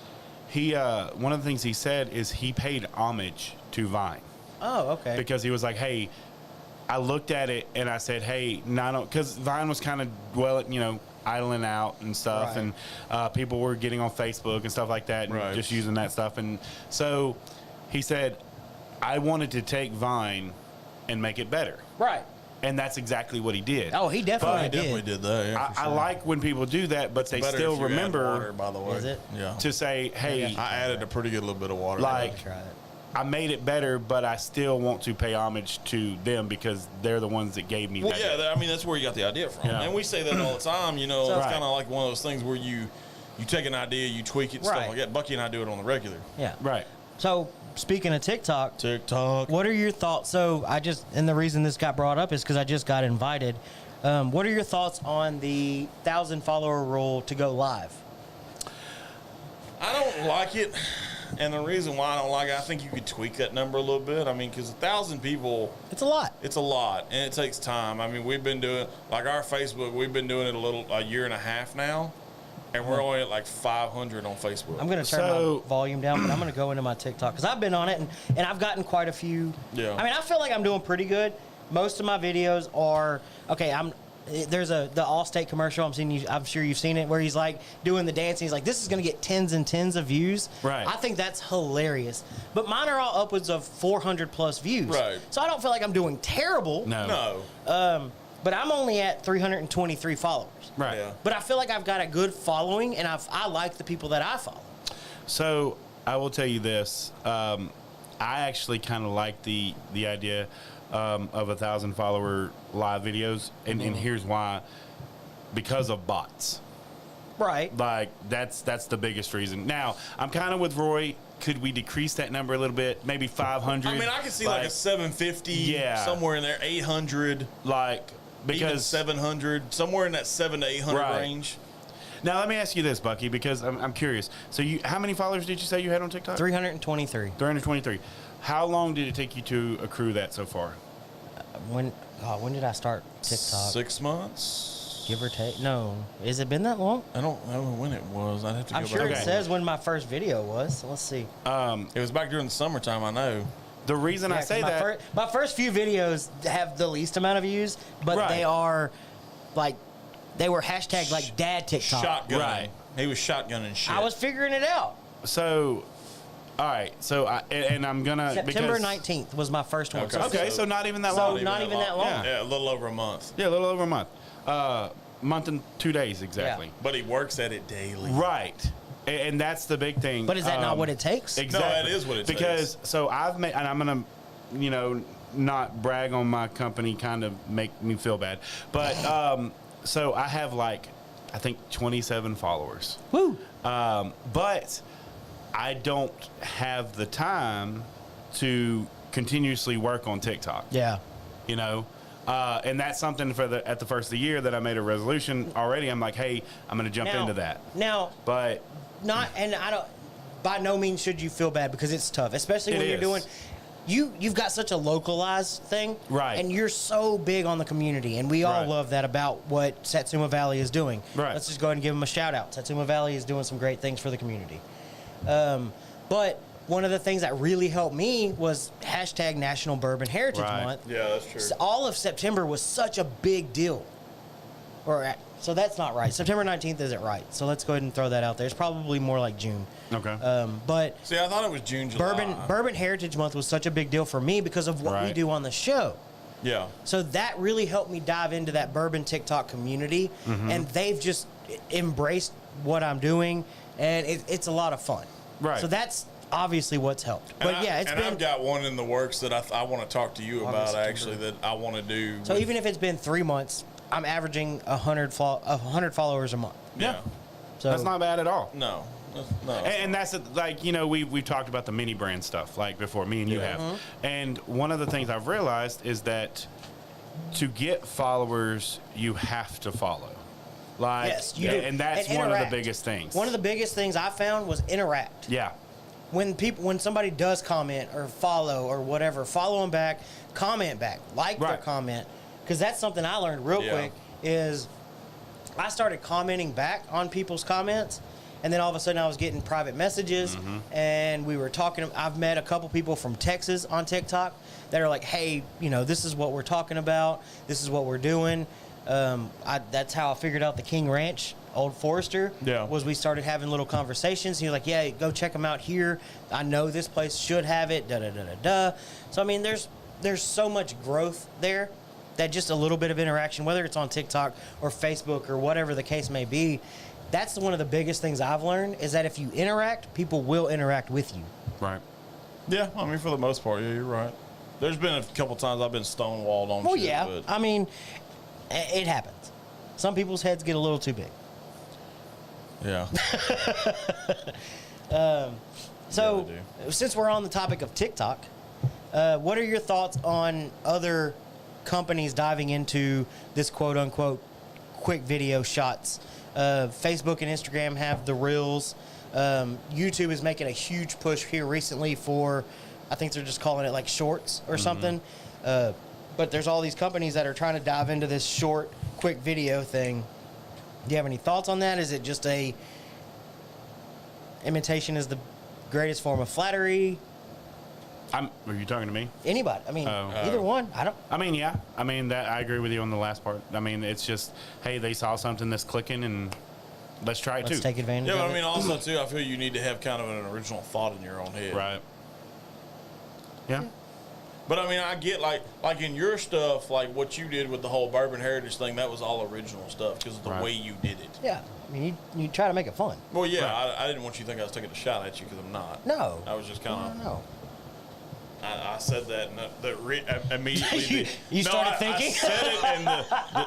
S3: he one of the things he said is he paid homage to Vine.
S2: Oh, okay.
S3: Because he was like, hey, I looked at it and I said, hey, because Vine was kind of, idling out and stuff,
S2: Right.
S3: and people were getting on Facebook and stuff like that, and
S1: Right.
S3: just using that stuff. And so he said, I wanted to take Vine and make it better.
S2: Right.
S3: And that's exactly what he did.
S2: Oh, he definitely
S1: He
S2: did.
S1: definitely did that. Yeah, for
S3: I
S1: sure.
S3: like when people do that, but they
S1: Better
S3: still
S1: if you add
S3: remember
S1: water, by the way.
S2: Is it?
S1: Yeah.
S3: to say, hey,
S1: I added a pretty good little bit of water.
S3: Like-
S2: Try it.
S3: I made it better, but I still want to pay homage to them because they're the ones that gave me
S1: well,
S3: that.
S1: yeah, I mean that's where you got the idea from,
S3: Yeah.
S1: and we say that all the time. You know,
S2: So-
S1: it's
S3: Right.
S1: kind of like one of those things where you take an idea, you tweak it, and
S2: Right.
S1: stuff like that. Bucky and I do it on the regular.
S2: Yeah.
S3: Right.
S2: So speaking of TikTok,
S1: TikTok.
S2: what are your thoughts? So and the reason this got brought up is because I just got invited. What are your thoughts on the 1,000 follower rule to go live?
S1: I don't like it, and the reason why I don't like it, I think you could tweak that number a little bit. I mean, because 1,000 people,
S2: It's a lot.
S1: it's a lot, and it takes time. I mean, we've been doing like our Facebook. We've been doing it a year and a half now, and we're only at like 500 on Facebook.
S2: I'm going to turn
S3: So-
S2: my volume down, but I'm going to go into my TikTok because I've been on it and I've gotten quite a few.
S1: Yeah.
S2: I mean, I feel like I'm doing pretty good. Most of my videos are okay. There's the Allstate commercial. I'm sure you've seen it where he's like doing the dance. And he's like, this is going to get tens and tens of views.
S3: Right.
S2: I think that's hilarious. But mine are all upwards of 400 plus views.
S1: Right.
S2: So I don't feel like I'm doing terrible.
S3: No.
S1: no,
S2: But I'm only at 323 followers.
S3: Right.
S1: Yeah.
S2: But I feel like I've got a good following, and I like the people that I follow.
S3: So I will tell you this. I actually kind of like the idea of 1,000 follower live videos, and here's why: because of bots.
S2: Right.
S3: Like that's the biggest reason. Now I'm kind of with Roy. Could we decrease that number a little bit? Maybe 500.
S1: I mean, I can see like a 750,
S3: Yeah.
S1: somewhere in there, 800,
S3: like
S1: even
S3: because
S1: 700, somewhere in that 700 to 800
S3: Right.
S1: range.
S3: now let me ask you this, Bucky, because I'm curious. So how many followers did you say you had on TikTok?
S2: 323.
S3: 323. How long did it take you to accrue that so far?
S2: When did I start TikTok?
S1: 6 months,
S2: Give or take. No. Has it been that long?
S1: I don't know when it was. I'd have to go
S2: I'm
S1: back.
S2: sure
S3: Okay.
S2: it says when my first video was. So let's see.
S1: It was back during the summertime. I know.
S3: The reason I
S2: Yeah, 'cause
S3: say that.
S2: my first few videos have the least amount of views, but
S3: Right.
S2: they are like they were hashtagged like dad TikTok.
S1: Shotgun.
S3: Right.
S1: He was shotgunning shit.
S2: I was figuring it out.
S3: So, all right. So, I'm gonna
S2: September
S3: because,
S2: 19th was my first one.
S1: Okay.
S2: So
S3: Okay, so not even that
S2: So
S3: long.
S2: not even that long.
S3: Yeah.
S1: Yeah, a little over a month.
S3: Yeah, a little over a month. Month and 2 days exactly.
S1: But he works at it daily.
S3: Right. And that's the big thing.
S2: But is that not what it takes?
S3: Exactly.
S1: No, that is what it takes.
S3: Because so I've made, and I'm gonna, not brag on my company, kind of make me feel bad, but so I have like, I think 27 followers.
S2: Woo.
S3: But I don't have the time to continuously work on TikTok.
S2: Yeah.
S3: And that's something at the first of the year that I made a resolution already. I'm like, hey, I'm going to jump into that.
S2: Now,
S3: But
S2: and I don't. By no means should you feel bad because it's tough, especially when
S3: It
S2: you're
S3: is.
S2: doing. You've got such a localized thing,
S3: Right.
S2: And you're so big on the community, and we all
S3: Right.
S2: love that about what Satsuma Valley is doing.
S3: Right.
S2: Let's just go ahead and give them a shout out. Satsuma Valley is doing some great things for the community. But one of the things that really helped me was hashtag National Bourbon Heritage
S3: Right.
S2: Month.
S1: Yeah, that's true.
S2: So all of September was such a big deal. So that's not right. September 19th isn't right. So let's go ahead and throw that out there. It's probably more like June.
S3: okay.
S2: But
S1: See, I thought it was June, July.
S2: Bourbon Heritage Month was such a big deal for me because of what we
S3: Right.
S2: do on the show.
S1: Yeah.
S2: So that really helped me dive into that bourbon TikTok community,
S3: Mm-hmm.
S2: and they've just embraced what I'm doing, and it's a lot of fun.
S3: Right.
S2: So that's obviously what's helped. But
S1: And
S2: yeah, it's been
S1: I've got one in the works that I want to talk to you about,
S2: August,
S1: actually, that I want to do.
S2: so even if it's been 3 months, I'm averaging 100 followers a month.
S1: Yeah.
S2: So
S3: That's not bad at all.
S1: No. No.
S3: And that's like, we've talked about the mini brand stuff like before, me and you
S1: Yeah.
S3: have.
S2: Mm-hmm.
S3: And one of the things I've realized is that to get followers, you have to follow. Like,
S2: Yes, you do.
S3: and that's
S2: And
S3: one of the
S2: interact.
S3: biggest things.
S2: One of the biggest things I found was interact.
S3: Yeah.
S2: When somebody does comment or follow or whatever, follow them back, comment back, like their
S3: Right.
S2: comment, because that's something I learned real
S1: Yeah.
S2: quick. Is I started commenting back on people's comments, and then all of a sudden I was getting private messages, and we were talking. I've met a couple people from Texas on TikTok that are like, "Hey, this is what we're talking about. This is what we're doing." That's how I figured out the King Ranch, Old Forester.
S3: Yeah.
S2: Was we started having little conversations. He was like, "Yeah, go check them out here. I know this place should have it." Da da da da da. So I mean, there's so much growth there. that just a little bit of interaction, whether it's on TikTok or Facebook or whatever the case may be, that's one of the biggest things I've learned is that if you interact, people will interact with you.
S3: Right.
S1: Yeah, I mean, for the most part, yeah, you're right. There's been a couple times I've been stonewalled on
S2: Well,
S1: shit.
S2: yeah.
S1: But
S2: I mean, it happens. Some people's heads get a little too big.
S1: yeah.
S2: So,
S1: Yeah,
S2: since we're on the topic of TikTok, what are your thoughts on other companies diving into this quote-unquote quick video shots? Facebook and Instagram have the Reels. YouTube is making a huge push here recently for, I think they're just calling it like Shorts or something. But there's all these companies that are trying to dive into this short, quick video thing. Do you have any thoughts on that? Is it just a imitation is the greatest form of flattery?
S3: Are you talking to me?
S2: Anybody. I mean,
S3: Oh.
S2: either one. I don't.
S3: I mean, yeah. I mean, that I agree with you on the last part. I mean, it's just, hey, they saw something that's clicking, and let's try it
S2: Let's
S3: too.
S2: take advantage
S1: Yeah,
S2: of
S1: but I
S2: it.
S1: mean, also, too, I feel you need to have kind of an original thought in your own head.
S3: Right. Yeah.
S1: But I mean, I get like in your stuff, like what you did with the whole Bourbon Heritage thing, that was all original stuff because of the
S3: Right.
S1: way you did it.
S2: Yeah. I mean, you try to make it fun.
S1: Well, yeah,
S3: Right.
S1: I didn't want you to think I was taking a shot at you because I'm not.
S2: No.
S1: I was just kind of.
S2: No.
S1: I said that, and immediately.
S2: You started thinking?
S1: I said it, and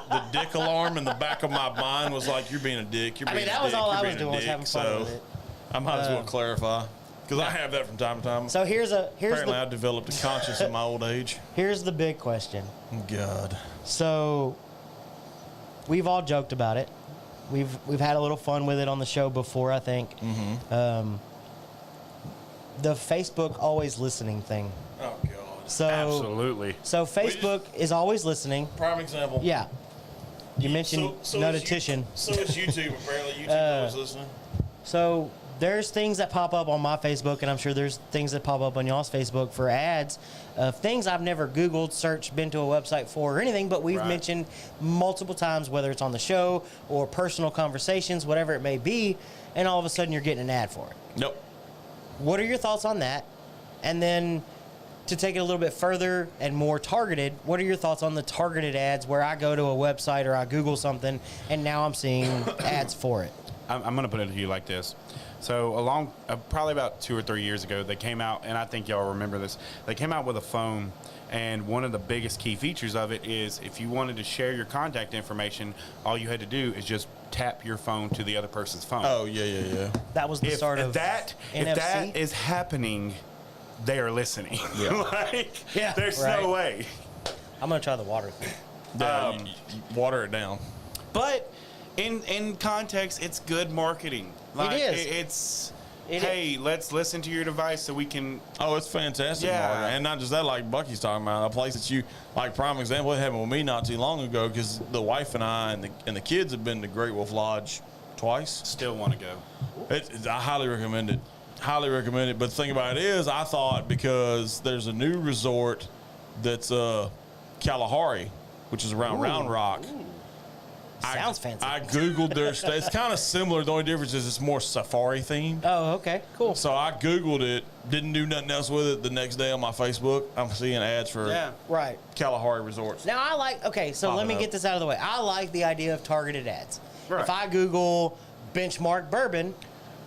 S1: the dick alarm in the back of my mind was like, "You're being a dick. You're
S2: I
S1: being
S2: mean,
S1: a
S2: that was
S1: dick,
S2: all
S1: you're
S2: I was
S1: being a
S2: doing was
S1: dick."
S2: having fun
S1: So
S2: with it.
S1: I might as well clarify because I have that from time to time.
S2: So here's
S1: Apparently, I developed a conscience in my old age.
S2: here's the big question.
S1: God.
S2: So we've all joked about it. We've had a little fun with it on the show before, I think. The Facebook always listening thing.
S1: Oh God.
S2: So
S3: Absolutely.
S2: So Facebook is always listening.
S1: Prime example.
S2: Yeah. You mentioned
S1: So
S2: nutitition.
S1: So is YouTube. Apparently, YouTube always listening.
S2: So there's things that pop up on my Facebook, and I'm sure there's things that pop up on y'all's Facebook for ads of things I've never Googled, searched, been to a website for, or anything, but we've
S1: Right.
S2: mentioned multiple times, whether it's on the show or personal conversations, whatever it may be, and all of a sudden you're getting an ad for it.
S1: Nope.
S2: What are your thoughts on that? And then to take it a little bit further and more targeted, what are your thoughts on the targeted ads where I go to a website or I Google something and now I'm seeing ads for it?
S3: I'm going to put it to you like this. So probably about 2 or 3 years ago, they came out, and I think y'all remember this. They came out with a phone, and one of the biggest key features of it is if you wanted to share your contact information, all you had to do is just tap your phone to the other person's phone.
S1: Oh yeah.
S2: That was the
S3: if
S2: start of
S3: that
S2: NFC.
S3: if that is happening, they are listening.
S1: Yeah.
S2: Yeah,
S3: there's
S2: right.
S3: no way.
S2: I'm going to try the water thing.
S1: Yeah, you water it down.
S3: But in context, it's good marketing.
S2: is.
S3: Hey, let's listen to your device so we can.
S1: Oh, it's fantastic,
S3: Yeah.
S1: Morgan. And not just that, like Bucky's talking about, a place that you, like prime example, it happened with me not too long ago because the wife and I and the kids have been to Great Wolf Lodge twice.
S3: Still want to go.
S1: I highly recommend it. Highly recommend it. But the thing about it is, I thought because there's a new resort that's Kalahari, which is around Round Rock.
S2: Sounds fancy.
S1: I Googled their It's kind of similar. The only difference is it's more safari themed.
S2: Oh, okay, cool.
S1: So I Googled it, didn't do nothing else with it. The next day on my Facebook, I'm seeing ads for
S2: Right.
S1: Kalahari resorts.
S2: Now I like. Okay, so let
S1: Popping
S2: me
S1: up.
S2: get this out of the way. I like the idea of targeted ads.
S3: Right.
S2: If I Google benchmark bourbon,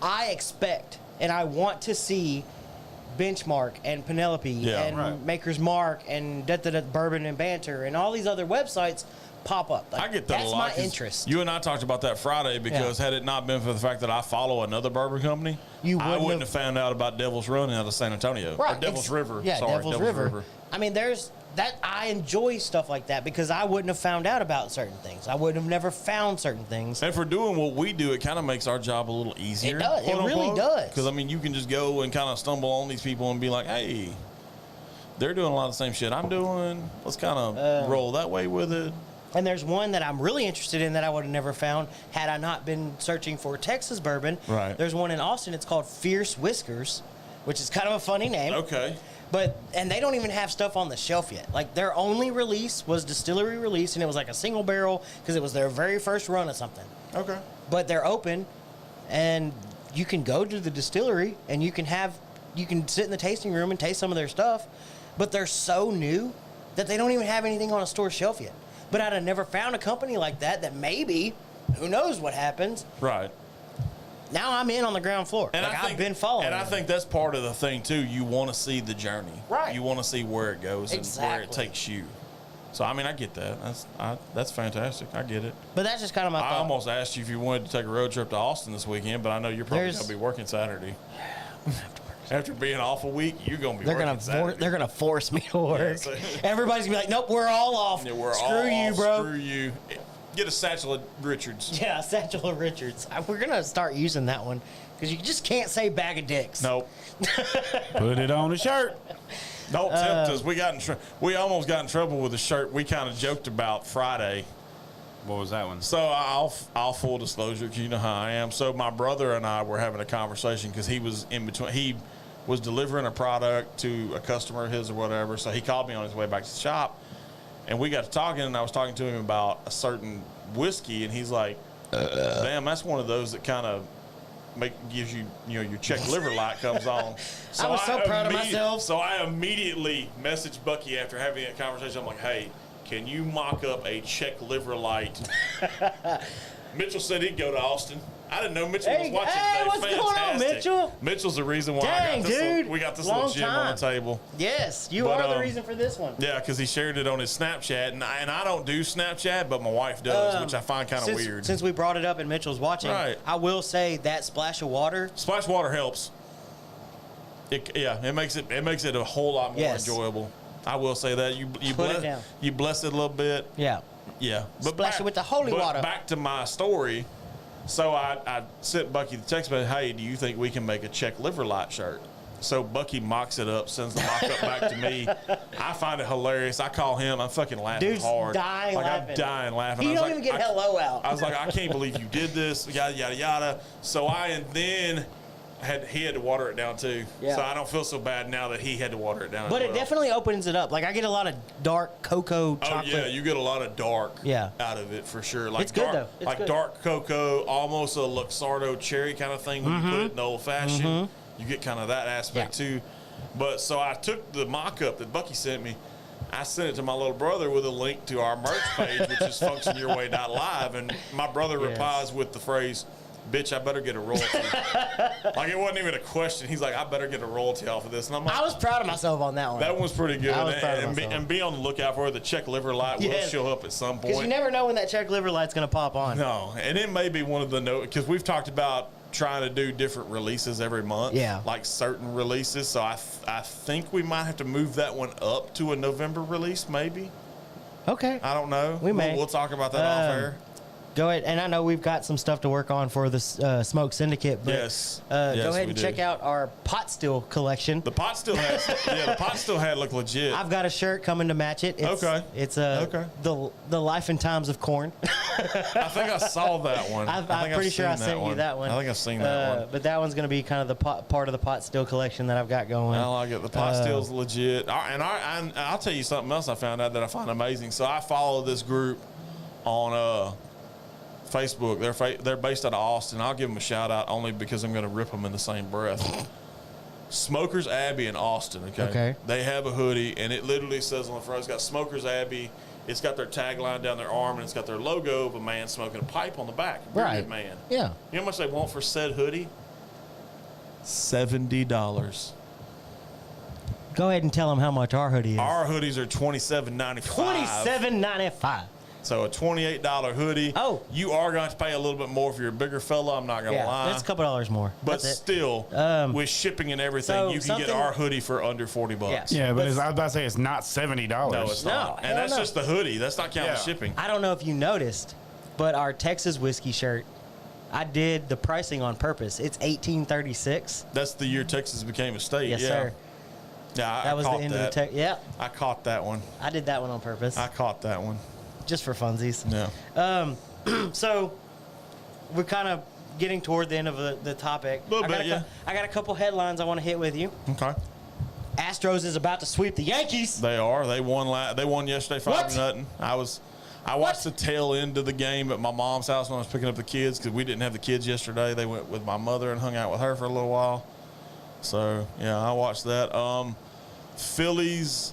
S2: I expect and I want to see Benchmark and Penelope
S1: Yeah,
S2: and
S3: right.
S2: Maker's Mark and Bourbon and Banter and all these other websites pop up. Like,
S1: I get that
S2: that's
S1: a lot.
S2: my
S1: 'cause
S2: interest.
S1: You and I talked about that Friday because had it not been for the fact that I follow another bourbon company, I wouldn't have found out about Devil's Run out of San Antonio.
S2: Right.
S1: Or Devil's River.
S2: Yeah,
S1: Sorry,
S2: Devil's River. I mean, there's that. I enjoy stuff like that because I wouldn't have found out about certain things. I would have never found certain things.
S1: And for doing what we do, it kind of makes our job a little easier.
S2: It does. It really does.
S1: Because, I mean, you can just go and kind of stumble on these people and be like, hey, they're doing a lot of the same shit I'm doing. Let's kind of roll that way with it.
S2: And there's one that I'm really interested in that I would have never found had I not been searching for Texas bourbon.
S1: Right.
S2: There's one in Austin. It's called Fierce Whiskers, which is kind of a funny name.
S1: Okay.
S2: And they don't even have stuff on the shelf yet. Like, their only release was distillery release, and it was like a single barrel because it was their very first run of something.
S1: Okay.
S2: But they're open, and you can go to the distillery, and you can sit in the tasting room and taste some of their stuff. But they're so new that they don't even have anything on a store shelf yet. But I'd have never found a company like that maybe, who knows what happens.
S1: Right.
S2: Now I'm in on the ground floor.
S1: And
S2: I've been following.
S1: And I
S2: them.
S1: think that's part of the thing too. You want to see the journey.
S2: Right.
S1: You want to see where it goes and where it
S2: Exactly.
S1: takes you. So I mean, I get that. That's fantastic. I get it.
S2: But that's just kind of my
S1: I
S2: thought.
S1: almost asked you if you wanted to take a road trip to Austin this weekend, but I know you're probably
S2: There's-
S1: going to be working Saturday. After being off a week, you're going to be
S2: They're
S1: working
S2: gonna
S1: Saturday.
S2: they're gonna force me to work.
S1: so-
S2: Everybody's gonna be like, nope, we're all off.
S1: Yeah, we're
S2: Screw
S1: all
S2: you,
S1: off.
S2: bro.
S1: Screw you. Get a satchel of Richards.
S2: Yeah, Satchel of Richards. We're gonna start using that one because you just can't say bag of dicks.
S1: Nope.
S3: Put it on a shirt.
S1: Don't tempt us. We almost got in trouble with the shirt we kind of joked about Friday.
S3: What was that one?
S1: So I'll full disclosure, because you know how I am. So my brother and I were having a conversation because he was in between. He was delivering a product to a customer of his or whatever. So he called me on his way back to the shop, and we got to talking. And I was talking to him about a certain whiskey, and he's like, "Damn, that's one of those that kind of gives you, your Czech liver light comes on." So
S2: I was so proud of myself.
S1: So I immediately messaged Bucky after having that conversation. I'm like, "Hey, can you mock up a Czech liver light?" Mitchell said he'd go to Austin. I didn't know Mitchell was watching
S2: hey,
S1: today.
S2: what's going on,
S1: Fantastic.
S2: Mitchell?
S1: Mitchell's the reason why
S2: Dang, dude.
S1: we got this
S2: Long
S1: little gem on
S2: time.
S1: the table.
S2: Yes, you
S1: But,
S2: are the reason for this one.
S1: Yeah, because he shared it on his Snapchat, and I don't do Snapchat, but my wife does, which I find kind of
S2: Since-
S1: weird.
S2: Since we brought it up and Mitchell's watching,
S1: Right.
S2: I will say that splash of water.
S1: Splash water helps. It makes it a whole lot more
S2: Yes.
S1: enjoyable. I will say that you
S2: Put it down.
S1: you bless it a little bit.
S2: Yeah.
S1: Yeah, but
S2: Splash it with the holy
S1: but
S2: water.
S1: Back to my story. So I sent Bucky the text message, "Hey, do you think we can make a Czech liver light shirt?" So Bucky mocks it up, sends the mock up back to me. I find it hilarious. I call him. I'm fucking laughing
S2: Dude's
S1: hard.
S2: dying
S1: like
S2: laughing.
S1: I'm dying laughing.
S2: He
S1: I was
S2: don't
S1: like,
S2: even get hello out.
S1: I was like, I can't believe you did this. Yada yada yada. So he had to water it down too.
S2: Yeah.
S1: So I don't feel so bad now that he had to water it down.
S2: But
S1: as
S2: it
S1: well.
S2: definitely opens it up. Like I get a lot of dark cocoa
S1: Oh
S2: chocolate.
S1: yeah, you get a lot of dark
S2: Yeah.
S1: out of it for sure. Like
S2: It's good,
S1: dark,
S2: though. It's
S1: like
S2: good.
S1: dark cocoa, almost a Luxardo cherry kind of thing. When you put it in old fashioned, you get kind of that aspect
S2: Yeah.
S1: too. But so I took the mock up that Bucky sent me. I sent it to my little brother with a link to our merch page, which is functionyourway.live, and my brother
S2: Yes.
S1: replies with the phrase, "Bitch, I better get a royalty." Like it wasn't even a question. He's like, "I better get a royalty off of this," and I'm like,
S2: I was proud of myself on that one.
S1: that one was pretty good.
S2: I was proud of
S1: and,
S2: myself.
S1: be on the lookout for it. The Czech liver light will
S2: Yes.
S1: show up at some
S2: Because
S1: point.
S2: you never know when that Czech liver light's going to pop on.
S1: No, and it may be one of the because we've talked about trying to do different releases every month.
S2: Yeah.
S1: Like certain releases. So I think we might have to move that one up to a November release, maybe.
S2: Okay.
S1: I don't know.
S2: We may.
S1: We'll talk about that off air.
S2: Go ahead. And I know we've got some stuff to work on for the Smoke Syndicate. But,
S1: Yes.
S2: Go
S1: Yes,
S2: ahead
S1: we
S2: and
S1: do.
S2: check out our pot still collection.
S1: The pot still has. The pot still had look legit.
S2: I've got a shirt coming to match it. It's,
S1: Okay.
S2: It's
S1: Okay.
S2: the life and times of corn.
S1: I think I saw that one.
S2: I'm
S1: I think
S2: pretty
S1: I've
S2: sure I
S1: seen
S2: sent you that one.
S1: I think I've seen that one.
S2: But that one's going to be kind of the part of the pot still collection that I've got going.
S1: I like it. The pot still's legit. I'll tell you something else I found out that I find amazing. So I follow this group on Facebook. They're based out of Austin. I'll give them a shout out only because I'm going to rip them in the same breath. Smokers Abbey in Austin.
S2: Okay.
S1: They have a hoodie, and it literally says on the front, it's got Smokers Abbey. It's got their tagline down their arm, and it's got their logo of a man smoking a pipe on the back. A bearded
S2: Right.
S1: man.
S2: Yeah.
S1: You know how much they want for said hoodie? $70.
S2: Go ahead and tell them how much our hoodie is.
S1: Our hoodies are $27.95.
S2: $27.95.
S1: So a $28 hoodie.
S2: Oh.
S1: You are going to have to pay a little bit more if you're a bigger fella. I'm not going to
S2: Yeah,
S1: lie.
S2: that's a couple dollars more.
S1: But
S2: That's it.
S1: still, with shipping and everything,
S2: so
S1: you can get
S2: something-
S1: our hoodie for under $40.
S2: Yes.
S3: Yeah, but
S2: But-
S3: I was about to say it's not $70.
S1: No, it's not.
S2: hell
S1: And that's
S2: no.
S1: just the hoodie. That's not counting
S3: Yeah.
S1: shipping.
S2: I don't know if you noticed, but our Texas whiskey shirt, I did the pricing on purpose. It's $18.36.
S1: That's the year Texas became a state.
S2: Yes,
S1: yeah.
S2: sir.
S1: Yeah, I
S2: That was the
S1: caught
S2: end
S1: that.
S2: of the Yeah,
S1: I caught that one.
S2: I did that one on purpose,
S1: I caught that one.
S2: just for funsies.
S1: Yeah.
S2: So we're kind of getting toward the end of the topic.
S1: Little
S2: I got
S1: bit, yeah.
S2: I got a couple headlines I want to hit with you.
S1: Okay.
S2: Astros is about to sweep the Yankees.
S1: They are. They won. They won yesterday, 5-0. I watched the
S2: What?
S1: tail end of the game at my mom's house when I was picking up the kids because we didn't have the kids yesterday. They went with my mother and hung out with her for a little while. So yeah, I watched that. Phillies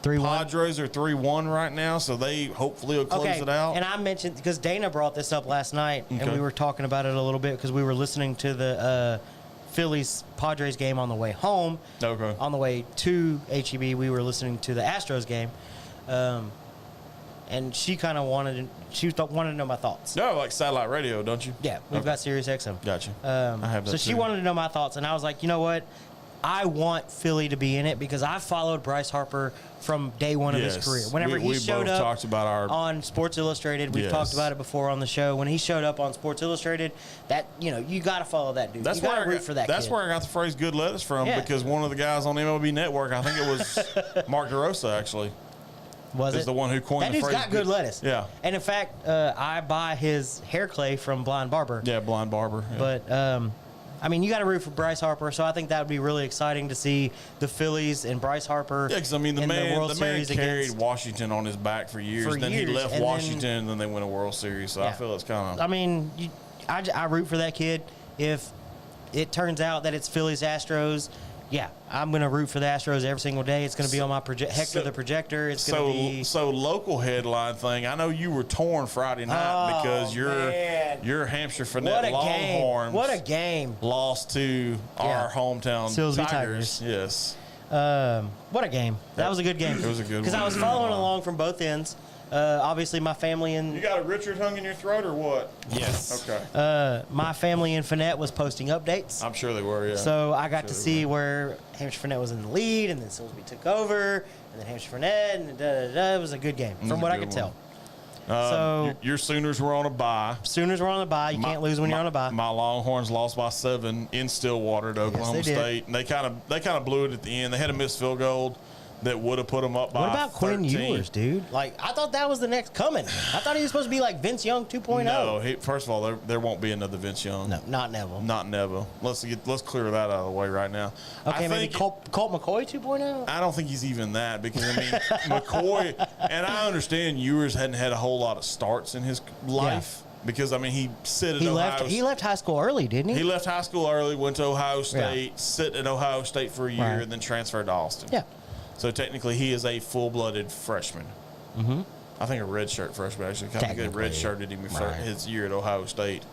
S2: 3-1.
S1: Padres are 3-1 right now, so they hopefully will close it out.
S2: And I mentioned, because Dana brought this up last night, and
S1: Okay.
S2: we were talking about it a little bit because we were listening to the Phillies Padres game on the way home.
S1: Okay.
S2: On the way to HEB, we were listening to the Astros game, and she kind of wanted to know my thoughts.
S1: No, like satellite radio, don't you?
S2: Yeah, we've got Sirius XM.
S1: Gotcha. I have that
S2: So she
S1: too.
S2: wanted to know my thoughts, and I was like, you know what? I want Philly to be in it because I followed Bryce Harper from day one of his
S1: Yes.
S2: career. Whenever
S1: We
S2: he showed
S1: both
S2: up
S1: talked about our-
S2: on Sports Illustrated, we've
S1: Yes.
S2: talked about it before on the show. When he showed up on Sports Illustrated, that you got to follow that dude.
S1: That's
S2: you got
S1: where
S2: to root for that.
S1: That's
S2: kid.
S1: where I got the phrase "good lettuce" from,
S2: Yeah.
S1: because one of the guys on MLB Network, I think it was Mark DeRosa, actually,
S2: was
S1: is
S2: it
S1: the one who coined
S2: that
S1: the
S2: dude's
S1: phrase.
S2: got good lettuce.
S1: Yeah.
S2: And in fact, I buy his hair clay from Blind Barber.
S1: Yeah, Blind Barber. Yeah.
S2: But I mean, you got to root for Bryce Harper, so I think that would be really exciting to see the Phillies and Bryce Harper.
S1: Yeah, because I mean, the
S2: in
S1: man,
S2: World
S1: the man
S2: Series
S1: carried
S2: against.
S1: Washington on his back for years.
S2: For
S1: then he
S2: years,
S1: left
S2: and
S1: Washington, and then they win a World Series. So I
S2: Yeah.
S1: feel it's kind of.
S2: I mean, I root for that kid. If it turns out that it's Phillies Astros, yeah, I'm going to root for the Astros every single day. It's going to be on my Hector the projector. It's going to be.
S1: So local headline thing. I know you were torn Friday night
S2: Oh,
S1: because
S2: man.
S1: your Hampshire
S2: What
S1: Finette
S2: a
S1: Longhorns
S2: game! What a game!
S1: lost to our hometown
S2: Silsbee
S1: Tigers. Yes.
S2: What a game! That was a good game.
S1: It was a good
S2: because I
S1: one.
S2: was following along from both ends. Obviously, my family in
S1: You got a Richard hung in your throat or what?
S3: Yes.
S1: Okay.
S2: my family in Finette was posting updates.
S1: I'm sure they were. Yeah.
S2: So I got to
S1: Sure they
S2: see where Hampshire Finette was in the lead, and then Silsbee took over, and then Hampshire Finette, and da-da-da. It was a good game,
S1: was
S2: from
S1: a
S2: what I
S1: good
S2: could
S1: one.
S2: tell. So
S1: your Sooners were on a bye.
S2: Sooners were on the bye. You can't lose when you're on a bye.
S1: My Longhorns lost by 7 in Stillwater to Oklahoma
S2: they did.
S1: State, and they kind of blew it at the end. They had a missed field goal that would have put them up by
S2: What about Quinn
S1: 13.
S2: Ewers, dude? Like, I thought that was the next coming. I thought he was supposed to be like Vince Young 2.0.
S1: No, first of all, there won't be another Vince Young.
S2: No, not Neville.
S1: Not Neville. Let's clear that out of the way right now.
S2: Okay,
S1: I
S2: maybe
S1: think-
S2: Colt McCoy 2.0?
S1: I don't think he's even that, because I mean McCoy, and I understand Ewers hadn't had a whole lot of starts in his life, because I mean he sit at Ohio.
S2: He left high school early, didn't he?
S1: He left high school early, went to Ohio State, sit at Ohio State for a year,
S2: Right.
S1: and then transferred to Austin.
S2: Yeah.
S1: So technically, he is a full-blooded freshman. Mm-hmm. I think a redshirt freshman, actually. I think they
S2: Technically,
S1: redshirted him
S2: right.
S1: his year at Ohio State.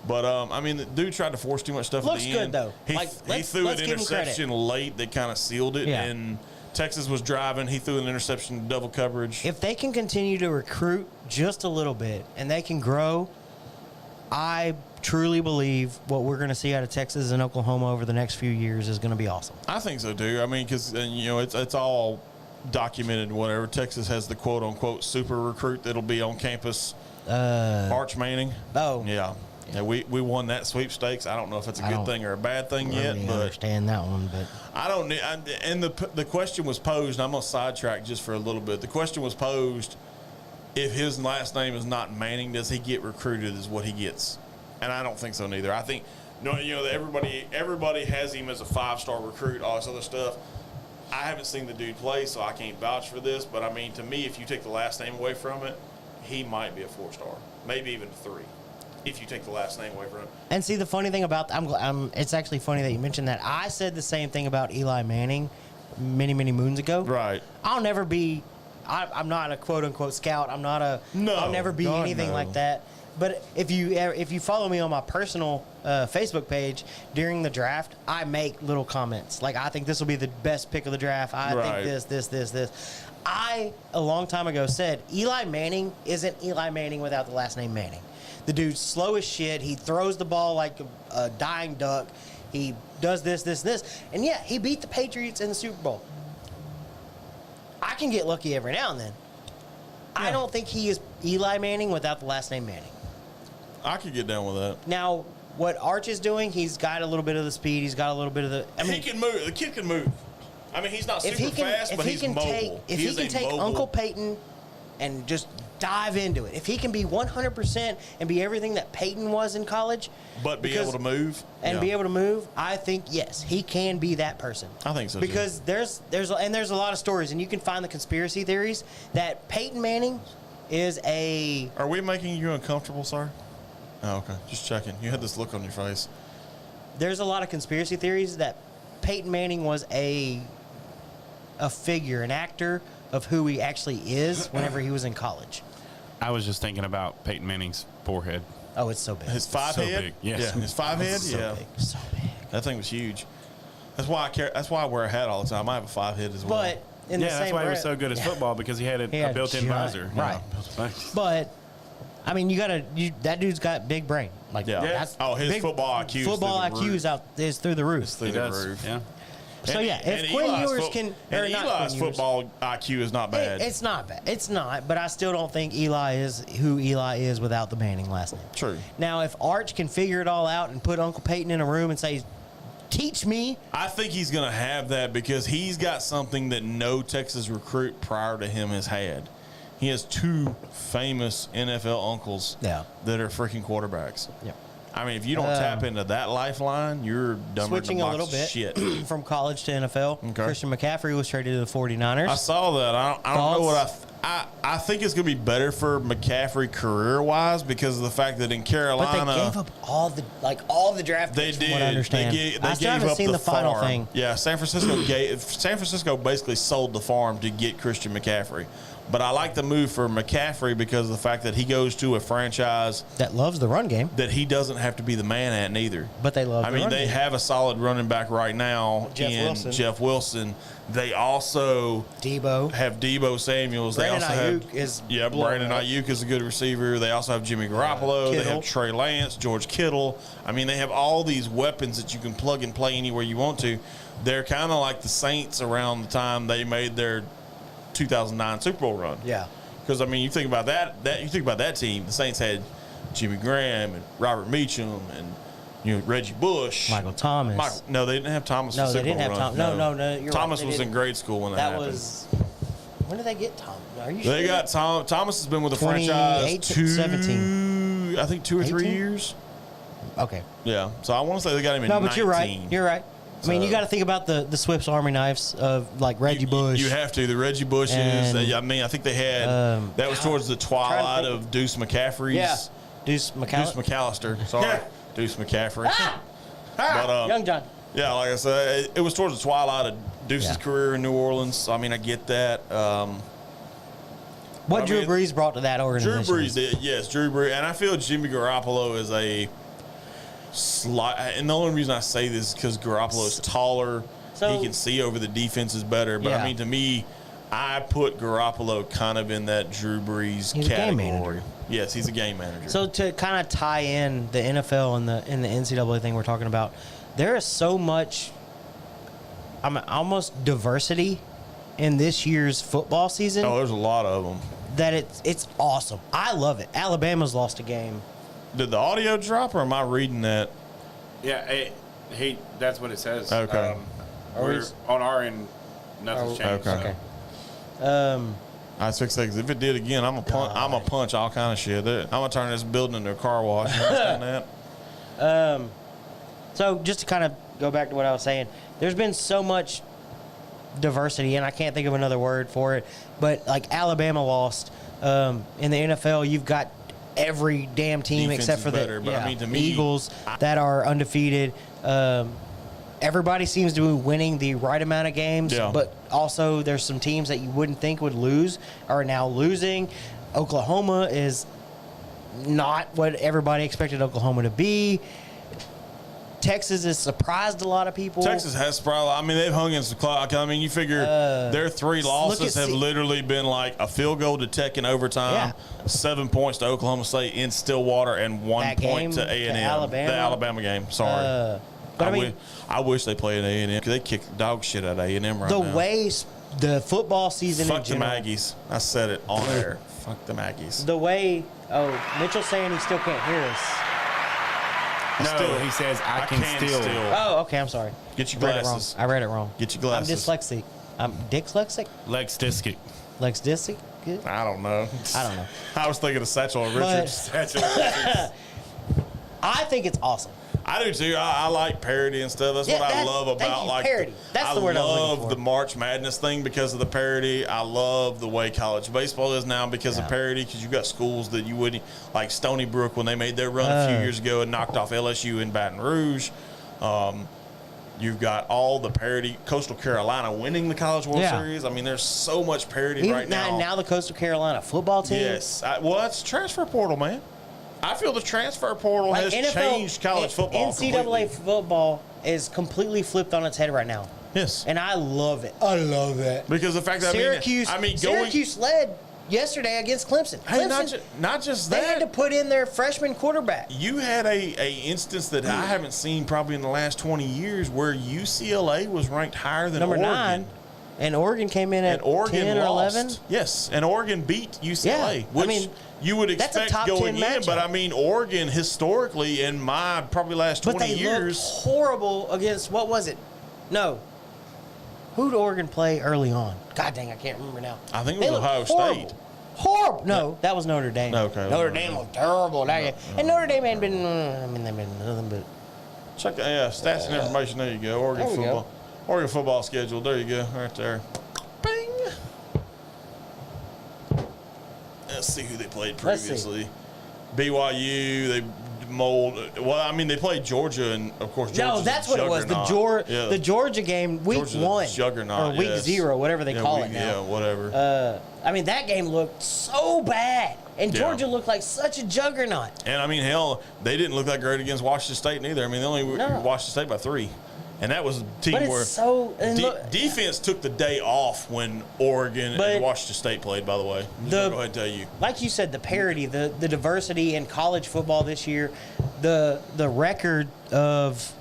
S1: But, I mean, the dude tried to force too much stuff
S2: Looks
S1: at the
S2: good,
S1: end.
S2: though.
S1: He,
S2: Like,
S1: he
S2: let's-
S1: threw
S2: let's
S1: an
S2: give him credit.
S1: interception late that kind of sealed it,
S2: Yeah.
S1: and Texas was driving. He threw an interception in double coverage.
S2: If they can continue to recruit just a little bit and they can grow, I truly believe what we're going to see out of Texas and Oklahoma over the next few years is going to be awesome.
S1: I think so, too. I mean, because, it's all documented, whatever. Texas has the quote-unquote super recruit that'll be on campus, Arch Manning.
S2: Oh.
S1: Yeah. Yeah, we won that sweepstakes. I don't know if it's a
S2: I
S1: good
S2: don't
S1: thing or a bad thing
S2: I
S1: yet,
S2: really
S1: but
S2: understand that one, but
S1: I don't need. And the question was posed. I'm gonna sidetrack just for a little bit. The question was posed: if his last name is not Manning, does he get recruited? Is what he gets? And I don't think so neither. I think everybody has him as a 5-star recruit, all this other stuff. I haven't seen the dude play, so I can't vouch for this. But I mean, to me, if you take the last name away from it, he might be a 4-star, maybe even 3. If you take the last name away from it.
S2: and see the funny thing about it's actually funny that you mentioned that. I said the same thing about Eli Manning many moons ago.
S1: Right.
S2: I'll never be. I'm not a quote unquote scout. I'm not a.
S1: No,
S2: I'll never be
S1: God,
S2: anything
S1: no.
S2: like that. But if you follow me on my personal Facebook page during the draft, I make little comments like, I think this will be the best pick of the draft. I
S1: Right.
S2: think this. I a long time ago said Eli Manning isn't Eli Manning without the last name Manning. The dude's slow as shit. He throws the ball like a dying duck. He does this. And yeah, he beat the Patriots in the Super Bowl. I can get lucky every now and then. I don't think he is Eli Manning without the last name Manning.
S1: I could get down with that.
S2: Now, what Arch is doing, he's got a little bit of the speed. He's got a little bit of the. I mean,
S1: He can move. The kid can move. I mean, he's not
S2: if
S1: super
S2: he can,
S1: fast,
S2: if
S1: but
S2: he
S1: he's
S2: can
S1: mobile.
S2: take, if he
S1: is
S2: can
S1: a
S2: take
S1: mobile-
S2: Uncle Peyton and just dive into it, if he can be 100% and be everything that Peyton was in college,
S1: but be able to move
S2: and be able to move, I think yes, he can be that person.
S1: I think so, too.
S2: Because there's a lot of stories, and you can find the conspiracy theories that Peyton Manning is a.
S1: Are we making you uncomfortable, sir? Oh, okay. Just checking. You had this look on your face.
S2: There's a lot of conspiracy theories that Peyton Manning was a figure, an actor of who he actually is whenever he was in college.
S3: I was just thinking about Peyton Manning's forehead.
S2: Oh, it's so big.
S1: His five
S3: So
S1: head?
S3: big, yes.
S1: Yeah, his five head?
S2: So
S1: Yeah.
S2: big. So big.
S1: That thing was huge. That's why I care. That's why I wear a hat all the time. I have a five head as well.
S2: But in the
S3: Yeah,
S2: same
S3: that's why he was
S2: breath-
S3: so good at football, because he had
S2: He
S3: a
S2: had
S3: built-in
S2: giant-
S3: visor.
S2: right.
S3: Yeah.
S2: But I mean, that dude's got big brain. Like,
S1: Yeah.
S2: that's
S1: Oh, his
S2: big-
S1: football IQ is
S2: Football
S1: through the
S2: IQ
S1: roof.
S2: is through the roof.
S1: Through
S3: He
S1: the
S3: does.
S1: roof.
S3: Yeah.
S2: So yeah, if Quinn
S1: Eli's
S2: Ewers can, or
S1: and
S2: not
S1: Eli's
S2: Quinn Ewers-
S1: football IQ is not bad.
S2: It's not bad. It's not, but I still don't think Eli is who Eli is without the Manning last name.
S1: True.
S2: Now, if Arch can figure it all out and put Uncle Peyton in a room and say, "Teach me,"
S1: I think he's going to have that because he's got something that no Texas recruit prior to him has had. He has two famous NFL uncles
S2: Yeah.
S1: that are freaking quarterbacks.
S2: yeah.
S1: I mean, if you don't tap into that lifeline, you're dumber
S2: Switching
S1: than
S2: a
S1: a
S2: little
S1: box of
S2: bit
S1: shit.
S2: from college to NFL,
S1: Okay.
S2: Christian McCaffrey was traded to the 49ers.
S1: I saw that. I don't know
S2: Thoughts?
S1: what I think it's going to be better for McCaffrey career-wise because of the fact that in
S2: but
S1: Carolina
S2: they gave up all the draft
S1: they
S2: picks.
S1: did.
S2: From what I understand.
S1: They
S2: I still
S1: gave
S2: haven't
S1: up
S2: seen the final
S1: farm.
S2: thing.
S1: Yeah, San Francisco basically sold the farm to get Christian McCaffrey. But I like the move for McCaffrey because of the fact that he goes to a franchise
S2: That loves the run game,
S1: that he doesn't have to be the man at neither.
S2: but they love.
S1: I
S2: the
S1: mean,
S2: run
S1: they
S2: game.
S1: have a solid running back right now
S2: Jeff
S1: in
S2: Wilson.
S1: Jeff Wilson. They also
S2: Debo.
S1: have Debo Samuels.
S2: Brandon
S1: they also
S2: Ayuk
S1: have
S2: is
S1: yeah,
S2: blowing
S1: Brandon
S2: up.
S1: Ayuk is a good receiver. They also have Jimmy Garoppolo. They
S2: Kittle.
S1: have Trey Lance, George Kittle. I mean, they have all these weapons that you can plug and play anywhere you want to. They're kind of like the Saints around the time they made their 2009 Super Bowl run.
S2: Yeah.
S1: Because I mean, you think about that team. The Saints had Jimmy Graham and Robert Meacham and Reggie Bush,
S2: Michael Thomas.
S1: No, they didn't have Thomas.
S2: No,
S1: for
S2: they
S1: Super
S2: didn't
S1: Bowl
S2: have
S1: run.
S2: Tom. No, you're
S1: Thomas
S2: right. They
S1: was in
S2: didn't.
S1: grade school when that happened.
S2: was. When did they get Tom? Are you
S1: They
S2: sure?
S1: got Thomas has been with the
S2: 28
S1: franchise
S2: to 17.
S1: I think 2 or 3
S2: 18?
S1: years.
S2: Okay.
S1: Yeah, so I want to say they got him in.
S2: No, but
S1: 19.
S2: you're right. You're right. I mean, you
S1: So-
S2: got to think about the Swift's Army knives of like Reggie Bush.
S1: You have to. The Reggie Bushes.
S2: And,
S1: I mean, I think they had that was towards the twilight
S2: think.
S1: of Deuce McCaffrey's.
S2: Yeah. Deuce
S1: Deuce
S2: McAllister.
S1: McAllister. Sorry, Deuce McCaffrey. But
S2: Young John.
S1: yeah, like I said, it was towards the twilight of Deuce's
S2: Yeah.
S1: career in New Orleans. I mean, I get that.
S2: What
S1: I
S2: Drew
S1: mean,
S2: Brees brought to that
S1: Drew
S2: organization.
S1: Brees did, yes, Drew Brees, and I feel Jimmy Garoppolo is a slight. And the only reason I say this is because Garoppolo is taller.
S2: So-
S1: He can see over the defenses better. But
S2: Yeah.
S1: I mean, to me, I put Garoppolo kind of in that Drew Brees
S2: He's a game
S1: category.
S2: manager.
S1: Yes, he's a game manager.
S2: So to kind of tie in the NFL and the NCAA thing we're talking about, there is so much, almost diversity in this year's football season
S1: oh, there's a lot of them.
S2: that it's awesome. I love it. Alabama's lost a game.
S1: Did the audio drop, or am I reading that?
S3: Yeah, that's what it says.
S1: Okay.
S3: We're on our end, nothing's changed.
S1: okay.
S3: so.
S1: I was fixing because if it did again, I'm a punch all kind of shit. I'm gonna turn this building into a car wash. You understand that?
S2: So just to kind of go back to what I was saying, there's been so much diversity, and I can't think of another word for it, but like Alabama lost. In the NFL, you've got every damn team
S1: Defense
S2: except
S1: is
S2: for
S1: better, but I mean, to me,
S2: Eagles that are undefeated. Everybody seems to be winning the right amount of games,
S1: Yeah.
S2: but also there's some teams that you wouldn't think would lose are now losing. Oklahoma is not what everybody expected Oklahoma to be. Texas has surprised a lot of people.
S1: Texas has probably. I mean, they've hung in some clock. I mean, you figure their 3 losses have literally been like a field goal to Tech in overtime, 7 points to Oklahoma State in Stillwater, and 1
S2: That
S1: point
S2: game
S1: to A&M.
S2: to Alabama.
S1: The Alabama game. Sorry.
S2: But I mean,
S1: I wish they played A&M because they kick dog shit out of A&M right
S2: the
S1: now.
S2: way the football season
S1: Fuck
S2: in
S1: the
S2: general,
S1: Aggies. I said it on air. Fuck the Aggies.
S2: the way Mitchell's saying he still can't hear us.
S3: No, he says I can still.
S2: Oh, okay, I'm sorry.
S1: Get your
S2: I read it wrong.
S1: glasses.
S2: I read it wrong.
S1: Get your glasses.
S2: I'm dyslexic. I'm dyslexic.
S3: Lex Diskic.
S2: Lexdistic. Good.
S1: I don't know.
S2: I don't know.
S1: I was thinking of Satchel Richards.
S2: I think it's awesome.
S1: I do too. I like parody and stuff. That's
S2: Yeah,
S1: what I
S2: that's-
S1: love
S2: thank
S1: about
S2: you,
S1: like
S2: parody. That's the word I was looking
S1: love
S2: for.
S1: the March Madness thing because of the parody. I love the way college baseball is now because
S2: Yeah.
S1: of parody. Because you got schools that you wouldn't like Stony Brook when they made their run a few years ago and knocked off LSU in Baton Rouge. You've got all the parity. Coastal Carolina winning the College World Series. I mean, there's so much parity right now.
S2: Now the Coastal Carolina football team.
S1: Yes. Well, it's transfer portal, man. I feel the transfer portal has changed college football
S2: NCAA football is completely flipped on its head right now.
S1: Yes.
S2: And I love it. I love that.
S1: Because the fact that
S2: Syracuse led yesterday against Clemson.
S1: Hey, not just that.
S2: They had to put in their freshman quarterback.
S1: You had a instance that I haven't seen probably in the last 20 years where UCLA was ranked higher than
S2: number
S1: Oregon.
S2: 9. And Oregon came in at 10 or 11.
S1: Yes, and Oregon beat UCLA, which
S2: I mean,
S1: you would expect going in. But, I mean, Oregon historically in my probably last 20 years.
S2: But they looked horrible against, what was it? No. Who did Oregon play early on? God dang, I can't remember now.
S1: I think it was Ohio State.
S2: Horrible. No, that was Notre Dame.
S1: Okay.
S2: Notre Dame was terrible. And Notre Dame hadn't been, they've been nothing but.
S1: Check stats and information. There you go. Oregon football. Oregon football schedule. There you go. Right there. Bing. Let's see who they played previously. BYU. They they played Georgia, and of course, Georgia's
S2: that's what it was. The Georgia game, week
S1: Georgia's
S2: 1
S1: juggernaut,
S2: or week 0, whatever they call it now.
S1: Yeah, whatever.
S2: I mean, that game looked so bad, and Georgia looked like such a juggernaut.
S1: And I mean, hell, they didn't look that great against Washington State neither. I mean, they only Washington State by 3. And that was a team where defense took the day off when Oregon and Washington State played, by the way. I'm just going to go ahead and tell you.
S2: Like you said, the parity, the diversity in college football this year, the record of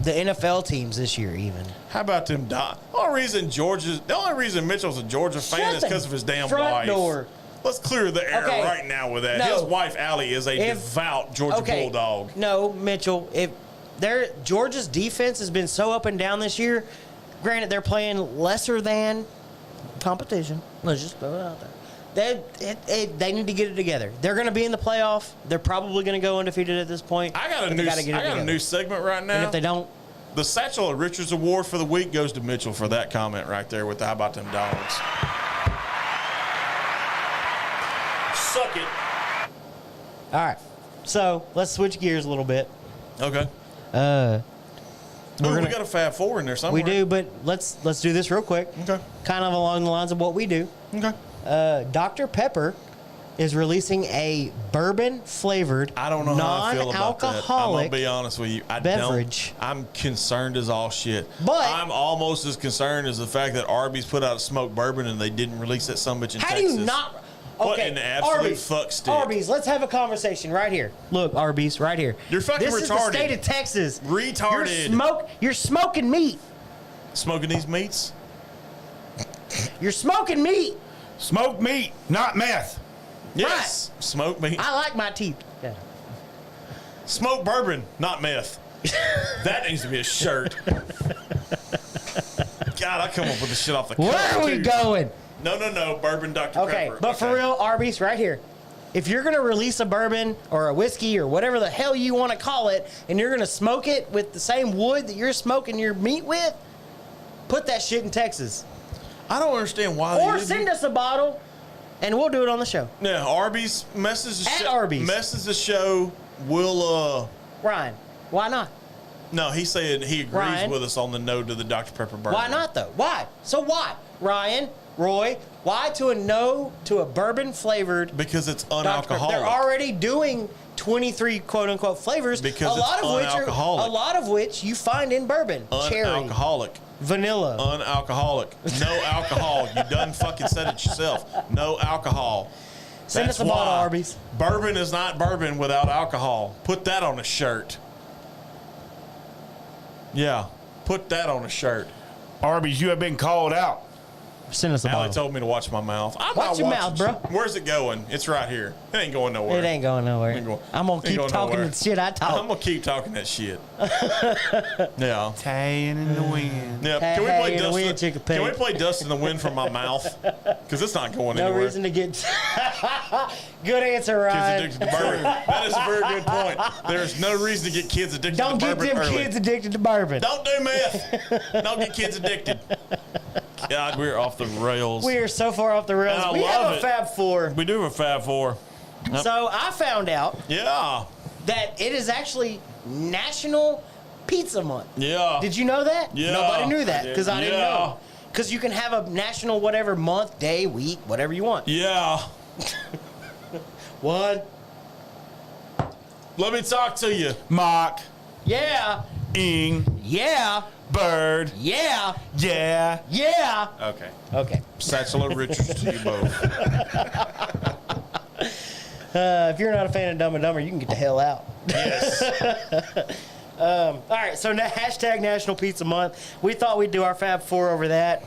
S2: the NFL teams this year even.
S1: How about them? The only reason Mitchell's a Georgia fan is because of his damn wife.
S2: Door.
S1: Let's clear the air right now with that.
S2: No.
S1: His wife, Allie, is a devout Georgia Bulldog.
S2: No, Mitchell, Georgia's defense has been so up and down this year. Granted, they're playing lesser than competition. Let's just throw it out there. They need to get it together. They're going to be in the playoff. They're probably going to go undefeated at this point.
S1: I got a new segment right now.
S2: And if they don't,
S1: the Satchel Richards Award for the week goes to Mitchell for that comment right there with the "How about them dogs?" Suck it.
S2: All right. So let's switch gears a little bit.
S1: Okay. we got a Fab Four in there somewhere.
S2: We do, but let's do this real quick.
S1: Okay.
S2: Kind of along the lines of what we do.
S1: Okay.
S2: Dr. Pepper is releasing a bourbon flavored,
S1: I don't know how I feel about that. I'm gonna be honest with you.
S2: Beverage.
S1: I'm concerned as all shit.
S2: But
S1: I'm almost as concerned as the fact that Arby's put out a smoked bourbon and they didn't release that sumbitch in Texas.
S2: How do you not?
S1: What
S2: Okay,
S1: an absolute
S2: Arby's,
S1: fuck stick.
S2: Arby's, let's have a conversation right here. Look, Arby's, right here.
S1: You're fucking retarded.
S2: This is the state of Texas.
S1: Retarded.
S2: You're smoking meat.
S1: Smoking these meats?
S2: You're smoking meat.
S3: Smoked meat, not meth.
S1: Yes. Right. Smoked meat.
S2: I like my teeth. Yeah.
S1: Smoked bourbon, not meth. That needs to be a shirt. God, I come up with this shit off the cuff.
S2: Where are we going?
S1: No. Bourbon Dr. Pepper.
S2: Okay, but for real, Arby's, right here. If you're going to release a bourbon or a whiskey or whatever the hell you want to call it, and you're going to smoke it with the same wood that you're smoking your meat with, put that shit in Texas.
S1: I don't understand why.
S2: Or send us a bottle, and we'll do it on the show.
S1: Yeah, Arby's messes the show.
S2: Arby's
S1: messes the show. We'll
S2: Ryan, why not?
S1: No, he said he agrees with us on the no to the Dr. Pepper bourbon.
S2: Why not though? Why? So why? Ryan, Roy, why to a no to a bourbon flavored?
S1: Because it's unalcoholic.
S2: They're already doing 23 quote unquote flavors.
S1: Because
S2: a lot of which you find in bourbon.
S1: Unalcoholic.
S2: Cherry, vanilla.
S1: Unalcoholic. No alcohol. You done fucking said it yourself. No alcohol.
S2: Send us a bottle, Arby's.
S1: Bourbon is not bourbon without alcohol. Put that on a shirt. Yeah, put that on a shirt.
S3: Arby's, you have been called out.
S2: Send us a bottle.
S1: Allie told me to watch my mouth.
S2: Watch your mouth, bro.
S1: Where's it going? It's right here. It ain't going nowhere.
S2: It ain't going nowhere. I'm going to keep talking the shit I talk.
S1: I'm going to keep talking that shit. Yeah.
S3: Taying in the wind.
S1: Yeah. Can we play Dust in the Wind from my mouth? Because it's not going anywhere.
S2: No reason to get... Good answer, Ryan.
S1: Kids addicted to bourbon. That is a very good point. There's no reason to get kids addicted to bourbon.
S2: Don't get them kids addicted to bourbon.
S1: Don't do meth. Don't get kids addicted. God, we're off the rails.
S2: We are so far off the rails. We have a Fab Four.
S1: We do have a Fab Four.
S2: So I found out
S1: that
S2: it is actually National Pizza Month.
S1: Yeah.
S2: Did you know that?
S1: Yeah.
S2: Nobody knew that because I didn't
S1: Yeah.
S2: know. Because you can have a national whatever month, day, week, whatever you want.
S1: Yeah.
S2: What?
S1: Let me talk to you.
S3: Mock,
S2: Yeah.
S3: ing,
S2: Yeah.
S3: bird,
S2: Yeah.
S3: yeah.
S2: Yeah.
S3: Okay.
S2: Okay.
S1: Satchel of Richards to you both.
S2: If you're not a fan of Dumb and Dumber, you can get the hell out.
S1: Yes.
S2: All right, so hashtag National Pizza Month. We thought we'd do our Fab Four over that.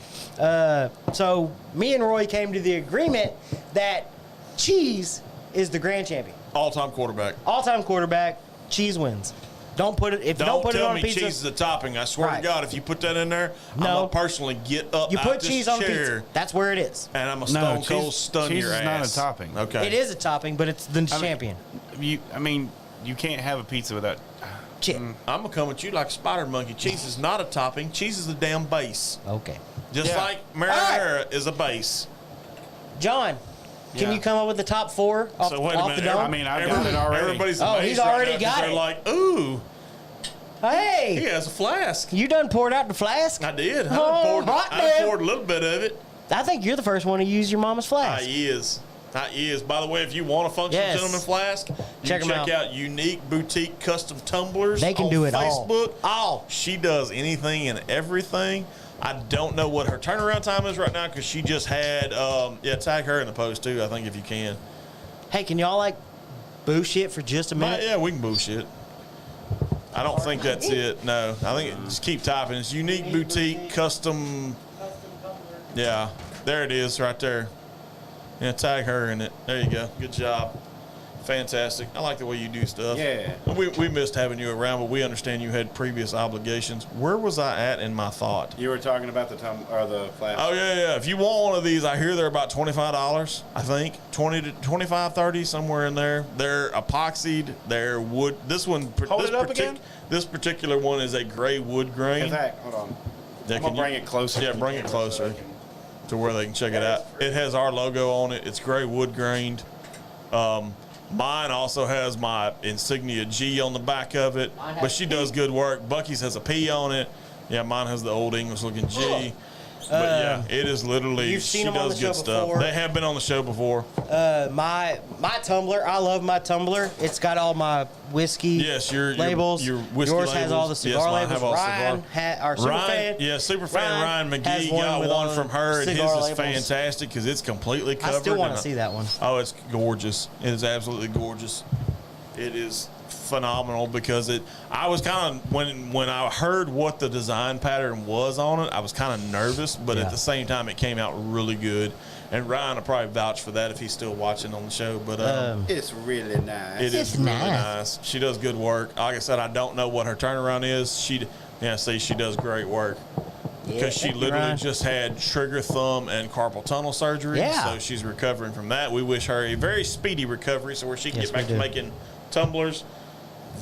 S2: So me and Roy came to the agreement that Cheese is the grand champion.
S1: All-time quarterback.
S2: All-time quarterback, Cheese wins. Don't put it if you don't put it
S1: tell
S2: on
S1: me
S2: a pizza.
S1: cheese is a topping. I swear
S2: Right.
S1: to God, if you put that in there, I'm
S2: No.
S1: gonna personally get up
S2: You
S1: out
S2: put
S1: this
S2: cheese on
S1: chair,
S2: pizza. That's where it is.
S1: and I'm a
S3: No,
S1: stone cold
S3: cheese-
S1: stun
S3: cheese
S1: your
S3: is
S1: ass.
S3: not a topping.
S1: Okay.
S2: It is a topping, but it's the champion.
S3: You can't have a pizza without.
S2: Chip.
S1: I'm gonna come at you like a spider monkey. Cheese is not a topping. Cheese is a damn base.
S2: Okay.
S1: Just
S3: Yeah.
S1: like marinara is a base.
S2: John, can
S3: Yeah.
S2: you come up with the top four off,
S1: So wait a
S2: off
S1: minute.
S2: the dome?
S3: I mean, I've got it already.
S1: Everybody's
S2: Oh,
S1: amazed
S2: he's
S1: right
S2: already
S1: now 'cause
S2: got
S1: they're
S2: it.
S1: like, ooh, he
S2: Hey,
S1: has a flask.
S2: you done poured out the flask?
S1: I did.
S2: Oh, hot
S1: I
S2: damn.
S1: poured a little bit of it.
S2: I think you're the first one to use your mama's
S1: I
S2: flask.
S1: is. I is. By the way, if you want a functional
S2: Yes.
S1: gentleman flask, you
S2: Check
S1: can
S2: 'em
S1: check
S2: out.
S1: out Unique Boutique Custom Tumblers.
S2: They can
S1: on
S2: do it
S1: Facebook.
S2: all.
S1: She does anything and everything. I don't know what her turnaround time is right now because she just had, tag her in the post too, I think, if you can.
S2: Hey, can y'all like boo shit for just a minute?
S1: Yeah, we can bullshit. I don't think that's it. No, I think just keep typing. It's Unique Boutique Custom. Yeah, there it is right there. Yeah, tag her in it. There you go. Good job. Fantastic. I like the way you do stuff.
S3: Yeah.
S1: We missed having you around, but we understand you had previous obligations. Where was I at in my thought?
S3: You were talking about the flash.
S1: Oh, yeah. If you want one of these, I hear they're about $25, I think. 20 to 25, 30, somewhere in there. They're epoxied. They're wood. This one,
S3: Hold it up again?
S1: This particular one is a gray wood grain.
S3: In fact, hold on.
S1: Yeah,
S3: I'm
S1: can
S3: gonna bring it closer.
S1: Yeah, bring it closer to where they can check it out. It has our logo on it. It's gray wood grained. Mine also has my insignia G on the back of it,
S2: Mine
S1: but
S2: has
S1: she
S2: a
S1: does good work. Bucky's has a P on it. Yeah, mine has the old English looking G. But yeah, it is literally,
S2: You've seen
S1: she
S2: them on
S1: does
S2: the
S1: good
S2: show
S1: stuff.
S2: before.
S1: They have been on the show before.
S2: My tumbler, I love my tumbler. It's got all my whiskey
S1: Yes, your
S2: labels.
S1: your whiskey
S2: Yours has all the
S1: labels.
S2: cigar
S1: Yes, mine
S2: labels.
S1: have all
S2: Ryan, our super
S1: Ryan,
S2: fan.
S1: yeah, super fan Ryan
S2: has
S1: McGee got
S2: with
S1: one
S2: all
S1: from her, and his
S2: cigar
S1: is
S2: labels.
S1: fantastic because it's completely covered.
S2: I still want
S1: and
S2: to see that one.
S1: Oh, it's gorgeous. It is absolutely gorgeous. It is phenomenal because I was kind of when I heard what the design pattern was on it, I was kind of nervous, but
S2: Yeah.
S1: at the same time, it came out really good. And Ryan will probably vouch for that if he's still watching on the show. But
S3: It's really nice.
S1: it is
S2: It's
S1: really
S2: nice.
S1: nice. She does good work. Like I said, I don't know what her turnaround is. She does great work. Because she
S2: thank you,
S1: literally
S2: Ryan.
S1: just had trigger thumb and carpal tunnel surgery.
S2: Yeah.
S1: So she's recovering from that. We wish her a very speedy recovery so where she can
S2: Yes,
S1: get back
S2: we
S1: to
S2: do.
S1: making tumblers.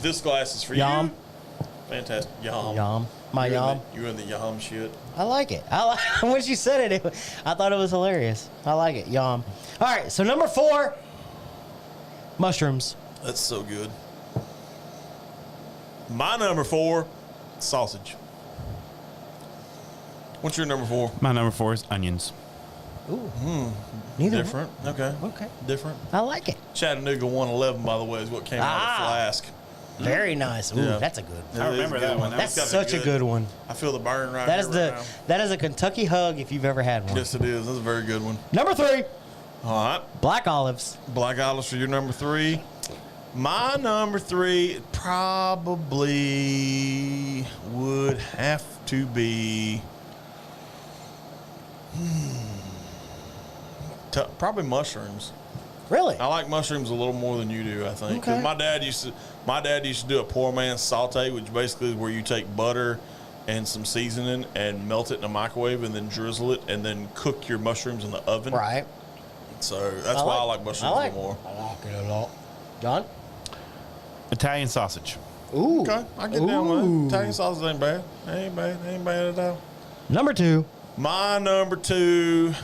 S1: This glass is for
S2: Yum.
S1: you. Fantastic. Yum.
S2: Yum. My
S1: You in
S2: yum.
S1: the- You in the yum shit.
S2: I like it. When she said it, I thought it was hilarious. I like it. Yum. All right, so number 4, mushrooms.
S1: That's so good. My number 4, sausage. What's your number 4?
S3: My number 4 is onions.
S2: Ooh. Neither.
S1: Different. Okay.
S2: Okay.
S1: Different.
S2: I like it.
S1: Chattanooga 111, by the way, is what came out of the flask.
S2: Very nice. Ooh,
S1: Yeah.
S2: that's a good.
S3: I remember that one.
S2: That's
S1: That's
S2: such a good one.
S1: I feel the burn right
S2: That
S1: here
S2: is
S1: right now.
S2: that is a Kentucky hug if you've ever had one.
S1: Yes, it is. That's a very good one.
S2: Number 3,
S1: All right.
S2: black olives.
S1: Black olives for your number 3. My number 3 probably would have to be probably mushrooms.
S2: Really?
S1: I like mushrooms a little more than you do, I think. 'Cause
S2: Okay.
S1: my dad used to do a poor man's saute, which basically is where you take butter and some seasoning and melt it in a microwave and then drizzle it and then cook your mushrooms in the oven.
S2: Right.
S1: So that's why I like mushrooms a little more.
S2: I like it a lot. John?
S3: Italian sausage.
S2: Ooh.
S1: Okay, I get down with it. Italian sausage ain't bad. Ain't bad at all.
S2: Number 2,
S1: My number 2,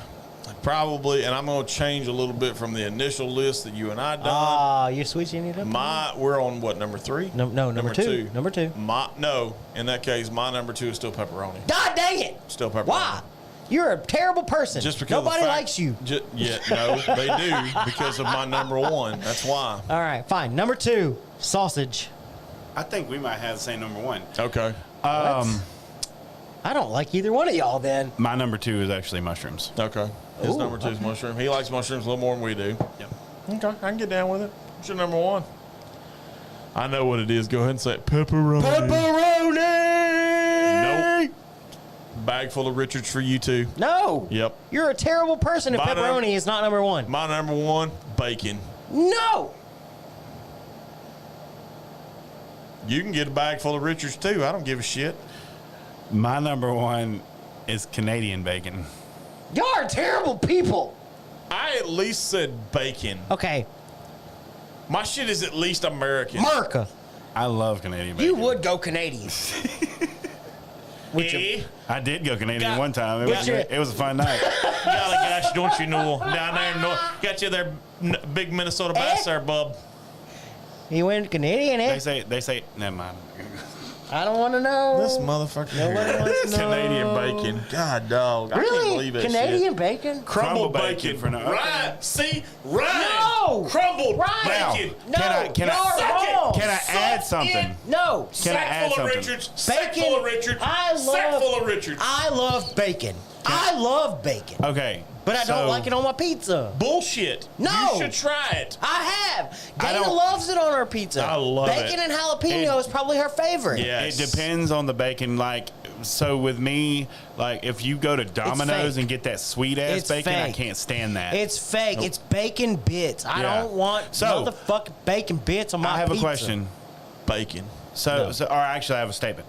S1: Probably, and I'm going to change a little bit from the initial list that you and I done.
S2: You're switching it up?
S1: We're on what, number 3?
S2: No, number two. Number 2.
S1: No, in that case, my number 2 is still pepperoni.
S2: God dang it!
S1: Still pepperoni.
S2: Why? You're a terrible person.
S1: Just because
S2: nobody likes you.
S1: No, they do because of my number 1. That's why.
S2: All right, fine. Number 2, sausage.
S3: I think we might have the same number 1.
S1: Okay.
S2: I don't like either one of y'all then.
S3: My number 2 is actually mushrooms.
S1: Okay. His
S2: Ooh,
S1: number 2 is mushroom. He likes mushrooms a little more than we do.
S3: Yep.
S1: Okay, I can get down with it. What's your number 1? I know what it is. Go ahead and say it. Pepperoni. Nope. Bag full of Richards for you too.
S2: No.
S1: Yep.
S2: You're a terrible person if pepperoni is not number 1.
S1: My number 1, bacon.
S2: No.
S1: You can get a bag full of Richards too. I don't give a shit.
S3: My number 1 is Canadian bacon.
S2: Y'all are terrible people.
S1: I at least said bacon.
S2: Okay.
S1: My shit is at least American.
S2: America.
S3: I love Canadian bacon.
S2: You would go Canadian.
S3: I did go Canadian
S1: Got-
S3: one time. It was a fun night.
S1: Golly gosh, don't you know? Down there in North. Got you there, big Minnesota bass there, bub.
S2: You went Canadian, eh?
S3: They say, never mind.
S2: I don't want to know.
S1: This motherfucker.
S2: Nobody wants to know.
S1: Canadian bacon. God, dog. I can't
S2: Really?
S1: believe that
S2: Canadian
S1: shit.
S2: bacon?
S1: Crumbled
S3: Crumble
S1: bacon.
S3: bacon for no-
S1: Right. See? Right.
S2: No.
S1: Crumbled
S2: Right.
S1: bacon.
S2: No.
S3: Can I-
S2: you're wrong.
S3: Can I add
S1: Suck
S3: something?
S1: it.
S2: No.
S3: Can I add
S1: Sack full of
S3: something?
S1: Richards. Sack
S2: Bacon.
S1: full of Richards. Sack full of Richards.
S2: I love bacon. I love bacon.
S3: Okay.
S2: But I don't
S3: so-
S2: like it on my pizza.
S1: Bullshit.
S2: No.
S1: You should try it.
S2: I have.
S3: I
S2: Dana
S3: don't-
S2: loves it on her pizza.
S1: I love it.
S2: Bacon and jalapeno is probably her favorite.
S1: Yes.
S3: It depends on the bacon. Like, so with me, like, if you go to Domino's
S2: fake.
S3: and get that sweet ass
S2: It's
S3: bacon, I
S2: fake.
S3: can't stand that.
S2: It's fake. It's bacon bits. I
S3: Yeah.
S2: don't want
S3: So-
S2: motherfucking bacon bits on my
S3: I have
S2: pizza.
S3: a question.
S1: Bacon.
S3: Or actually, I have a statement.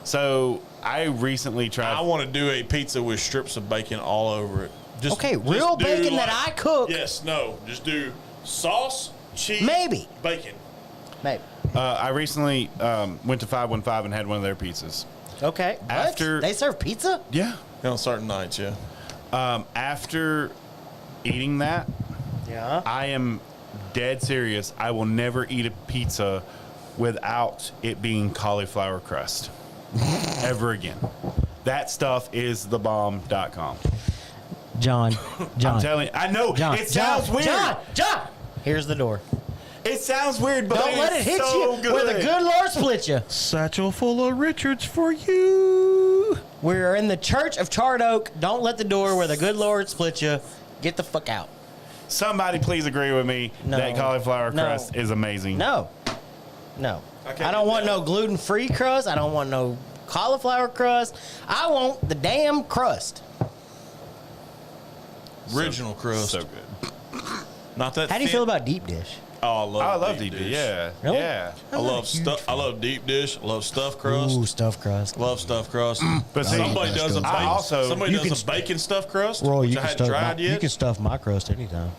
S3: So I recently tried.
S1: I want to do a pizza with strips of bacon all over it.
S2: Okay, real
S1: do
S2: bacon that I cook.
S1: Yes, no. Just do sauce, cheese,
S2: Maybe.
S1: bacon.
S2: Maybe.
S3: I recently went to 515 and had one of their pizzas.
S2: Okay. What?
S3: After-
S2: They serve pizza?
S3: Yeah.
S1: On certain nights, yeah.
S3: After eating that,
S2: Yeah.
S3: I am dead serious. I will never eat a pizza without it being cauliflower crust ever again. That stuff is thebomb.com.
S2: John.
S3: I'm telling you, I know
S2: John.
S3: it sounds weird.
S2: John. Here's the door.
S3: It sounds weird, but
S2: Don't let it
S3: it's
S2: hit
S3: so
S2: you
S3: good.
S2: where the good Lord split you.
S1: Satchel full of Richards for you.
S2: We're in the church of Charred Oak. Don't let the door where the good Lord split you. Get the fuck out.
S3: Somebody please agree with me
S2: No.
S3: that cauliflower
S2: No.
S3: crust is amazing.
S2: No. I don't want no gluten-free crust. I don't want no cauliflower crust. I want the damn crust.
S1: Original crust.
S3: So good.
S1: Not that
S2: How do you
S1: thin-
S2: feel about deep dish?
S1: Oh,
S3: I love deep dish. Yeah.
S2: Really?
S3: Yeah.
S1: I love stuff. I love deep dish. I love stuffed crust.
S2: Ooh, stuffed crust.
S1: Love stuffed crust.
S3: But see,
S1: somebody does a
S3: I
S1: bacon.
S3: also-
S1: Somebody
S2: You
S1: does
S2: can
S1: a bacon stuffed crust.
S2: Roy,
S1: which
S2: you
S1: I
S2: can,
S1: hadn't
S2: stuff
S1: tried
S2: my,
S1: yet.
S2: you can stuff my crust anytime.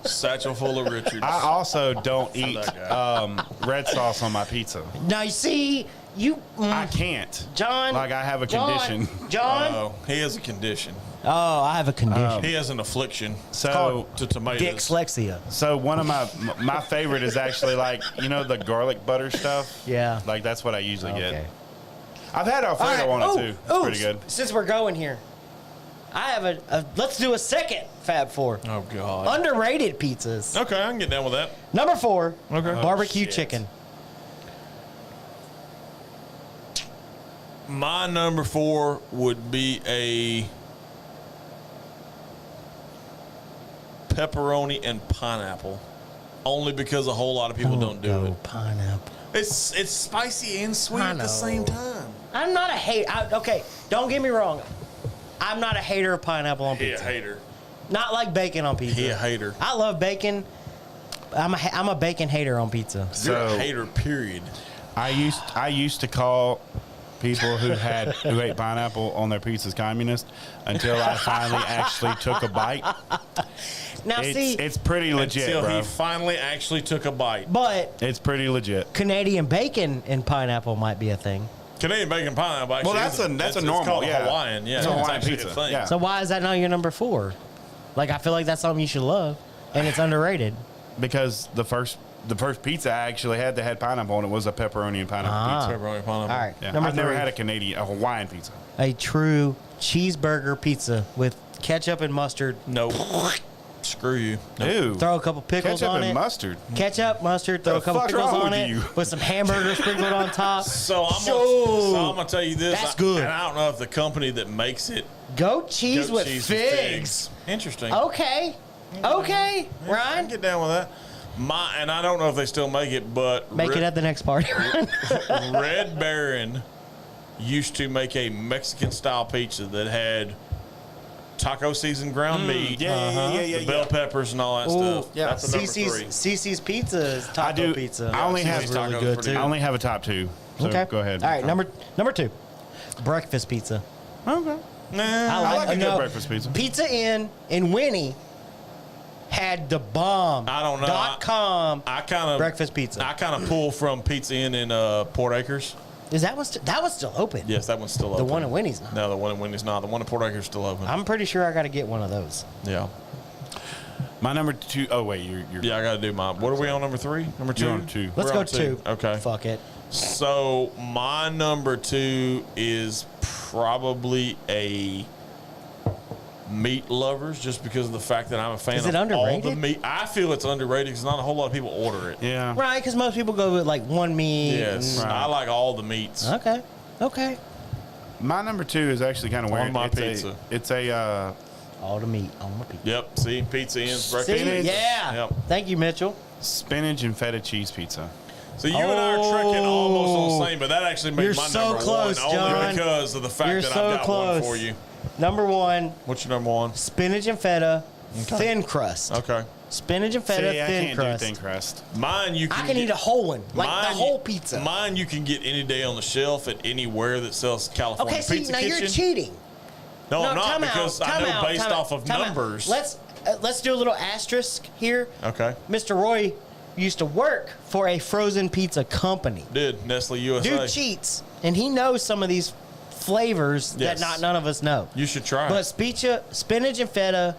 S1: Satchel full of Richards.
S3: I also don't eat
S1: that
S3: red sauce on my pizza.
S2: Now, you see, you...
S3: I can't.
S2: John...
S3: Like, I have a condition.
S2: John...
S1: Oh, he has a condition.
S2: Oh, I have a condition.
S1: He has an affliction.
S3: So,
S1: To tomatoes.
S2: Dyslexia.
S3: so one of my favorite is actually like, you know, the garlic butter stuff.
S2: Yeah.
S3: Like that's what I usually
S2: Okay.
S3: get. I've had Alfredo on it too. It's pretty good.
S2: Since we're going here, I have a let's do a second Fab Four.
S1: Oh, God.
S2: Underrated pizzas.
S1: Okay, I can get down with that.
S2: Number 4,
S1: Okay.
S2: barbecue
S3: shit.
S2: chicken.
S1: My number 4 would be a pepperoni and pineapple. Only because a whole lot of people don't do
S2: go
S1: it.
S2: pineapple.
S1: It's spicy and sweet
S2: I
S1: at the
S2: know.
S1: same time.
S2: I'm not a hater. Okay, don't get me wrong. I'm not a hater of pineapple on
S1: He a
S2: pizza.
S1: hater.
S2: Not like bacon on pizza.
S1: He a hater.
S2: I love bacon. I'm a bacon hater on pizza.
S1: You're a
S3: So-
S1: hater, period.
S3: I used to call people who ate pineapple on their pizzas communist until I finally actually took a bite.
S2: Now, see,
S3: It's pretty legit,
S1: Until
S3: bro.
S1: he finally actually took a bite.
S2: but
S3: It's pretty legit.
S2: Canadian bacon and pineapple might be a thing.
S1: Canadian bacon pineapple. Actually,
S3: Well, that's a normal.
S1: It's called
S3: yeah.
S1: Hawaiian. Yeah,
S3: It's a Hawaiian
S1: actually
S3: pizza.
S1: a thing.
S3: Yeah.
S2: So why is that not your number 4? Like, I feel like that's something you should love, and it's underrated.
S3: Because the first pizza I actually had that had pineapple on it was a pepperoni and pineapple
S2: Ah.
S3: pizza.
S1: Pepperoni pineapple.
S2: All right,
S3: Yeah.
S2: number
S3: I've
S2: 3.
S3: never had a Hawaiian pizza.
S2: A true cheeseburger pizza with ketchup and mustard.
S1: Nope. Screw you. Nope.
S3: Ew.
S2: Throw a couple pickles
S3: Ketchup
S2: on
S3: and
S2: it.
S3: mustard.
S2: Ketchup, mustard, throw
S3: The
S2: a couple
S3: fuck's
S2: pickles
S3: wrong
S2: on
S3: with
S2: it
S3: you?
S2: with some hamburgers sprinkled on top.
S1: So I'm
S2: So-
S1: gonna tell you this.
S2: That's good.
S1: And I don't know if the company that makes it
S2: Goat cheese
S1: goat
S2: with
S1: cheese
S2: figs.
S1: Interesting.
S2: Okay. Okay,
S1: I
S2: Ryan.
S1: can get down with that. And I don't know if they still make it, but
S2: Make it at the next party.
S1: Red Baron used to make a Mexican style pizza that had taco seasoned ground meat, the bell peppers, and all that stuff.
S3: yeah.
S1: That's the number 3.
S2: CC's Pizza is taco
S3: I do.
S2: pizza.
S3: I only
S1: Cece's
S3: have
S1: taco
S2: really good,
S1: pretty
S2: too.
S3: I only have a top 2. So
S2: Okay.
S3: go ahead.
S2: All right, number 2. Breakfast pizza.
S3: Okay.
S1: Nah,
S3: I like a good
S2: no,
S3: breakfast pizza.
S2: Pizza Inn in Winnie had the bomb.
S1: I don't know.
S2: .com
S1: I kind of
S2: breakfast pizza.
S1: I kind of pull from Pizza Inn in Port Acres.
S2: Is that one that was still open?
S1: Yes, that one's still
S2: The
S1: open.
S2: one in Winnie's not.
S1: No, the one in Wendy's not. The one in Port Acres is still open.
S2: I'm pretty sure I got to get one of those.
S1: Yeah.
S3: My number 2. Oh wait, you're.
S1: Yeah, I got to do mine. What are we on number 3? Number 2?
S3: You're on 2.
S2: Let's
S1: We're
S2: go
S1: on
S2: 2.
S1: Okay.
S2: Fuck it.
S1: So my number 2 is probably a meat lovers, just because of the fact that I'm a fan
S2: Is
S1: of
S2: it
S1: all the
S2: underrated?
S1: meat. I feel it's underrated because not a whole lot of people order it.
S3: Yeah.
S2: Right, because most people go with like one meat.
S1: Yes,
S2: and-
S1: I like all the meats.
S2: Okay. Okay.
S3: My number 2 is actually kind of
S1: On
S3: weird.
S1: my
S3: it's
S1: pizza.
S3: It's a
S2: All the meat on my pizza.
S1: Yep. See, Pizza Inn's breakfast.
S2: See?
S1: pizza.
S2: Yeah.
S1: Yep.
S2: Thank you, Mitchell.
S3: spinach and feta cheese pizza.
S1: So you and I are trekking almost on the same, but that actually made
S2: You're
S1: my
S2: so
S1: number
S2: close,
S1: 1 only
S2: John.
S1: because of the fact
S2: You're
S1: that
S2: so
S1: I've got
S2: close.
S1: one for you.
S2: Number 1,
S1: What's your number 1?
S2: spinach and feta, thin crust.
S1: Okay.
S2: Spinach and feta,
S3: See, I
S2: thin
S3: can't
S2: crust.
S3: do thin crust.
S1: Mine you can
S2: I can eat a whole one, like
S1: mine,
S2: the whole pizza.
S1: Mine you can get any day on the shelf at anywhere that sells California
S2: Okay, see,
S1: Pizza
S2: now
S1: Kitchen.
S2: you're cheating.
S1: No, I'm not,
S2: time
S1: because
S2: out,
S1: I
S2: time
S1: know
S2: out,
S1: based
S2: time
S1: off
S2: out,
S1: of
S2: time out.
S1: numbers.
S2: Let's do a little asterisk here.
S1: Okay.
S2: Mr. Roy used to work for a frozen pizza company.
S1: Did Nestle USA.
S2: Dude cheats, and he knows some of these flavors
S1: Yes.
S2: that none of us know.
S1: You should try
S2: But
S1: it.
S2: spinach and feta,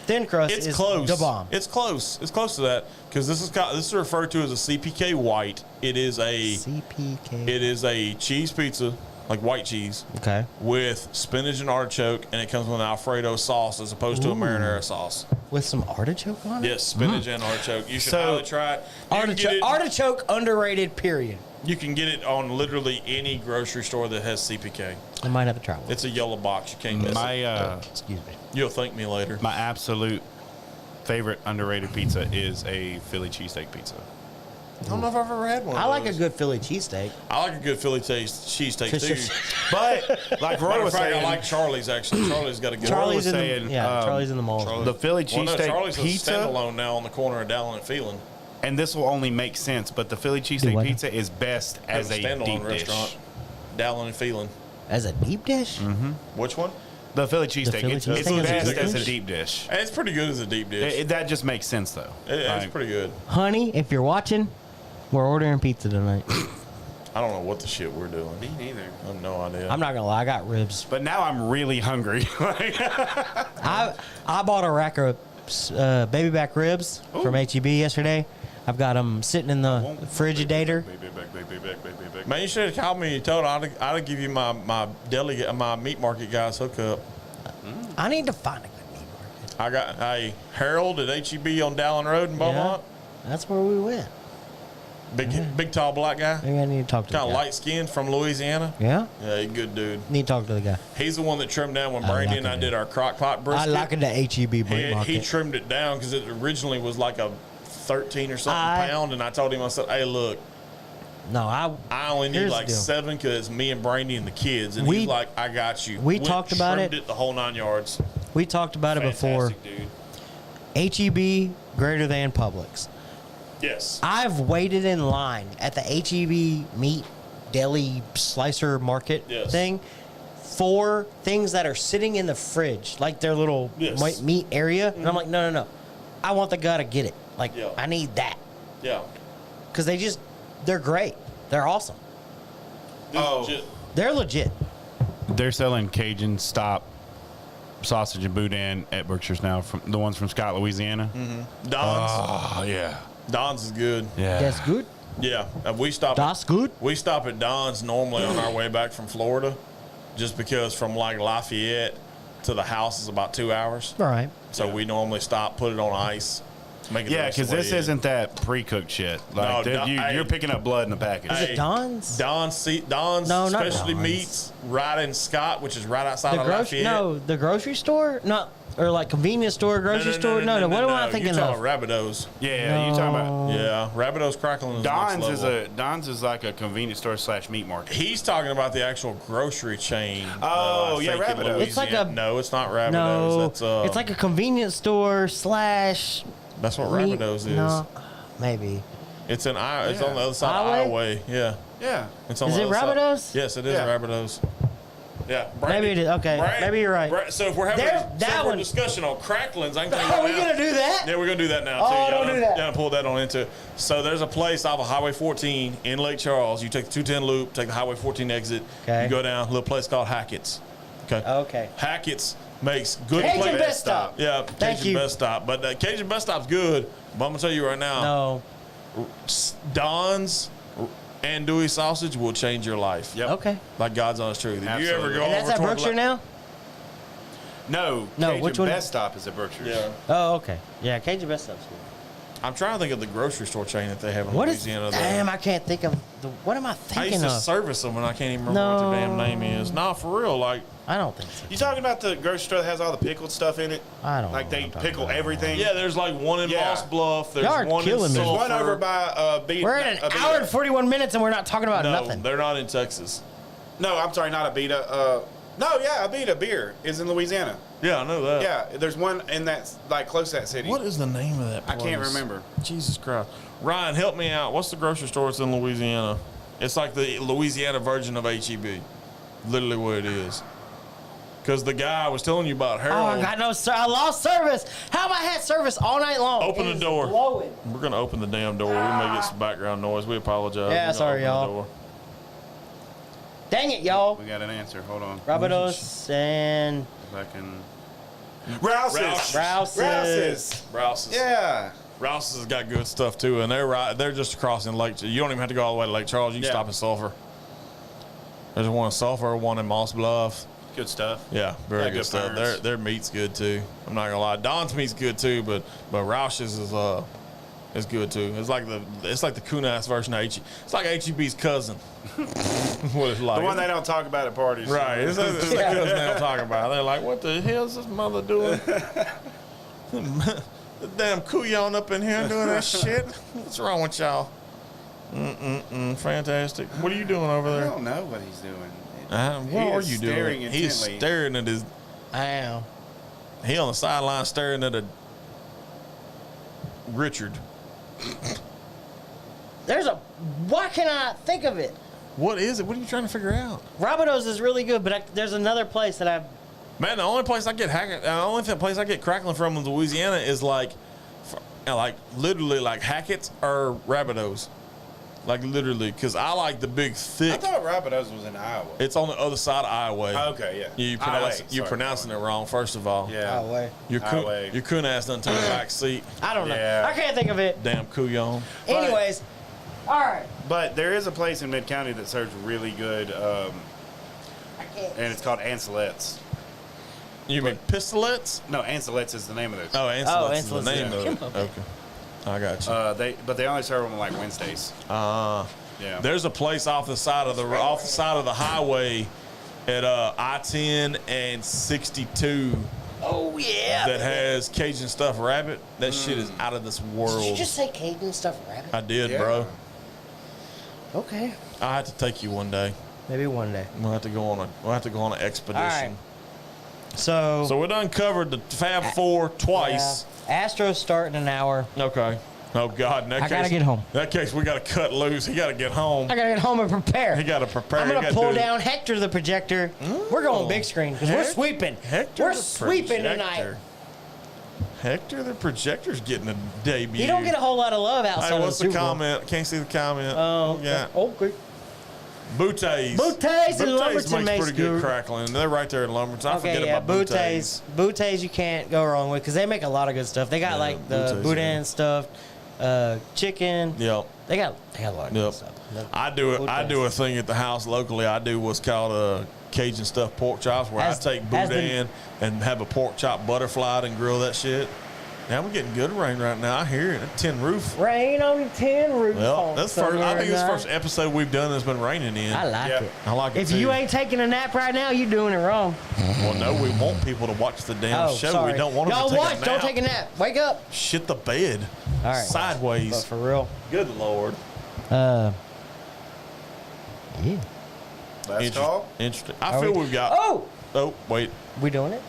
S2: thin crust
S1: It's
S2: is
S1: close.
S2: the bomb.
S1: It's close. It's close to that because this is referred to as a CPK white. It is a
S2: CPK.
S1: cheese pizza, like white cheese,
S2: Okay.
S1: with spinach and artichoke, and it comes with an Alfredo sauce as opposed to a marinara sauce.
S2: With some artichoke on it?
S1: Yes, spinach and artichoke. You should
S3: So,
S1: highly try it. You can get it.
S2: Artichoke underrated, period.
S1: You can get it on literally any grocery store that has CPK.
S2: I might have to try one.
S1: It's a yellow box. You can't miss it.
S2: Excuse me.
S1: You'll thank me later.
S3: My absolute favorite underrated pizza is a Philly cheesesteak pizza.
S1: I don't know if I've ever had one.
S2: I
S1: of
S2: like a
S1: those.
S2: good Philly cheesesteak.
S1: I like a good Philly cheesesteak too.
S3: But like Roy
S1: Matter of
S3: was
S1: fact,
S3: saying,
S1: I like Charlie's actually. Charlie's got a good.
S2: Charlie's in
S3: saying,
S2: the Charlie's in the mall.
S1: Charlie's-
S3: the Philly
S1: Well, no,
S3: cheesesteak
S1: Charlie's
S3: pizza,
S1: a standalone now on the corner of Dallin and Phelan.
S3: and this will only make sense, but the Philly cheesesteak
S2: what?
S3: pizza is best as a
S1: standalone
S3: deep
S1: restaurant.
S3: dish.
S1: Dallin and Phelan.
S2: As a deep dish?
S1: Which one?
S3: The Philly cheesesteak,
S2: Philly
S3: it's
S2: cheesesteak
S3: best
S2: is a
S3: as
S2: deep
S3: a
S2: dish?
S3: deep dish.
S1: It's pretty good as a deep dish.
S3: That just makes sense though.
S1: It's
S3: Like,
S1: pretty good.
S2: Honey, if you're watching, we're ordering pizza tonight.
S1: I don't know what the shit we're doing.
S3: Me neither.
S1: I have no idea.
S2: I'm not gonna lie, I got ribs.
S3: But now I'm really hungry. Like,
S2: I bought a rack of baby back ribs from HEB yesterday. I've got them sitting in the Frigidator.
S1: Man, you should have called me and told I'd have give you my deli, my meat market guy's hookup.
S2: I need to find a good meat market.
S1: I got Harold at HEB on Dallin Road in Beaumont.
S2: That's where we went.
S1: Big tall black guy.
S2: Maybe I need to talk to
S1: Kind
S2: the
S1: of
S2: guy.
S1: light skinned from Louisiana.
S2: Yeah?
S1: Yeah, he's a good dude.
S2: Need to talk to the guy.
S1: He's the one that trimmed down when
S2: I
S1: Brandy
S2: like
S1: and I
S2: it.
S1: did our crock pot
S2: I
S1: brisket.
S2: like it the HEB meat
S1: He
S2: market.
S1: trimmed it down because it originally was like a 13 or something
S2: I-
S1: pound, and I told him, I said, "Hey, look,
S2: No,
S1: I only need
S2: Here's the
S1: like
S2: deal.
S1: 7 because it's me and Brandy and the kids." And
S2: We-
S1: he's like, "I got you."
S2: we
S1: Went,
S2: talked about
S1: trimmed
S2: it.
S1: the whole 9 yards.
S2: we talked about it before.
S1: Fantastic, dude.
S2: HEB greater than Publix.
S1: Yes.
S2: I've waited in line at the HEB meat deli slicer market
S1: Yes.
S2: thing for things that are sitting in the fridge, like their little
S1: Yes.
S2: meat area. And I'm like, no. I want the guy to get it. Like,
S1: Yeah.
S2: I need that.
S1: Yeah.
S2: Because they're great. They're awesome.
S3: Oh.
S1: Legit.
S2: They're legit.
S3: They're selling Cajun stop sausage and boudin at Berkshire's now, from the ones from Scott, Louisiana.
S1: Don's.
S3: Oh yeah,
S1: Don's is good.
S3: yeah.
S2: That's good.
S1: Yeah, we stop.
S2: That's good.
S1: We stop at Don's normally on our way back from Florida, just because from like Lafayette to the house is about 2 hours.
S2: All right.
S1: So we normally stop, put it on ice, make it. the
S3: Yeah,
S1: rest of
S3: because
S1: the way
S3: this
S1: in.
S3: isn't that pre-cooked shit. Like
S1: No,
S3: you're picking up blood in the package.
S2: Is it Don's?
S1: Don's
S2: No, not
S1: specialty
S2: Don's.
S1: meats right in Scott, which is right outside
S2: The
S1: of
S2: grocery?
S1: Lafayette.
S2: No, the grocery store? Not or like convenience store, grocery store? No. What am I thinking
S1: You're
S2: of?
S1: talking Rabideau's.
S3: Yeah, you talking about
S1: Yeah, Rabideau's Crackling is
S3: Don's
S1: next level.
S3: Don's is like a convenience store / meat market.
S1: He's talking about the actual grocery chain.
S3: Oh,
S1: I
S3: yeah,
S1: think, in
S3: Rabideau's.
S2: It's like
S1: Louisiana.
S2: a-
S1: No, it's not Rabideau's.
S2: No,
S1: That's,
S2: it's like a convenience store /
S1: that's what
S2: meat-
S1: Rabideau's is.
S2: No, maybe.
S1: It's in It's
S3: Yeah.
S1: on the other side of
S2: Highway?
S1: Iowa. Yeah,
S3: Yeah.
S1: it's on
S2: Is
S1: the
S2: it
S1: other side.
S2: Rabideau's?
S1: Yes, it is
S3: Yeah.
S1: Rabideau's. Yeah,
S2: Maybe it is. Okay, maybe you're right.
S1: So if we're having
S2: There-
S1: a
S2: that
S1: separate
S2: one-
S1: discussion on cracklings, I can tell you
S2: Are
S1: right
S2: we
S1: now.
S2: gonna do that?
S1: Yeah, we're gonna do that now.
S2: Oh,
S1: too.
S2: don't do that.
S1: Yeah, pull that on into it. So there's a place off of Highway 14 in Lake Charles. You take the 210 loop, take the Highway 14 exit.
S2: Okay.
S1: You go down, a little place called Hackett's. Okay.
S2: Okay.
S1: Hackett's makes good
S2: Cajun
S1: place.
S2: Best Stop.
S1: Yeah,
S2: Thank
S1: Cajun
S2: you.
S1: Best Stop. But Cajun Best Stop's good. But I'm gonna tell you right now,
S2: No.
S1: Don's andouille sausage will change your life.
S3: Yep.
S2: Okay.
S1: Like God's honest truth. If you ever
S3: Absolutely.
S1: go
S2: And that's
S1: over
S2: at
S1: toward
S2: Berkshire now?
S3: No,
S2: No,
S3: Cajun
S2: which one?
S3: Best Stop is at Berkshire's.
S1: Yeah.
S2: Oh, okay. Yeah, Cajun Best Stop's good.
S1: I'm trying to think of the grocery store chain that they have in
S2: What is?
S1: Louisiana.
S2: Damn, I can't think of the. What am I
S1: I
S2: thinking
S1: used to
S2: of?
S1: service them and I can't even remember what their damn
S2: No.
S1: name is. Nah, for real. Like,
S2: I don't think so.
S3: You talking about the grocery store that has all the pickled stuff in it?
S2: I don't
S3: Like
S2: know
S3: they
S2: what I'm talking
S3: pickle
S2: about.
S3: everything.
S1: yeah, there's like one in
S3: Yeah.
S1: Moss Bluff. There's
S2: Y'all are
S1: one
S2: killing
S1: in
S2: me.
S3: There's
S1: Sulphur.
S3: one over by
S2: We're at an hour and 41 minutes and we're not talking about
S1: No,
S2: nothing.
S1: they're not in Texas.
S3: No, I'm sorry, not Abita. No, yeah, Abita beer is in Louisiana.
S1: Yeah, I know that.
S3: Yeah, there's one in that like close to that city.
S1: What is the name of that
S3: I
S1: place?
S3: can't remember.
S1: Jesus Christ. Ryan, help me out. What's the grocery store that's in Louisiana? It's like the Louisiana version of HEB. Literally what it is. Because the guy I was telling you about,
S2: Oh,
S1: Harold.
S2: I got no. I lost service. How have I had service all night long?
S1: Open
S2: It
S1: the
S2: is
S1: door.
S2: blowing.
S1: We're going to open the damn door. We may get some background noise. We apologize.
S2: Yeah,
S1: We're gonna
S2: sorry,
S1: open the
S2: y'all.
S1: door.
S2: Dang it, y'all.
S3: We got an answer. Hold on.
S2: Rabidos and
S3: If I can. Rouse's.
S1: Rouse's.
S3: Rouse's.
S1: Rouse's.
S3: Yeah.
S1: Rouse's has got good stuff too, and they're right. They're just across in Lake. You don't even have to go all the way to Lake Charles. You can
S3: Yeah.
S1: stop in Sulphur. There's one in Sulphur, one in Moss Bluff.
S3: Good stuff.
S1: Yeah, very
S3: Yeah,
S1: good
S3: good
S1: stuff.
S3: parents.
S1: Their meat's good too. I'm not gonna lie. Don's meat's good too, but Rouse's is good too. It's like the Kunas version of HEB. It's like HEB's cousin. What it's like.
S3: The one they don't talk about at parties.
S1: Right. It's like the cousin they don't talk about. They're like, what the hell's this mother doing? The damn couillon up in here doing that shit. What's wrong with y'all? Fantastic. What are you doing over
S3: I
S1: there?
S3: don't know what he's doing.
S1: What
S3: He
S1: are
S3: is
S1: you
S3: staring
S1: doing? He's
S3: intently.
S1: staring at his.
S2: I am.
S1: He on the sideline staring at a Richard.
S2: There's a. Why can I think of it?
S1: What is it? What are you trying to figure out?
S2: Rabidos is really good, but there's another place that I've.
S1: Man, the only place I get place I get crackling from in Louisiana is like literally like Hackett's or Rabideau's. Like literally, because I like the big
S3: I
S1: thick.
S3: thought Rapidos was in Iowa.
S1: It's on the other side of Iowa.
S3: Okay, yeah.
S1: You're pronouncing it wrong. First of all,
S3: Yeah.
S2: Iowa.
S1: Your
S3: Iowa.
S1: coon ass done took the back seat.
S2: I don't know.
S3: Yeah.
S2: I can't think of it.
S1: Damn couillon.
S2: Anyways, all right.
S3: But there is a place in Mid County that serves really good,
S2: I can't.
S3: and it's called Ancelet's.
S1: You mean pistolets?
S3: No, Ancelet's is the name of it.
S1: Oh, Ancelet's is the
S2: Ancelet's,
S1: name
S2: yeah.
S1: of it. Okay, I got you.
S3: They only serve them like Wednesdays. Yeah.
S1: There's a place off the side of the highway at I-10 and 62
S2: Oh yeah.
S1: that has Cajun stuffed rabbit. That shit is out of this world.
S2: Did you just say Cajun stuffed rabbit?
S1: I did,
S3: Yeah.
S1: bro.
S2: Okay.
S1: I have to take you one day.
S2: Maybe one day.
S1: We'll have to go on an expedition.
S2: All right. So.
S1: So we done covered the Fab Four twice.
S2: Yeah. Astros start in an hour.
S1: Okay. Oh God, in that
S2: I
S1: case,
S2: gotta get home.
S1: In that case, we gotta cut loose. He gotta get home.
S2: I gotta get home and prepare.
S1: He gotta prepare.
S2: I'm
S1: He
S2: gonna
S1: gotta
S2: pull
S1: do-
S2: down Hector the projector. We're going big screen because we're sweeping.
S1: Hector
S2: we're
S1: the
S2: sweeping
S1: projector.
S2: tonight.
S1: Hector the projector's getting a debut.
S2: He don't get a whole lot of love outside
S1: Hey,
S2: of
S1: what's
S2: the
S1: the
S2: Super Bowl.
S1: comment? Can't see the comment.
S2: Oh,
S1: yeah.
S2: okay.
S1: Bouteilles.
S2: Bouteilles in Lumberton
S1: makes
S2: makes
S1: pretty good
S2: good.
S1: crackling. They're right there in Lumberton. I
S2: Okay,
S1: forget
S2: yeah,
S1: about
S2: Bouteilles. Bouteilles you can't go wrong with because they make a lot of good stuff. They got like the
S1: Bouteilles,
S2: boudin stuff, chicken.
S1: Yep.
S2: They got a lot of good stuff.
S1: I do a thing at the house locally. I do what's called a Cajun stuffed pork chops, where I take boudin and have a pork chop butterflied and grill that shit. Now we're getting good rain right now. I hear it. Tin roof.
S2: Rain on tin roof.
S1: Well, that's first. I think it's the first episode we've done that's been raining in.
S2: I like it.
S1: I like it
S2: If
S1: too.
S2: you ain't taking a nap right now, you're doing it wrong.
S1: Well, no, we want people to watch the damn show.
S2: Sorry.
S1: We don't want them
S2: Y'all
S1: to take
S2: watch.
S1: a nap.
S2: Don't take a nap. Wake up.
S1: Shit the bed.
S2: All right.
S1: Sideways.
S2: But for real.
S1: Good Lord.
S2: Yeah.
S3: Last call?
S1: Interesting. I feel we've got. Oh, wait.
S2: We doing it?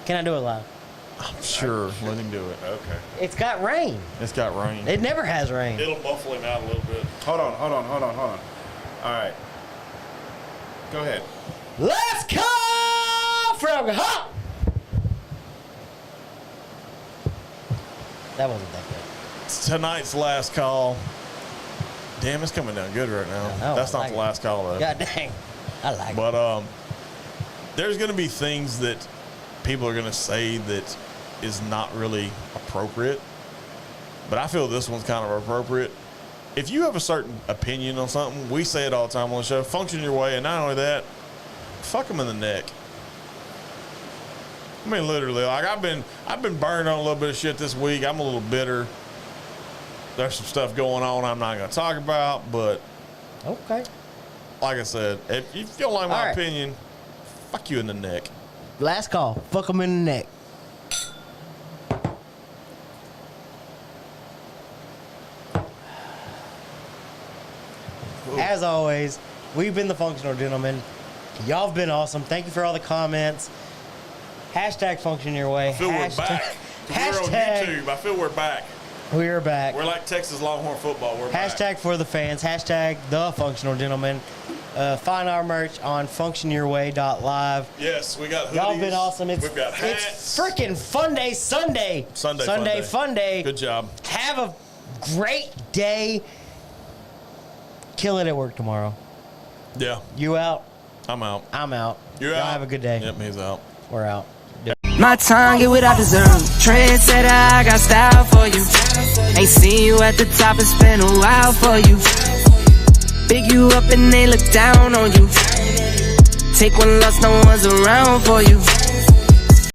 S2: Can I do it live?
S1: I'm sure. Let him do it.
S3: Okay.
S2: It's got rain.
S1: It's got rain.
S2: It never has rain.
S1: It'll muffle him out a little bit.
S3: Hold on. All right. Go ahead.
S2: Let's call from Hop. That wasn't that good.
S1: It's tonight's last call. Damn, it's coming down good right now.
S2: know,
S1: That's
S2: I
S1: not
S2: like
S1: the last call, though.
S2: God dang. I like it.
S1: But there's going to be things that people are going to say that is not really appropriate. But I feel this one's kind of appropriate. If you have a certain opinion on something, we say it all the time on the show, function your way. And not only that, fuck them in the neck. I mean, literally, like I've been burned on a little bit of shit this week. I'm a little bitter. There's some stuff going on I'm not going to talk about, but
S2: Okay.
S1: like I said, if you don't like my
S2: All right.
S1: opinion, fuck you in the neck.
S2: Last call. Fuck them in the neck. As always, we've been the Functional Gentlemen. Y'all have been awesome. Thank you for all the comments. Hashtag function your way.
S1: I feel we're back. We're on YouTube. I feel we're back.
S2: We're back.
S1: We're like Texas Longhorn football. We're back.
S2: Hashtag for the fans. Hashtag the Functional Gentlemen. Find our merch on functionyourway.live.
S1: Yes, we got hoodies.
S2: Y'all been awesome.
S1: We've got hats.
S2: It's freaking Fun Day Sunday.
S1: Sunday
S2: Fun Day.
S1: Good job.
S2: Have a great day. Kill it at work tomorrow.
S1: Yeah,
S2: You out?
S1: I'm out.
S2: I'm out.
S1: You
S2: Y'all
S1: out?
S2: have a good day.
S1: Yep, he's out.
S2: We're out.
S4: My tongue get what I deserve. Trendsetter, I got style for you. Ain't seen you at the top, it's been a while for you. Big you up and they look down on you. Take one loss, no one's around for you.